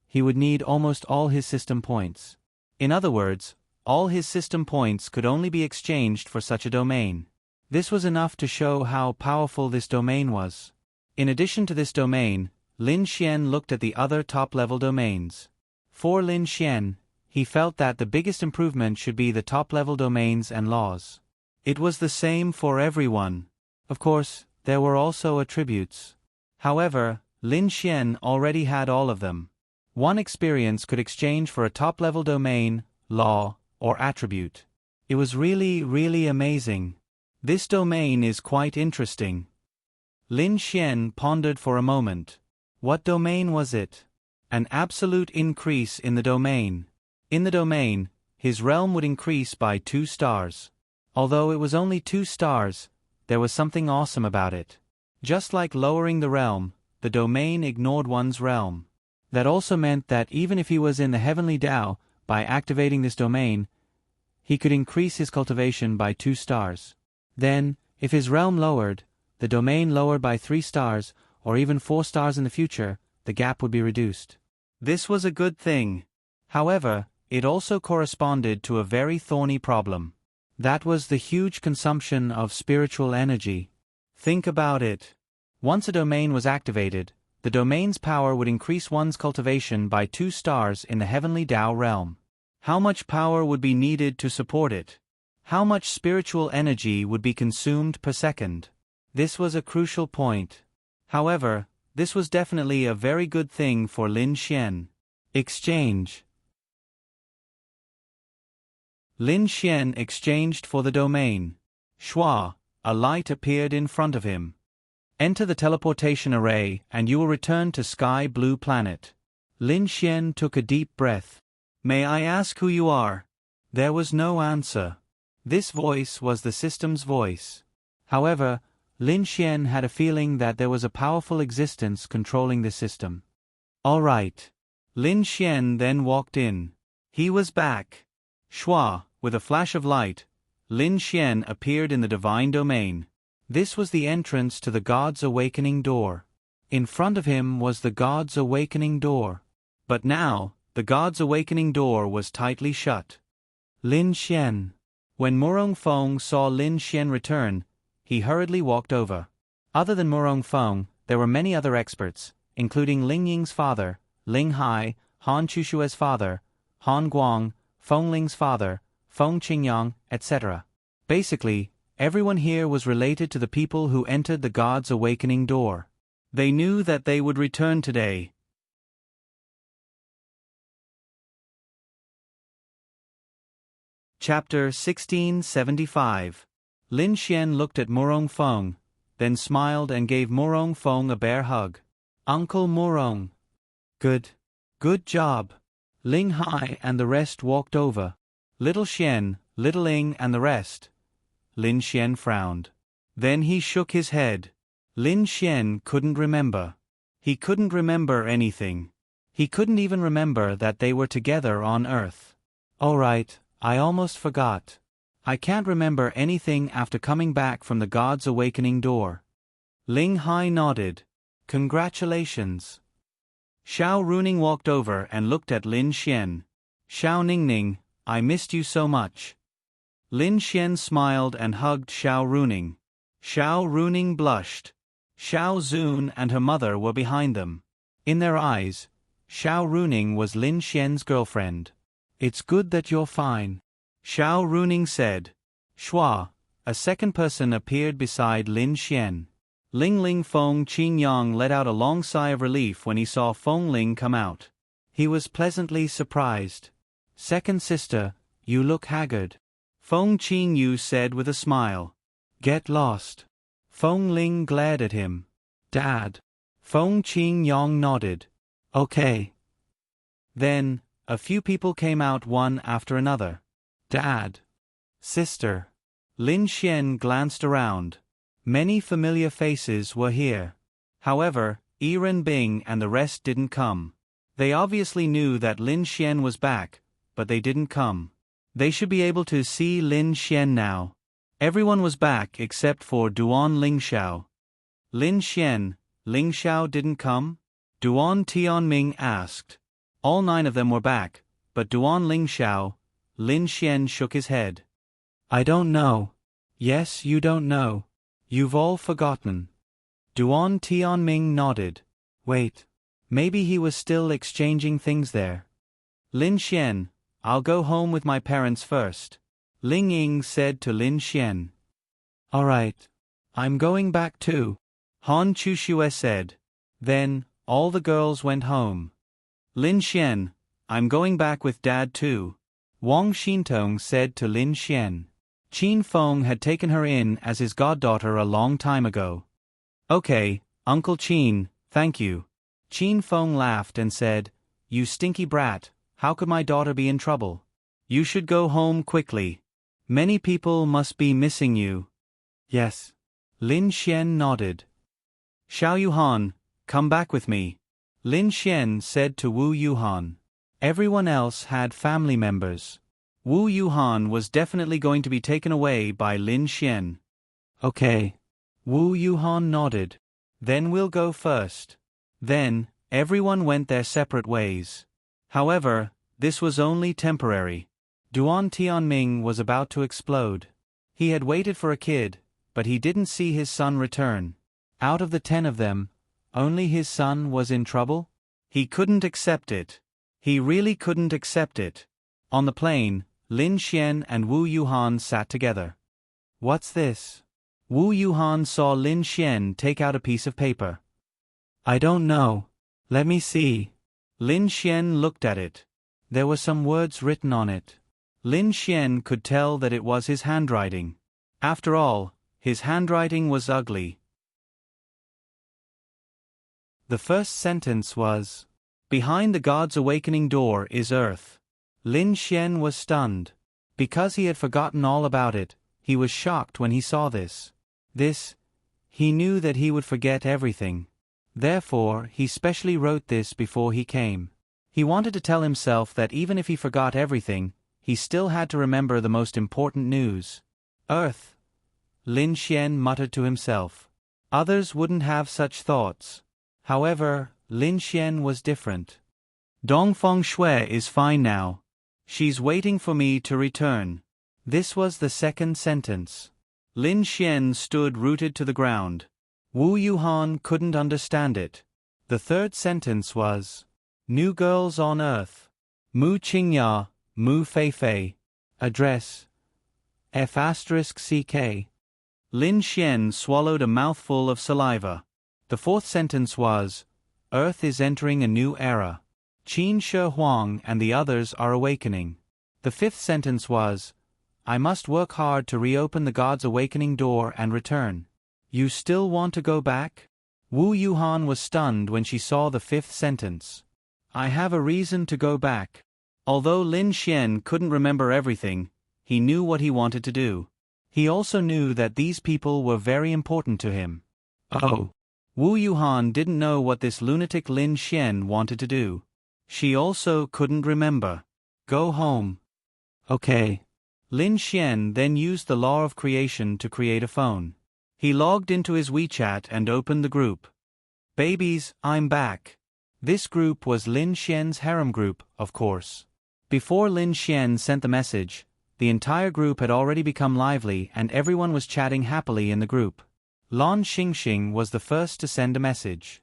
he would need almost all his system points. In other words, all his system points could only be exchanged for such a domain. This was enough to show how powerful this domain was. In addition to this domain, Lin Xian looked at the other top-level domains. For Lin Xian, he felt that the biggest improvement should be the top-level domains and laws. It was the same for everyone. Of course, there were also attributes. However, Lin Xian already had all of them. One experience could exchange for a top-level domain, law, or attribute. It was really amazing. This domain is quite interesting. Lin Xian pondered for a moment. What domain was it? An absolute increase in the domain. In the domain, his realm would increase by 2 stars. Although it was only 2 stars, there was something awesome about it. Just like lowering the realm, the domain ignored one's realm. That also meant that even if he was in the heavenly Tao, by activating this domain, he could increase his cultivation by 2 stars. Then, if his realm lowered, the domain lowered by 3 stars, or even 4 stars in the future, the gap would be reduced. This was a good thing. However, it also corresponded to a very thorny problem. That was the huge consumption of spiritual energy. Think about it. Once a domain was activated, the domain's power would increase one's cultivation by 2 stars in the heavenly Tao realm. How much power would be needed to support it? How much spiritual energy would be consumed per second? This was a crucial point. However, this was definitely a very good thing for Lin Xian. Exchange. Lin Xian exchanged for the domain. Shua, a light appeared in front of him. Enter the teleportation array and you will return to Sky Blue Planet. Lin Xian took a deep breath. May I ask who you are? There was no answer. This voice was the system's voice. However, Lin Xian had a feeling that there was a powerful existence controlling the system. All right. Lin Xian then walked in. He was back. Shua, with a flash of light, Lin Xian appeared in the divine domain. This was the entrance to the God's Awakening Door. In front of him was the God's Awakening Door. But now, the God's Awakening Door was tightly shut. Lin Xian. When Murong Feng saw Lin Xian return, he hurriedly walked over. Other than Murong Feng, there were many other experts, including Ling Ying's father, Ling Hai, Han Chushue's father, Han Guang, Feng Ling's father, Feng Qingyang, etc. Basically, everyone here was related to the people who entered the God's Awakening Door. They knew that they would return today. Chapter 1675. Lin Xian looked at Murong Feng, then smiled and gave Murong Feng a bear hug. Uncle Murong. Good job. Ling Hai and the rest walked over. Little Xian, Little Ling and the rest. Lin Xian frowned. Then he shook his head. Lin Xian couldn't remember. He couldn't remember anything. He couldn't even remember that they were together on Earth. All right, I almost forgot. I can't remember anything after coming back from the God's Awakening Door. Ling Hai nodded. Congratulations. Xiao Runing walked over and looked at Lin Xian. Xiao Ningning, I missed you so much. Lin Xian smiled and hugged Xiao Runing. Xiao Runing blushed. Xiao Zun and her mother were behind them. In their eyes, Xiao Runing was Lin Xian's girlfriend. It's good that you're fine. Xiao Runing said. Shua, a second person appeared beside Lin Xian. Ling Ling Feng Qingyang let out a long sigh of relief when he saw Feng Ling come out. He was pleasantly surprised. Second sister, you look haggard. Feng Qingyu said with a smile. Get lost. Feng Ling glared at him. Dad. Feng Qing Yong nodded. Okay. Then, a few people came out one after another. Dad. Sister. Lin Xian glanced around. Many familiar faces were here. However, Yiren Bing and the rest didn't come. They obviously knew that Lin Xian was back, but they didn't come. They should be able to see Lin Xian now. Everyone was back except for Duan Lingxiao. Lin Xian, Lingxiao didn't come? Duan Tianming asked. All 9 of them were back, but Duan Lingxiao, Lin Xian shook his head. I don't know. Yes, you don't know. You've all forgotten. Duan Tianming nodded. Wait. Maybe he was still exchanging things there. Lin Xian, I'll go home with my parents first. Ling Ying said to Lin Xian. All right. I'm going back too. Han Chuxue said. Then, all the girls went home. Lin Xian, I'm going back with Dad too. Wang Xintong said to Lin Xian. Qin Feng had taken her in as his goddaughter a long time ago. Okay, Uncle Qin, thank you. Qin Feng laughed and said, You stinky brat, how could my daughter be in trouble? You should go home quickly. Many people must be missing you. Yes. Lin Xian nodded. Xiao Yuhan, come back with me. Lin Xian said to Wu Yuhan. Everyone else had family members. Wu Yuhan was definitely going to be taken away by Lin Xian. Okay. Wu Yuhan nodded. Then we'll go first. Then, everyone went their separate ways. However, this was only temporary. Duan Tianming was about to explode. He had waited for a kid, but he didn't see his son return. Out of the 10 of them, only his son was in trouble? He couldn't accept it. He really couldn't accept it. On the plane, Lin Xian and Wu Yuhan sat together. What's this? Wu Yuhan saw Lin Xian take out a piece of paper. I don't know. Let me see. Lin Xian looked at it. There were some words written on it. Lin Xian could tell that it was his handwriting. After all, his handwriting was ugly. The first sentence was, Behind the God's awakening door is Earth. Lin Xian was stunned. Because he had forgotten all about it, he was shocked when he saw this. He knew that he would forget everything. Therefore, he specially wrote this before he came. He wanted to tell himself that even if he forgot everything, he still had to remember the most important news. Earth. Lin Xian muttered to himself. Others wouldn't have such thoughts. However, Lin Xian was different. Dongfeng Shui is fine now. She's waiting for me to return. This was the second sentence. Lin Xian stood rooted to the ground. Wu Yuhan couldn't understand it. The third sentence was, New girls on Earth. Mu Qingya, Mu Feifei. Address. F***CK. Lin Xian swallowed a mouthful of saliva. The fourth sentence was, Earth is entering a new era. Qin Shi Huang and the others are awakening. The fifth sentence was, I must work hard to reopen the God's awakening door and return. You still want to go back? Wu Yuhan was stunned when she saw the fifth sentence. I have a reason to go back. Although Lin Xian couldn't remember everything, he knew what he wanted to do. He also knew that these people were very important to him. Oh. Wu Yuhan didn't know what this lunatic Lin Xian wanted to do. She also couldn't remember. Go home. Okay. Lin Xian then used the law of creation to create a phone. He logged into his WeChat and opened the group. Babies, I'm back. This group was Lin Xian's harem group, of course. Before Lin Xian sent the message, the entire group had already become lively and everyone was chatting happily in the group. Lan Xingxing was the first to send a message.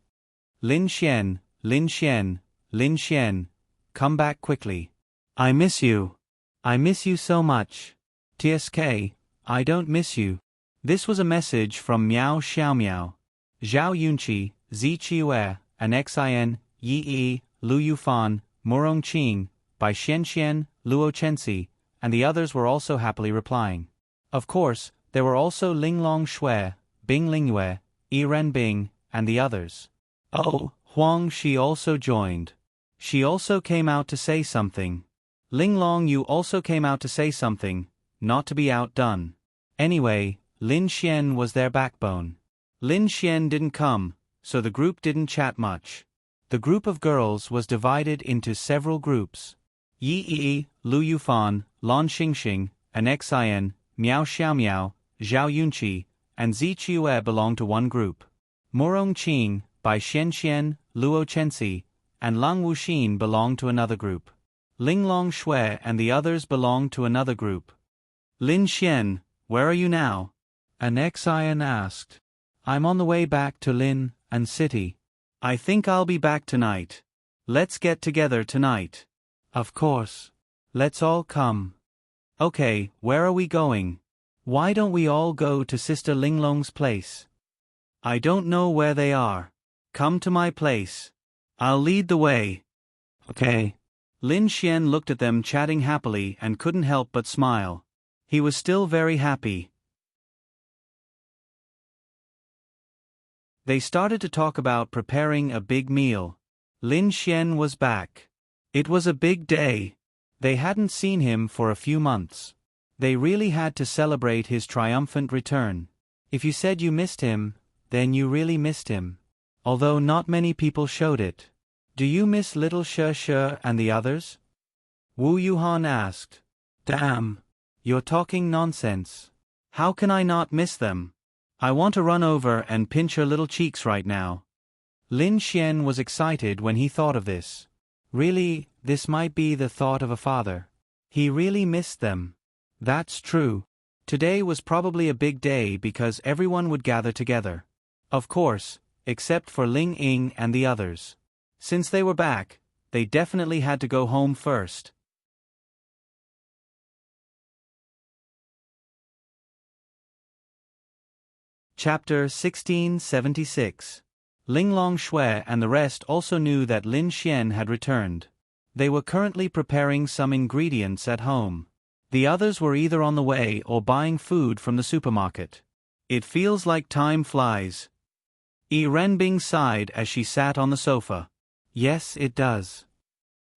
Lin Xian, Lin Xian, Lin Xian, come back quickly. I miss you. I miss you so much. TSK, I don't miss you. This was a message from Miao Xiaomiao. Zhao Yunqi, Zi Qiue, and Xin, Yi Yi, Lu Yufan, Murong Qing, by Xian Xian, Luo Chenxi, and the others were also happily replying. Of course, There were also Linglong Shui, Bing Lingyue, Yi Renbing, and the others. Oh, Huang Shi also joined. She also came out to say something. Linglong, you also came out to say something, not to be outdone. Anyway, Lin Xian was their backbone. Lin Xian didn't come, so the group didn't chat much. The group of girls was divided into several groups. Yi Yi, Lu Yufan, Lan Xingxing, and Xian, Miao Xiaomiao, Zhao Yunqi, and Zi Qiue belonged to one group. Murong Qing, Bai Xianxian, Luo Chenxi, and Lang Wuxin belonged to another group. Linglong Shui and the others belonged to another group. Lin Xian, where are you now? An Xian asked. I'm on the way back to Lin and City. I think I'll be back tonight. Let's get together tonight. Of course. Let's all come. Okay, where are we going? Why don't we all go to Sister Linglong's place? I don't know where they are. Come to my place. I'll lead the way. Okay. Lin Xian looked at them chatting happily and couldn't help but smile. He was still very happy. They started to talk about preparing a big meal. Lin Xian was back. It was a big day. They hadn't seen him for a few months. They really had to celebrate his triumphant return. If you said you missed him, then you really missed him. Although not many people showed it. Do you miss little She and the others? Wu Yuhan asked. Damn. You're talking nonsense. How can I not miss them? I want to run over and pinch her little cheeks right now. Lin Xian was excited when he thought of this. Really, this might be the thought of a father. He really missed them. That's true. Today was probably a big day because everyone would gather together. Of course, except for Ling Ying and the others. Since they were back, they definitely had to go home first. Chapter 1676. Linglong Shui and the rest also knew that Lin Xian had returned. They were currently preparing some ingredients at home. The others were either on the way or buying food from the supermarket. It feels like time flies. Yi Renbing sighed as she sat on the sofa. Yes, it does.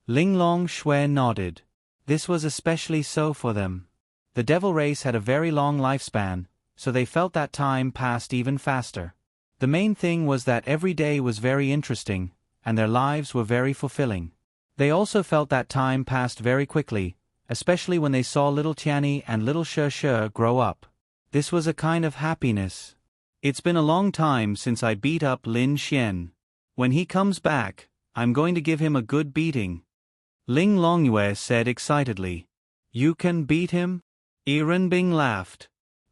Linglong Shui nodded. This was especially so for them. The devil race had a very long lifespan, so they felt that time passed even faster. The main thing was that every day was very interesting, and their lives were very fulfilling. They also felt that time passed very quickly, especially when they saw little Tianyi and little She grow up. This was a kind of happiness. It's been a long time since I beat up Lin Xian. When he comes back, I'm going to give him a good beating. Ling Longyue said excitedly. You can beat him? Yi Renbing laughed.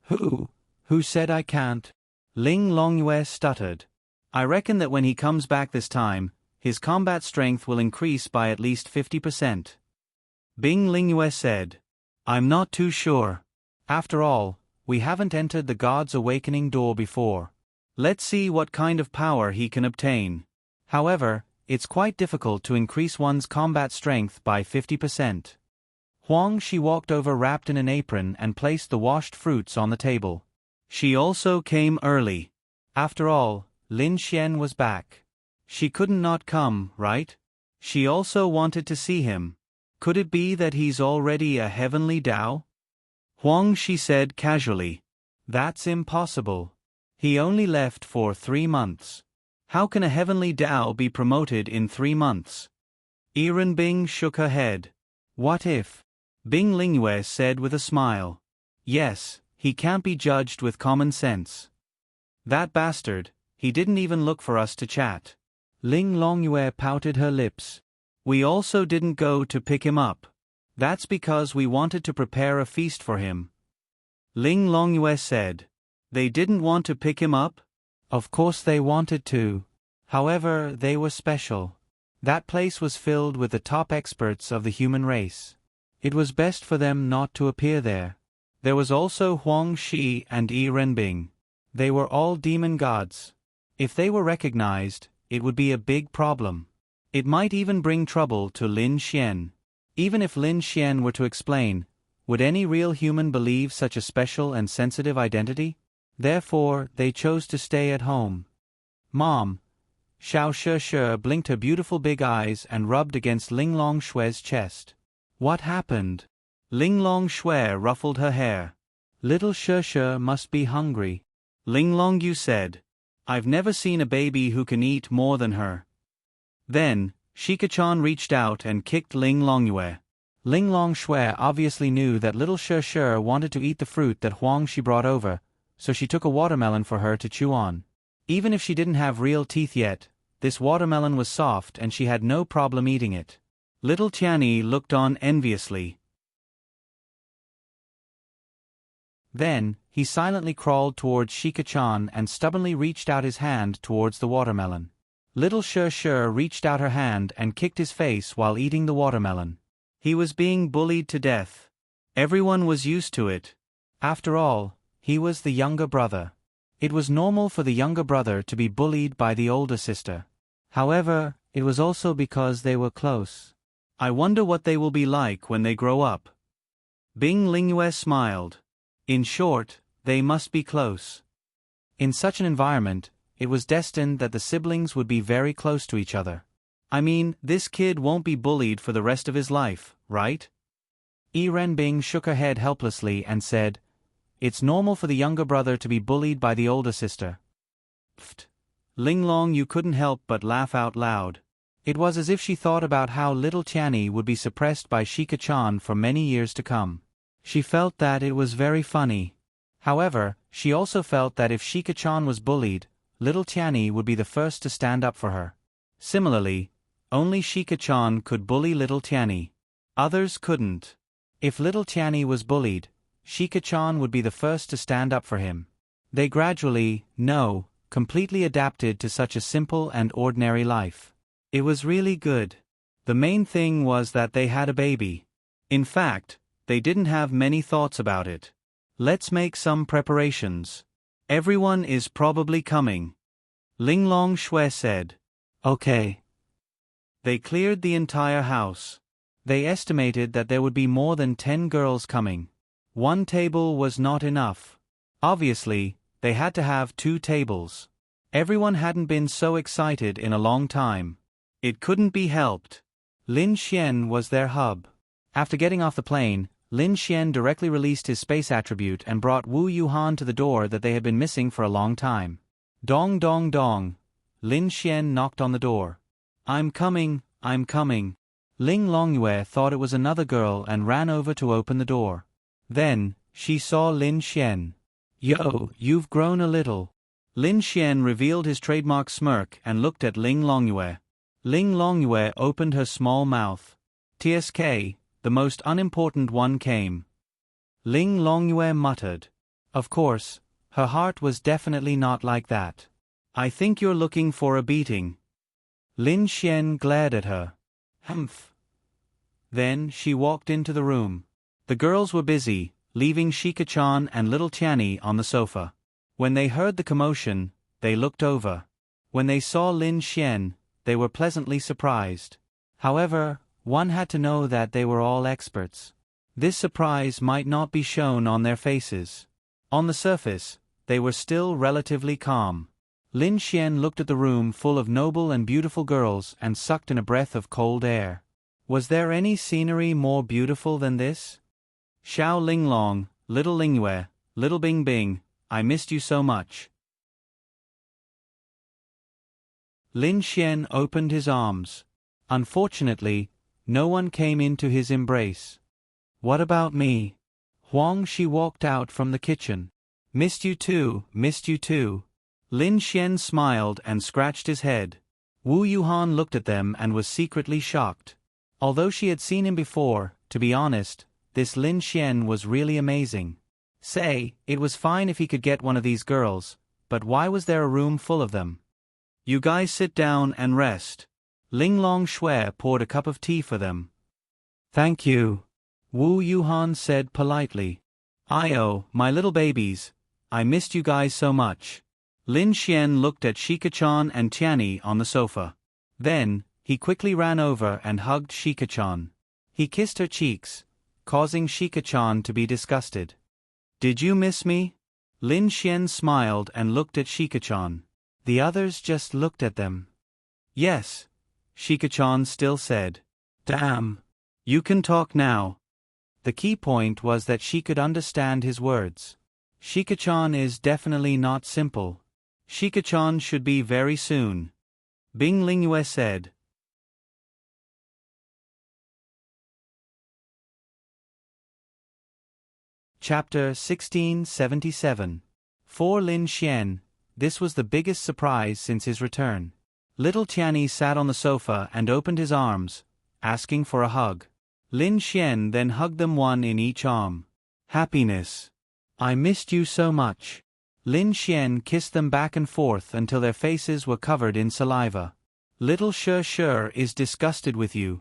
Who said I can't? Ling Longyue stuttered. I reckon that when he comes back this time, his combat strength will increase by at least 50%. Bing Lingyue said. I'm not too sure. After all, we haven't entered the God's Awakening door before. Let's see what kind of power he can obtain. However, it's quite difficult to increase one's combat strength by 50%. Huang Shi walked over wrapped in an apron and placed the washed fruits on the table. She also came early. After all, Lin Xian was back. She couldn't not come, right? She also wanted to see him. Could it be that he's already a heavenly Dao? Huang Shi said casually. That's impossible. He only left for 3 months. How can a heavenly Dao be promoted in 3 months? Yi Renbing shook her head. What if? Bing Lingyue said with a smile. Yes, he can't be judged with common sense. That bastard, he didn't even look for us to chat. Ling Longyue pouted her lips. We also didn't go to pick him up. That's because we wanted to prepare a feast for him. Ling Longyue said. They didn't want to pick him up? Of course they wanted to. However, they were special. That place was filled with the top experts of the human race. It was best for them not to appear there. There was also Huang Shi and Yi Renbing. They were all demon gods. If they were recognized, it would be a big problem. It might even bring trouble to Lin Xian. Even if Lin Xian were to explain, Would any real human believe such a special and sensitive identity? Therefore, they chose to stay at home. Mom. Xiao She blinked her beautiful big eyes and rubbed against Ling Long Shue's chest. What happened? Ling Long Shue ruffled her hair. Little She must be hungry. Ling Long Yu said. I've never seen a baby who can eat more than her. Then, Shika-chan reached out and kicked Ling Long Yue. Ling Long Shue obviously knew that little She wanted to eat the fruit that Huang Shi brought over, so she took a watermelon for her to chew on. Even if she didn't have real teeth yet, this watermelon was soft and she had no problem eating it. Little Tianyi looked on enviously. Then, he silently crawled towards Shika-chan and stubbornly reached out his hand towards the watermelon. Little She reached out her hand and kicked his face while eating the watermelon. He was being bullied to death. Everyone was used to it. After all, he was the younger brother. It was normal for the younger brother to be bullied by the older sister. However, it was also because they were close. I wonder what they will be like when they grow up. Bing Lingyue smiled. In short, they must be close. In such an environment, it was destined that the siblings would be very close to each other. I mean, this kid won't be bullied for the rest of his life, right? Yi Renbing shook her head helplessly and said, It's normal for the younger brother to be bullied by the older sister. Pfft. Ling Long Yu couldn't help but laugh out loud. It was as if she thought about how little Tianyi would be suppressed by Shika-chan for many years to come. She felt that it was very funny. However, she also felt that if Shika-chan was bullied, little Tianyi would be the first to stand up for her. Similarly, only Shika-chan could bully little Tianyi. Others couldn't. If little Tianyi was bullied, Shika-chan would be the first to stand up for him. They gradually, completely adapted to such a simple and ordinary life. It was really good. The main thing was that they had a baby. In fact, they didn't have many thoughts about it. Let's make some preparations. Everyone is probably coming. Ling Long Shue said. Okay. They cleared the entire house. They estimated that there would be more than 10 girls coming. One table was not enough. Obviously, they had to have 2 tables. Everyone hadn't been so excited in a long time. It couldn't be helped. Lin Xian was their hub. After getting off the plane, Lin Xian directly released his space attribute and brought Wu Yuhan to the door that they had been missing for a long time. Dong dong dong. Lin Xian knocked on the door. I'm coming, I'm coming. Ling Longyue thought it was another girl and ran over to open the door. Then, she saw Lin Xian. Yo, you've grown a little. Lin Xian revealed his trademark smirk and looked at Ling Longyue. Ling Longyue opened her small mouth. TSK, the most unimportant one came. Ling Longyue muttered. Of course, her heart was definitely not like that. I think you're looking for a beating. Lin Xian glared at her. Humph. Then she walked into the room. The girls were busy, leaving Shika-chan and little Tianyi on the sofa. When they heard the commotion, they looked over. When they saw Lin Xian, they were pleasantly surprised. However, one had to know that they were all experts. This surprise might not be shown on their faces. On the surface, they were still relatively calm. Lin Xian looked at the room full of noble and beautiful girls and sucked in a breath of cold air. Was there any scenery more beautiful than this? Xiao Linglong, little Lingyue, little Bing Bing, I missed you so much. Lin Xian opened his arms. Unfortunately, no one came into his embrace. What about me? Huang Shi walked out from the kitchen. Missed you too, missed you too. Lin Xian smiled and scratched his head. Wu Yuhan looked at them and was secretly shocked. Although she had seen him before, to be honest, this Lin Xian was really amazing. It was fine if he could get one of these girls, but why was there a room full of them? You guys sit down and rest. Ling Long Shue poured a cup of tea for them. Thank you. Wu Yuhan said politely. My little babies, I missed you guys so much. Lin Xian looked at Shika-chan and Tianyi on the sofa. Then, he quickly ran over and hugged Shika-chan. He kissed her cheeks, causing Shika-chan to be disgusted. Did you miss me? Lin Xian smiled and looked at Shika-chan. The others just looked at them. Yes, Shika-chan still said. Damn. You can talk now. The key point was that she could understand his words. Shika-chan is definitely not simple. Shika-chan should be very soon. Bing Lingyue said. Chapter 1677. For Lin Xian, this was the biggest surprise since his return. Little Tianyi sat on the sofa and opened his arms, asking for a hug. Lin Xian then hugged them, one in each arm. Happiness. I missed you so much. Lin Xian kissed them back and forth until their faces were covered in saliva. Little Shi is disgusted with you.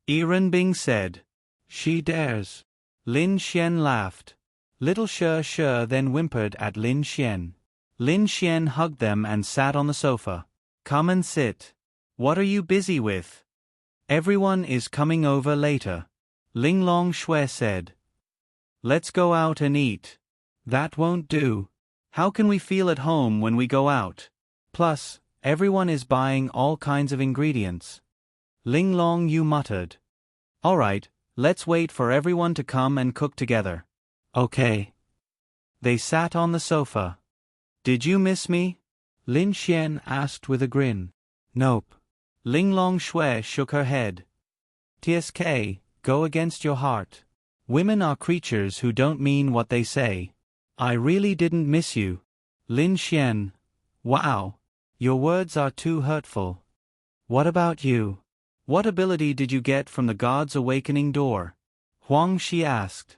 Yi Bing said. She dares. Lin Xian laughed. Little Shi then whimpered at Lin Xian. Lin Xian hugged them and sat on the sofa. Come and sit. What are you busy with? Everyone is coming over later. Ling Long Shui said. Let's go out and eat. That won't do. How can we feel at home when we go out? Plus, everyone is buying all kinds of ingredients. Ling Long Yu muttered. Alright, let's wait for everyone to come and cook together. Okay. They sat on the sofa. Did you miss me? Lin Xian asked with a grin. Nope. Ling Long Shui shook her head. TSK, go against your heart. Women are creatures who don't mean what they say. I really didn't miss you. Lin Xian. Wow. Your words are too hurtful. What about you? What ability did you get from the God's Awakening Door? Huang Shi asked.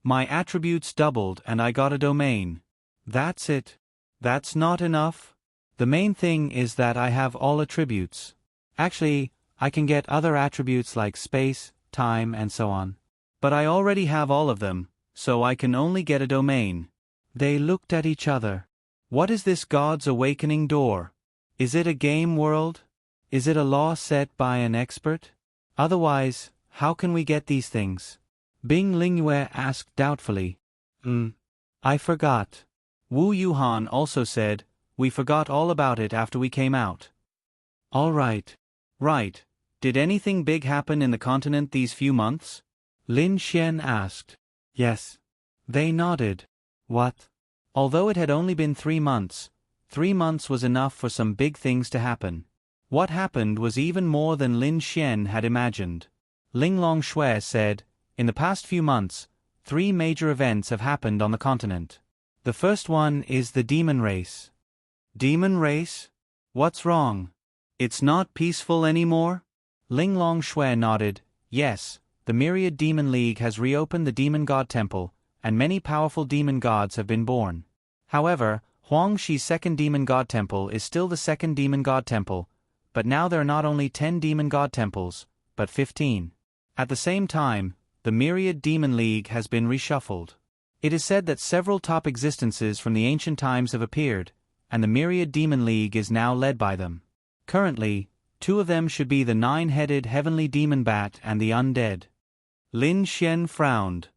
My attributes doubled and I got a domain. That's it. That's not enough. The main thing is that I have all attributes. Actually, I can get other attributes like space, time, and so on. But I already have all of them, so I can only get a domain. They looked at each other. What is this God's Awakening Door? Is it a game world? Is it a law set by an expert? Otherwise, how can we get these things? Bing Lingyue asked doubtfully. I forgot. Wu Yuhan also said, we forgot all about it after we came out. All right. Right. Did anything big happen in the continent these few months? Lin Xian asked. Yes. They nodded. What? Although it had only been 3 months, 3 months was enough for some big things to happen. What happened was even more than Lin Xian had imagined. Ling Long Shui said, in the past few months, 3 major events have happened on the continent. The first one is the demon race. Demon race? What's wrong? It's not peaceful anymore? Ling Long Shui nodded. Yes, the Myriad Demon League has reopened the Demon God Temple, and many powerful demon gods have been born. However, Huang Shi's second Demon God Temple is still the second Demon God Temple, but now there are not only 10 Demon God Temples, but 15. At the same time, the Myriad Demon League has been reshuffled. It is said that several top existences from the ancient times have appeared, and the Myriad Demon League is now led by them. Currently, 2 of them should be the 9-headed heavenly demon bat and the undead. Lin Xian frowned.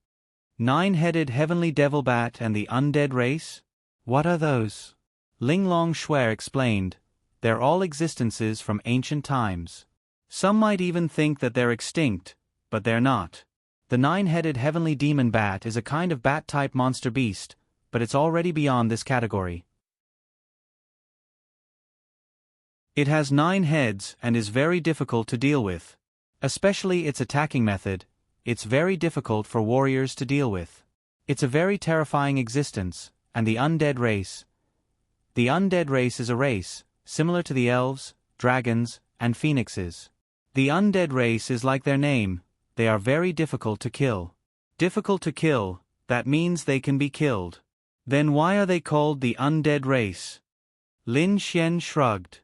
9-headed heavenly devil bat and the undead race? What are those? Ling Long Shui explained. They're all existences from ancient times. Some might even think that they're extinct, but they're not. The 9-headed heavenly demon bat is a kind of bat-type monster beast, but it's already beyond this category. It has 9 heads and is very difficult to deal with. Especially its attacking method, it's very difficult for warriors to deal with. It's a very terrifying existence, and the undead race. The undead race is a race, similar to the elves, dragons, and phoenixes. The undead race is like their name. They are very difficult to kill. Difficult to kill, that means they can be killed. Then why are they called the undead race? Lin Xian shrugged.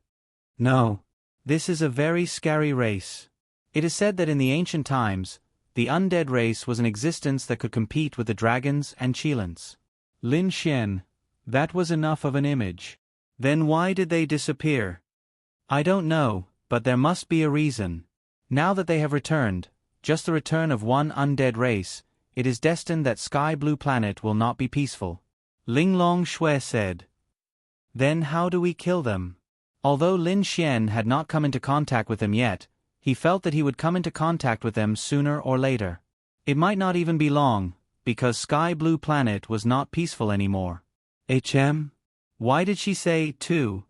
No. This is a very scary race. It is said that in the ancient times, the undead race was an existence that could compete with the dragons and Qilins. Lin Xian, that was enough of an image. Then why did they disappear? I don't know, but there must be a reason. Now that they have returned, just the return of one undead race, it is destined that Sky Blue Planet will not be peaceful. Linglong Shui said. Then how do we kill them? Although Lin Xian had not come into contact with them yet, he felt that he would come into contact with them sooner or later. It might not even be long, because Sky Blue Planet was not peaceful anymore. Why did she say, too?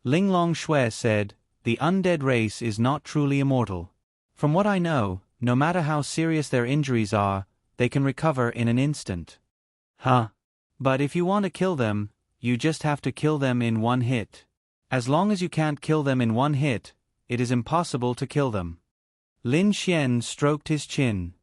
Linglong Shui said, the undead race is not truly immortal. From what I know, no matter how serious their injuries are, they can recover in an instant. But if you want to kill them, you just have to kill them in one hit. As long as you can't kill them in one hit, it is impossible to kill them. Lin Xian stroked his chin.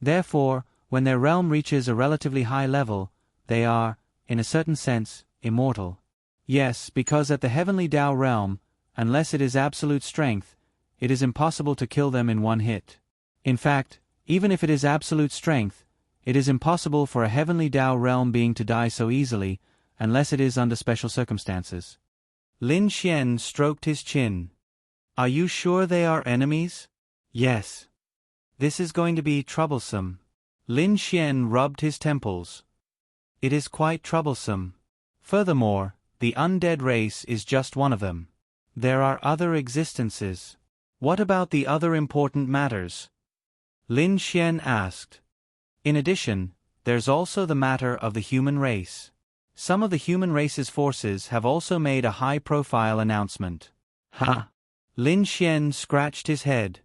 Therefore, when their realm reaches a relatively high level, they are, in a certain sense, immortal. Yes, because at the heavenly Tao realm, unless it is absolute strength, it is impossible to kill them in one hit. In fact, even if it is absolute strength, it is impossible for a heavenly Tao realm being to die so easily, unless it is under special circumstances. Lin Xian stroked his chin. Are you sure they are enemies? Yes. This is going to be troublesome. Lin Xian rubbed his temples. It is quite troublesome. Furthermore, the undead race is just one of them. There are other existences. What about the other important matters? Lin Xian asked. In addition, there's also the matter of the human race. Some of the human race's forces have also made a high-profile announcement. Lin Xian scratched his head.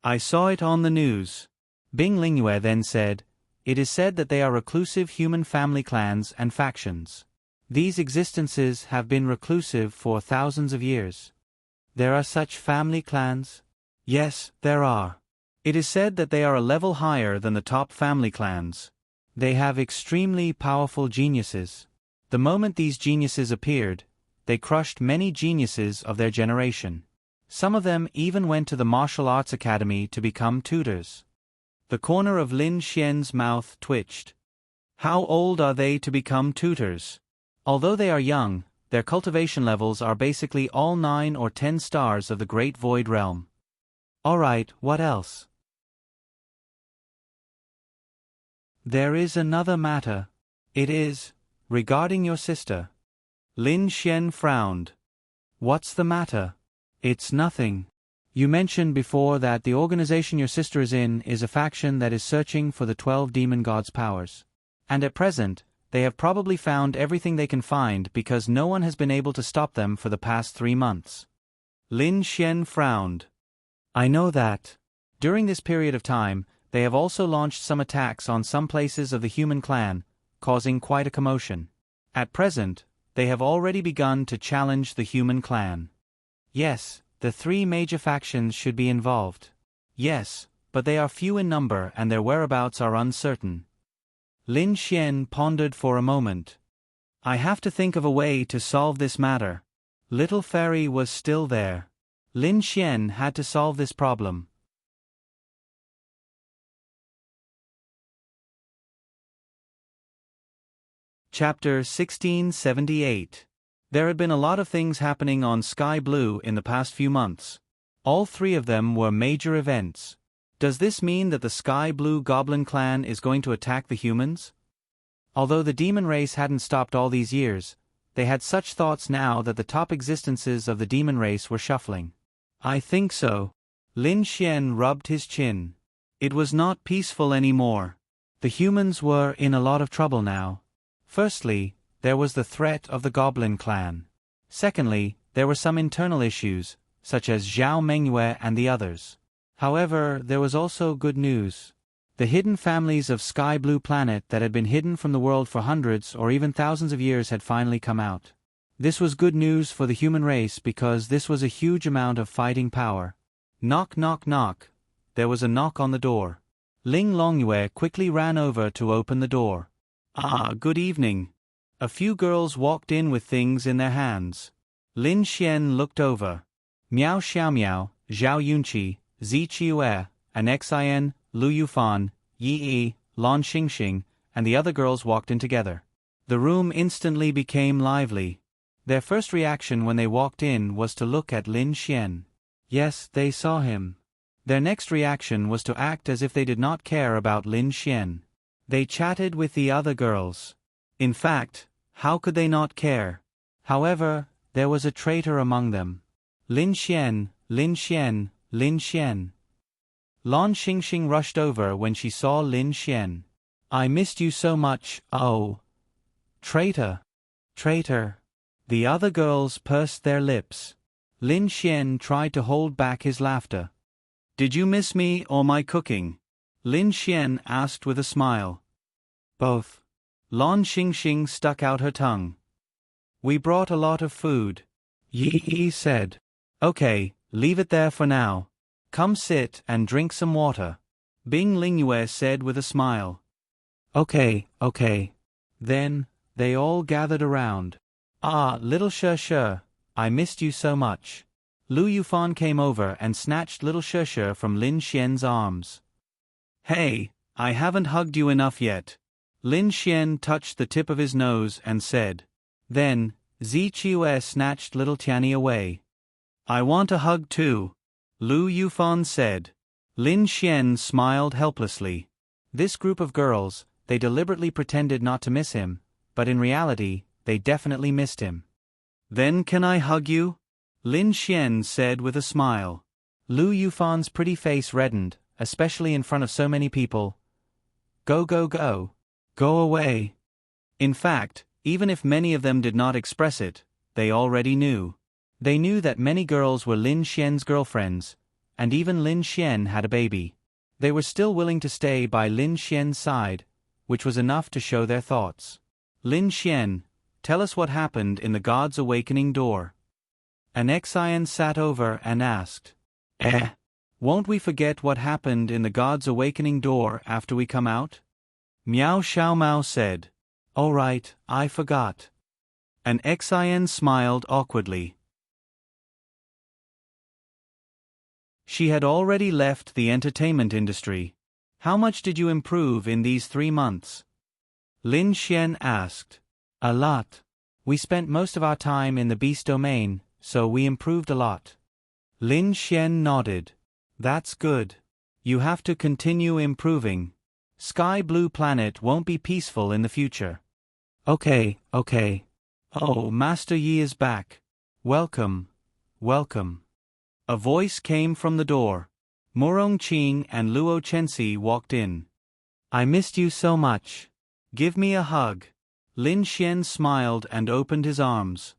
I saw it on the news. Bing Lingyue then said, it is said that they are reclusive human family clans and factions. These existences have been reclusive for thousands of years. There are such family clans? Yes, there are. It is said that they are a level higher than the top family clans. They have extremely powerful geniuses. The moment these geniuses appeared, they crushed many geniuses of their generation. Some of them even went to the martial arts academy to become tutors. The corner of Lin Xian's mouth twitched. How old are they to become tutors? Although they are young, their cultivation levels are basically all 9 or 10 stars of the Great Void Realm. Alright, what else? There is another matter. It is, regarding your sister. Lin Xian frowned. What's the matter? It's nothing. You mentioned before that the organization your sister is in is a faction that is searching for the 12 demon gods' powers. And at present, they have probably found everything they can find because no one has been able to stop them for the past 3 months. Lin Xian frowned. I know that. During this period of time, they have also launched some attacks on some places of the human clan, causing quite a commotion. At present, they have already begun to challenge the human clan. Yes, the 3 major factions should be involved. Yes, but they are few in number and their whereabouts are uncertain. Lin Xian pondered for a moment. I have to think of a way to solve this matter. Little Fairy was still there. Lin Xian had to solve this problem. Chapter 1678. There had been a lot of things happening on Sky Blue in the past few months. All 3 of them were major events. Does this mean that the Sky Blue Goblin clan is going to attack the humans? Although the demon race hadn't stopped all these years, they had such thoughts now that the top existences of the demon race were shuffling. I think so. Lin Xian rubbed his chin. It was not peaceful anymore. The humans were in a lot of trouble now. Firstly, there was the threat of the Goblin clan. Secondly, there were some internal issues, such as Zhao Mengyue and the others. However, there was also good news. The hidden families of Sky Blue Planet that had been hidden from the world for hundreds or even thousands of years had finally come out. This was good news for the human race because this was a huge amount of fighting power. Knock knock knock. There was a knock on the door. Ling Longyue quickly ran over to open the door. Good evening. A few girls walked in with things in their hands. Lin Xian looked over. Miao Xiaomiao, Zhao Yunqi, Zi Qiue, and Xin, Lu Yufan, Yi Yi, Lan Xingxing, and the other girls walked in together. The room instantly became lively. Their first reaction when they walked in was to look at Lin Xian. Yes, they saw him. Their next reaction was to act as if they did not care about Lin Xian. They chatted with the other girls. In fact, how could they not care? However, there was a traitor among them. Lin Xian, Lin Xian, Lin Xian. Lan Xingxing rushed over when she saw Lin Xian. I missed you so much, oh. Traitor. Traitor. The other girls pursed their lips. Lin Xian tried to hold back his laughter. Did you miss me or my cooking? Lin Xian asked with a smile. Both. Lan Xingxing stuck out her tongue. We brought a lot of food. Yi said. Okay, leave it there for now. Come sit and drink some water. Bing Lingyue said with a smile. Okay. Then, they all gathered around. Ah, little She, I missed you so much. Lu Yufan came over and snatched little She from Lin Xian's arms. Hey, I haven't hugged you enough yet. Lin Xian touched the tip of his nose and said. Then, Zi Qiue snatched little Tianyi away. I want a hug too. Lu Yufan said. Lin Xian smiled helplessly. This group of girls, they deliberately pretended not to miss him, but in reality, they definitely missed him. Then can I hug you? Lin Xian said with a smile. Lu Yufan's pretty face reddened, especially in front of so many people. Go. Go away. In fact, even if many of them did not express it, they already knew. They knew that many girls were Lin Xian's girlfriends, and even Lin Xian had a baby. They were still willing to stay by Lin Xian's side, which was enough to show their thoughts. Lin Xian, tell us what happened in the God's Awakening door. An Xian sat over and asked. Won't we forget what happened in the God's Awakening door after we come out? Miao Xiaomao said. All right, I forgot. An Xian smiled awkwardly. She had already left the entertainment industry. How much did you improve in these 3 months? Lin Xian asked. A lot. We spent most of our time in the beast domain, so we improved a lot. Lin Xian nodded. That's good. You have to continue improving. Sky Blue Planet won't be peaceful in the future. Okay. Oh, Master Yi is back. Welcome. A voice came from the door. Morong Qing and Luo Chenxi walked in. I missed you so much. Give me a hug. Lin Xian smiled and opened his arms.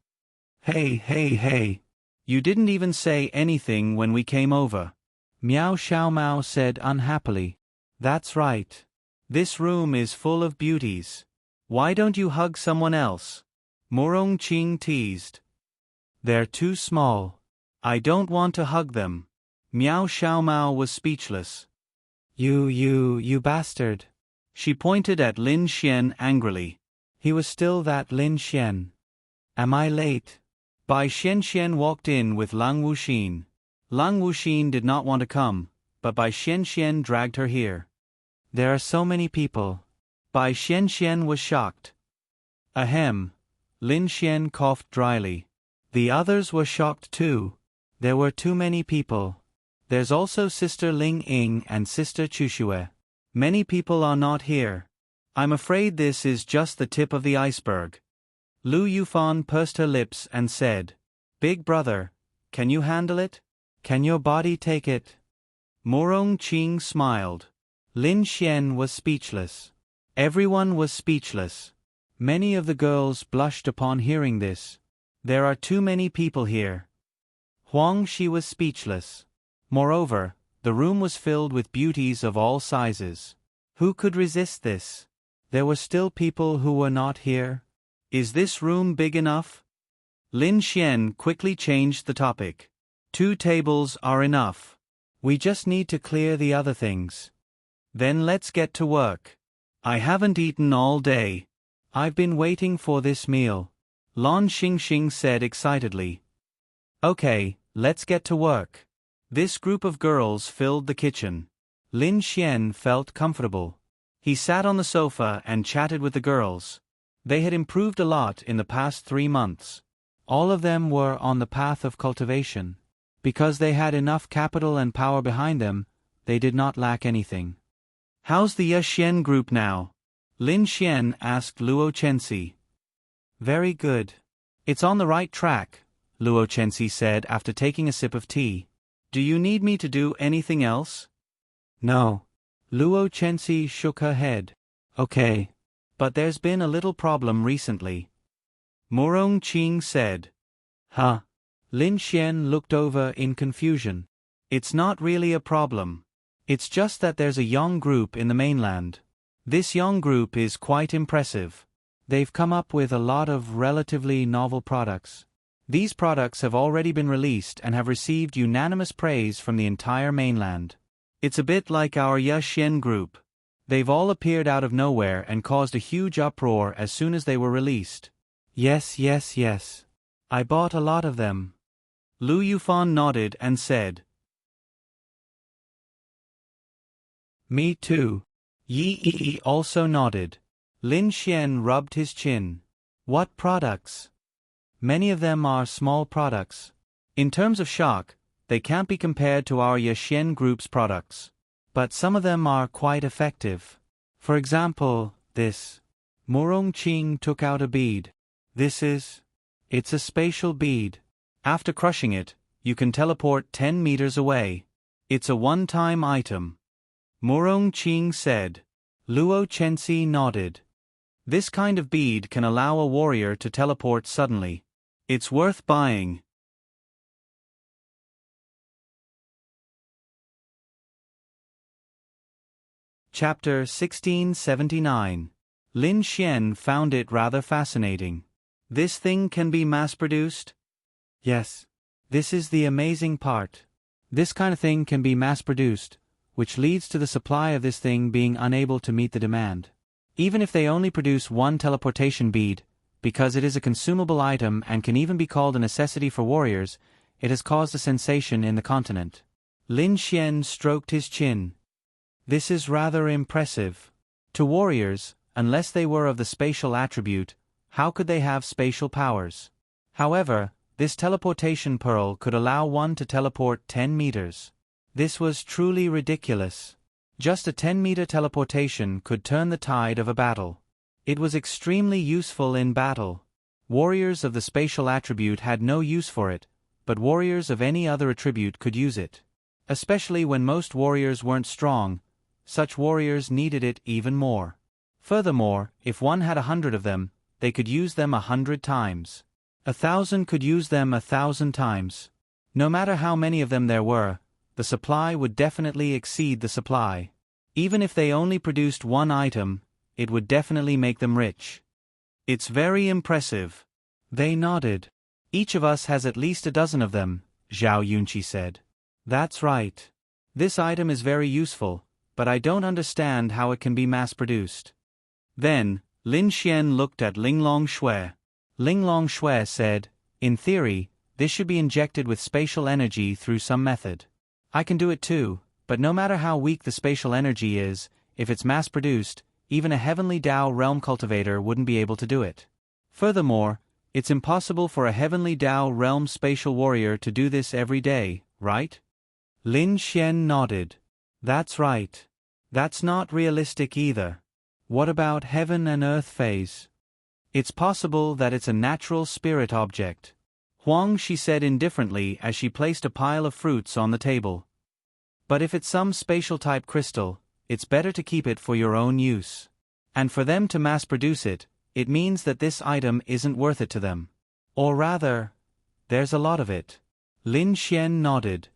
Hey. You didn't even say anything when we came over. Miao Xiaomao said unhappily. That's right. This room is full of beauties. Why don't you hug someone else? Morong Qing teased. They're too small. I don't want to hug them. Miao Xiaomao was speechless. You bastard. She pointed at Lin Xian angrily. He was still that Lin Xian. Am I late? Bai Xianxian walked in with Lang Wuxin. Lang Wuxin did not want to come, but Bai Xianxian dragged her here. There are so many people. Bai Xianxian was shocked. Ahem. Lin Xian coughed dryly. The others were shocked too. There were too many people. There's also Sister Ling Ying and Sister Chuxue. Many people are not here. I'm afraid this is just the tip of the iceberg. Lu Yufan pursed her lips and said, Big brother, can you handle it? Can your body take it? Morong Qing smiled. Lin Xian was speechless. Everyone was speechless. Many of the girls blushed upon hearing this. There are too many people here. Huang Shi was speechless. Moreover, the room was filled with beauties of all sizes. Who could resist this? There were still people who were not here. Is this room big enough? Lin Xian quickly changed the topic. 2 tables are enough. We just need to clear the other things. Then let's get to work. I haven't eaten all day. I've been waiting for this meal. Lan Xingxing said excitedly. Okay, let's get to work. This group of girls filled the kitchen. Lin Xian felt comfortable. He sat on the sofa and chatted with the girls. They had improved a lot in the past 3 months. All of them were on the path of cultivation. Because they had enough capital and power behind them, they did not lack anything. How's the Xian group now? Lin Xian asked Luo Chenxi. Very good. It's on the right track, Luo Chenxi said after taking a sip of tea. Do you need me to do anything else? No. Luo Chenxi shook her head. Okay. But there's been a little problem recently. Murong Qing said. Huh? Lin Xian looked over in confusion. It's not really a problem. It's just that there's a young group in the mainland. This young group is quite impressive. They've come up with a lot of relatively novel products. These products have already been released and have received unanimous praise from the entire mainland. It's a bit like our Xian group. They've all appeared out of nowhere and caused a huge uproar as soon as they were released. Yes. I bought a lot of them. Lu Yufan nodded and said. Me too. Yi also nodded. Lin Xian rubbed his chin. What products? Many of them are small products. In terms of shock, they can't be compared to our Xian group's products. But some of them are quite effective. For example, this. Murong Qing took out a bead. It's a spatial bead. After crushing it, you can teleport 10 meters away. It's a one-time item. Murong Qing said. Luo Chenxi nodded. This kind of bead can allow a warrior to teleport suddenly. It's worth buying. Chapter 1679. Lin Xian found it rather fascinating. This thing can be mass-produced? Yes. This is the amazing part. This kind of thing can be mass-produced, which leads to the supply of this thing being unable to meet the demand. Even if they only produce one teleportation bead, because it is a consumable item and can even be called a necessity for warriors, it has caused a sensation in the continent. Lin Xian stroked his chin. This is rather impressive. To warriors, unless they were of the spatial attribute, how could they have spatial powers? However, this teleportation pearl could allow one to teleport 10 meters. This was truly ridiculous. Just a 10-meter teleportation could turn the tide of a battle. It was extremely useful in battle. Warriors of the spatial attribute had no use for it, but warriors of any other attribute could use it. Especially when most warriors weren't strong, such warriors needed it even more. Furthermore, if one had 100 of them, they could use them 100 times. 1,000 could use them 1,000 times. No matter how many of them there were, the supply would definitely exceed the supply. Even if they only produced one item, it would definitely make them rich. It's very impressive. They nodded. Each of us has at least a dozen of them, Zhao Yunqi said. That's right. This item is very useful, but I don't understand how it can be mass-produced. Then, Lin Xian looked at Linglong Shui. Linglong Shui said, in theory, this should be injected with spatial energy through some method. I can do it too, but no matter how weak the spatial energy is, if it's mass-produced, even a heavenly Dao realm cultivator wouldn't be able to do it. Furthermore, it's impossible for a heavenly Dao realm spatial warrior to do this every day, right? Lin Xian nodded. That's right. That's not realistic either. What about heaven and earth phase? It's possible that it's a natural spirit object. Huang, she said indifferently as she placed a pile of fruits on the table. But if it's some spatial-type crystal, it's better to keep it for your own use. And for them to mass-produce it, it means that this item isn't worth it to them. Or rather, there's a lot of it. Lin Xian nodded.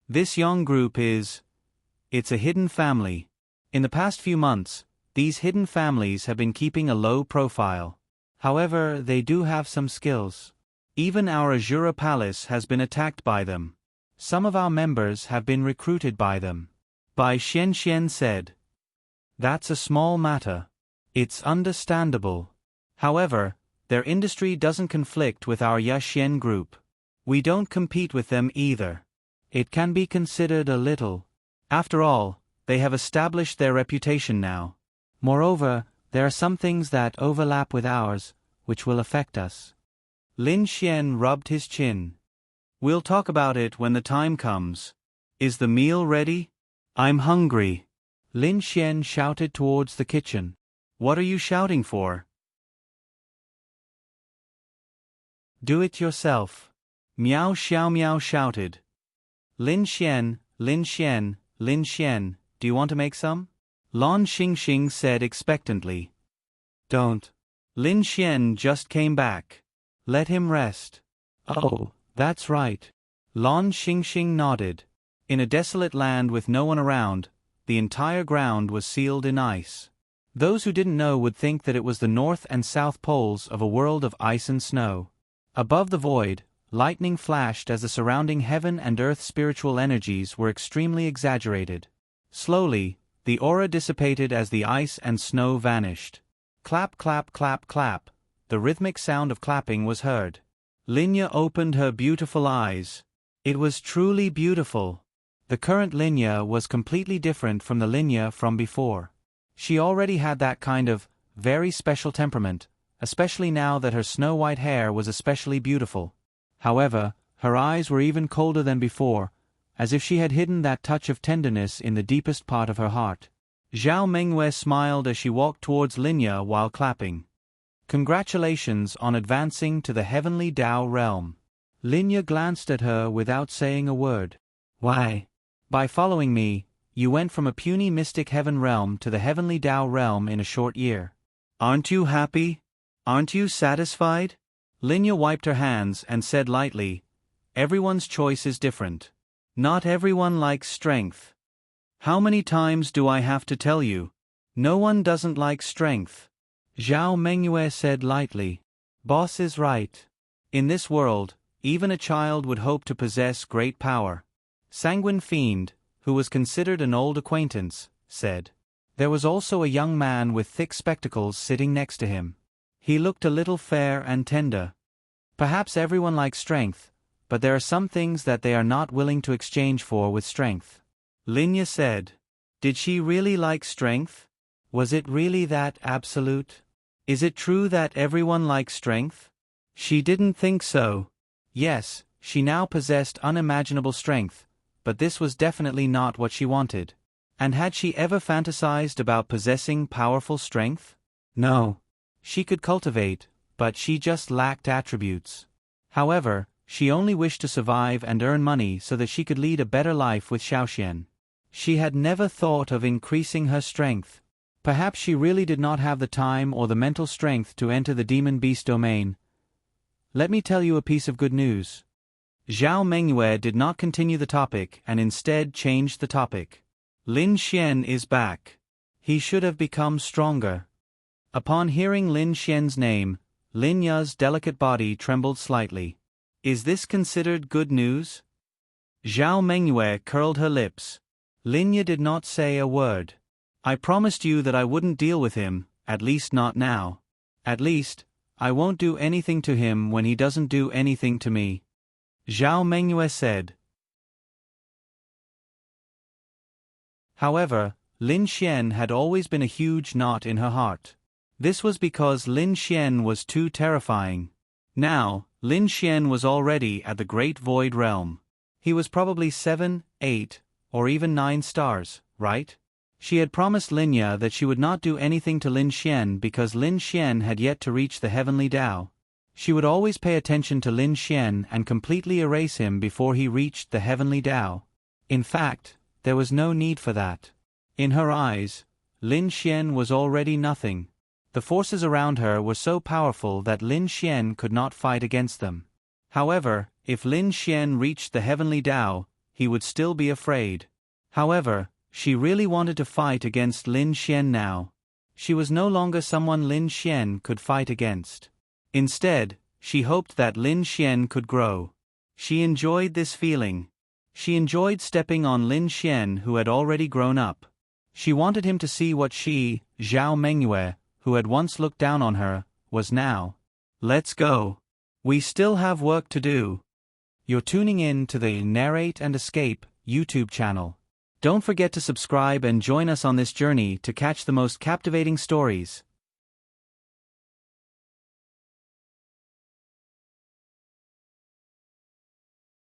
This young group it's a hidden family. In the past few months, these hidden families have been keeping a low profile. However, they do have some skills. Even our Azura Palace has been attacked by them. Some of our members have been recruited by them. Bai Xian said. That's a small matter. It's understandable. However, their industry doesn't conflict with our Xian group. We don't compete with them either. It can be considered a little. After all, they have established their reputation now. Moreover, there are some things that overlap with ours, which will affect us. Lin Xian rubbed his chin. We'll talk about it when the time comes. Is the meal ready? I'm hungry. Lin Xian shouted towards the kitchen. What are you shouting for? Do it yourself. Miao Xiao shouted. Lin Xian, Lin Xian, Lin Xian, do you want to make some? Lan Xingxing said expectantly. Don't. Lin Xian just came back. Let him rest. Oh, that's right. Lan Xingxing nodded. In a desolate land with no one around, the entire ground was sealed in ice. Those who didn't know would think that it was the north and south poles of a world of ice and snow. Above the void, lightning flashed as the surrounding heaven and earth spiritual energies were extremely exaggerated. Slowly, the aura dissipated as the ice and snow vanished. Clap, clap, clap, clap. The rhythmic sound of clapping was heard. Linya opened her beautiful eyes. It was truly beautiful. The current Linya was completely different from the Linya from before. She already had that kind of very special temperament, especially now that her snow-white hair was especially beautiful. However, her eyes were even colder than before, as if she had hidden that touch of tenderness in the deepest part of her heart. Zhao Mengyue smiled as she walked towards Linya while clapping. Congratulations on advancing to the heavenly Tao realm. Linya glanced at her without saying a word. Why? By following me, you went from a puny mystic heaven realm to the heavenly Tao realm in a short year. Aren't you happy? Aren't you satisfied? Linya wiped her hands and said lightly, everyone's choice is different. Not everyone likes strength. How many times do I have to tell you? No one doesn't like strength. Zhao Mengyue said lightly. Boss is right. In this world, even a child would hope to possess great power. Sanguine Fiend, who was considered an old acquaintance, said. There was also a young man with thick spectacles sitting next to him. He looked a little fair and tender. Perhaps everyone likes strength, but there are some things that they are not willing to exchange for with strength. Linya said. Did she really like strength? Was it really that absolute? Is it true that everyone likes strength? She didn't think so. Yes, she now possessed unimaginable strength, but this was definitely not what she wanted. And had she ever fantasized about possessing powerful strength? No. She could cultivate, but she just lacked attributes. However, she only wished to survive and earn money so that she could lead a better life with Xiaoxian. She had never thought of increasing her strength. Perhaps she really did not have the time or the mental strength to enter the demon beast domain. Let me tell you a piece of good news. Zhao Mengyue did not continue the topic and instead changed the topic. Lin Xian is back. He should have become stronger. Upon hearing Lin Xian's name, Lin Ya's delicate body trembled slightly. Is this considered good news? Zhao Mengyue curled her lips. Lin Ya did not say a word. I promised you that I wouldn't deal with him, at least not now. At least, I won't do anything to him when he doesn't do anything to me. Zhao Mengyue said. However, Lin Xian had always been a huge knot in her heart. This was because Lin Xian was too terrifying. Now, Lin Xian was already at the Great Void Realm. He was probably 7, 8, or even 9 stars, right? She had promised Linya that she would not do anything to Lin Xian because Lin Xian had yet to reach the heavenly Tao. She would always pay attention to Lin Xian and completely erase him before he reached the heavenly Tao. In fact, there was no need for that. In her eyes, Lin Xian was already nothing. The forces around her were so powerful that Lin Xian could not fight against them. However, if Lin Xian reached the heavenly Tao, he would still be afraid. However, she really wanted to fight against Lin Xian now. She was no longer someone Lin Xian could fight against. Instead, she hoped that Lin Xian could grow. She enjoyed this feeling. She enjoyed stepping on Lin Xian, who had already grown up. She wanted him to see what she, Zhao Mengyue, who had once looked down on her, was now. Let's go. We still have work to do. You're tuning in to the Narrate and Escape YouTube channel. Don't forget to subscribe and join us on this journey to catch the most captivating stories.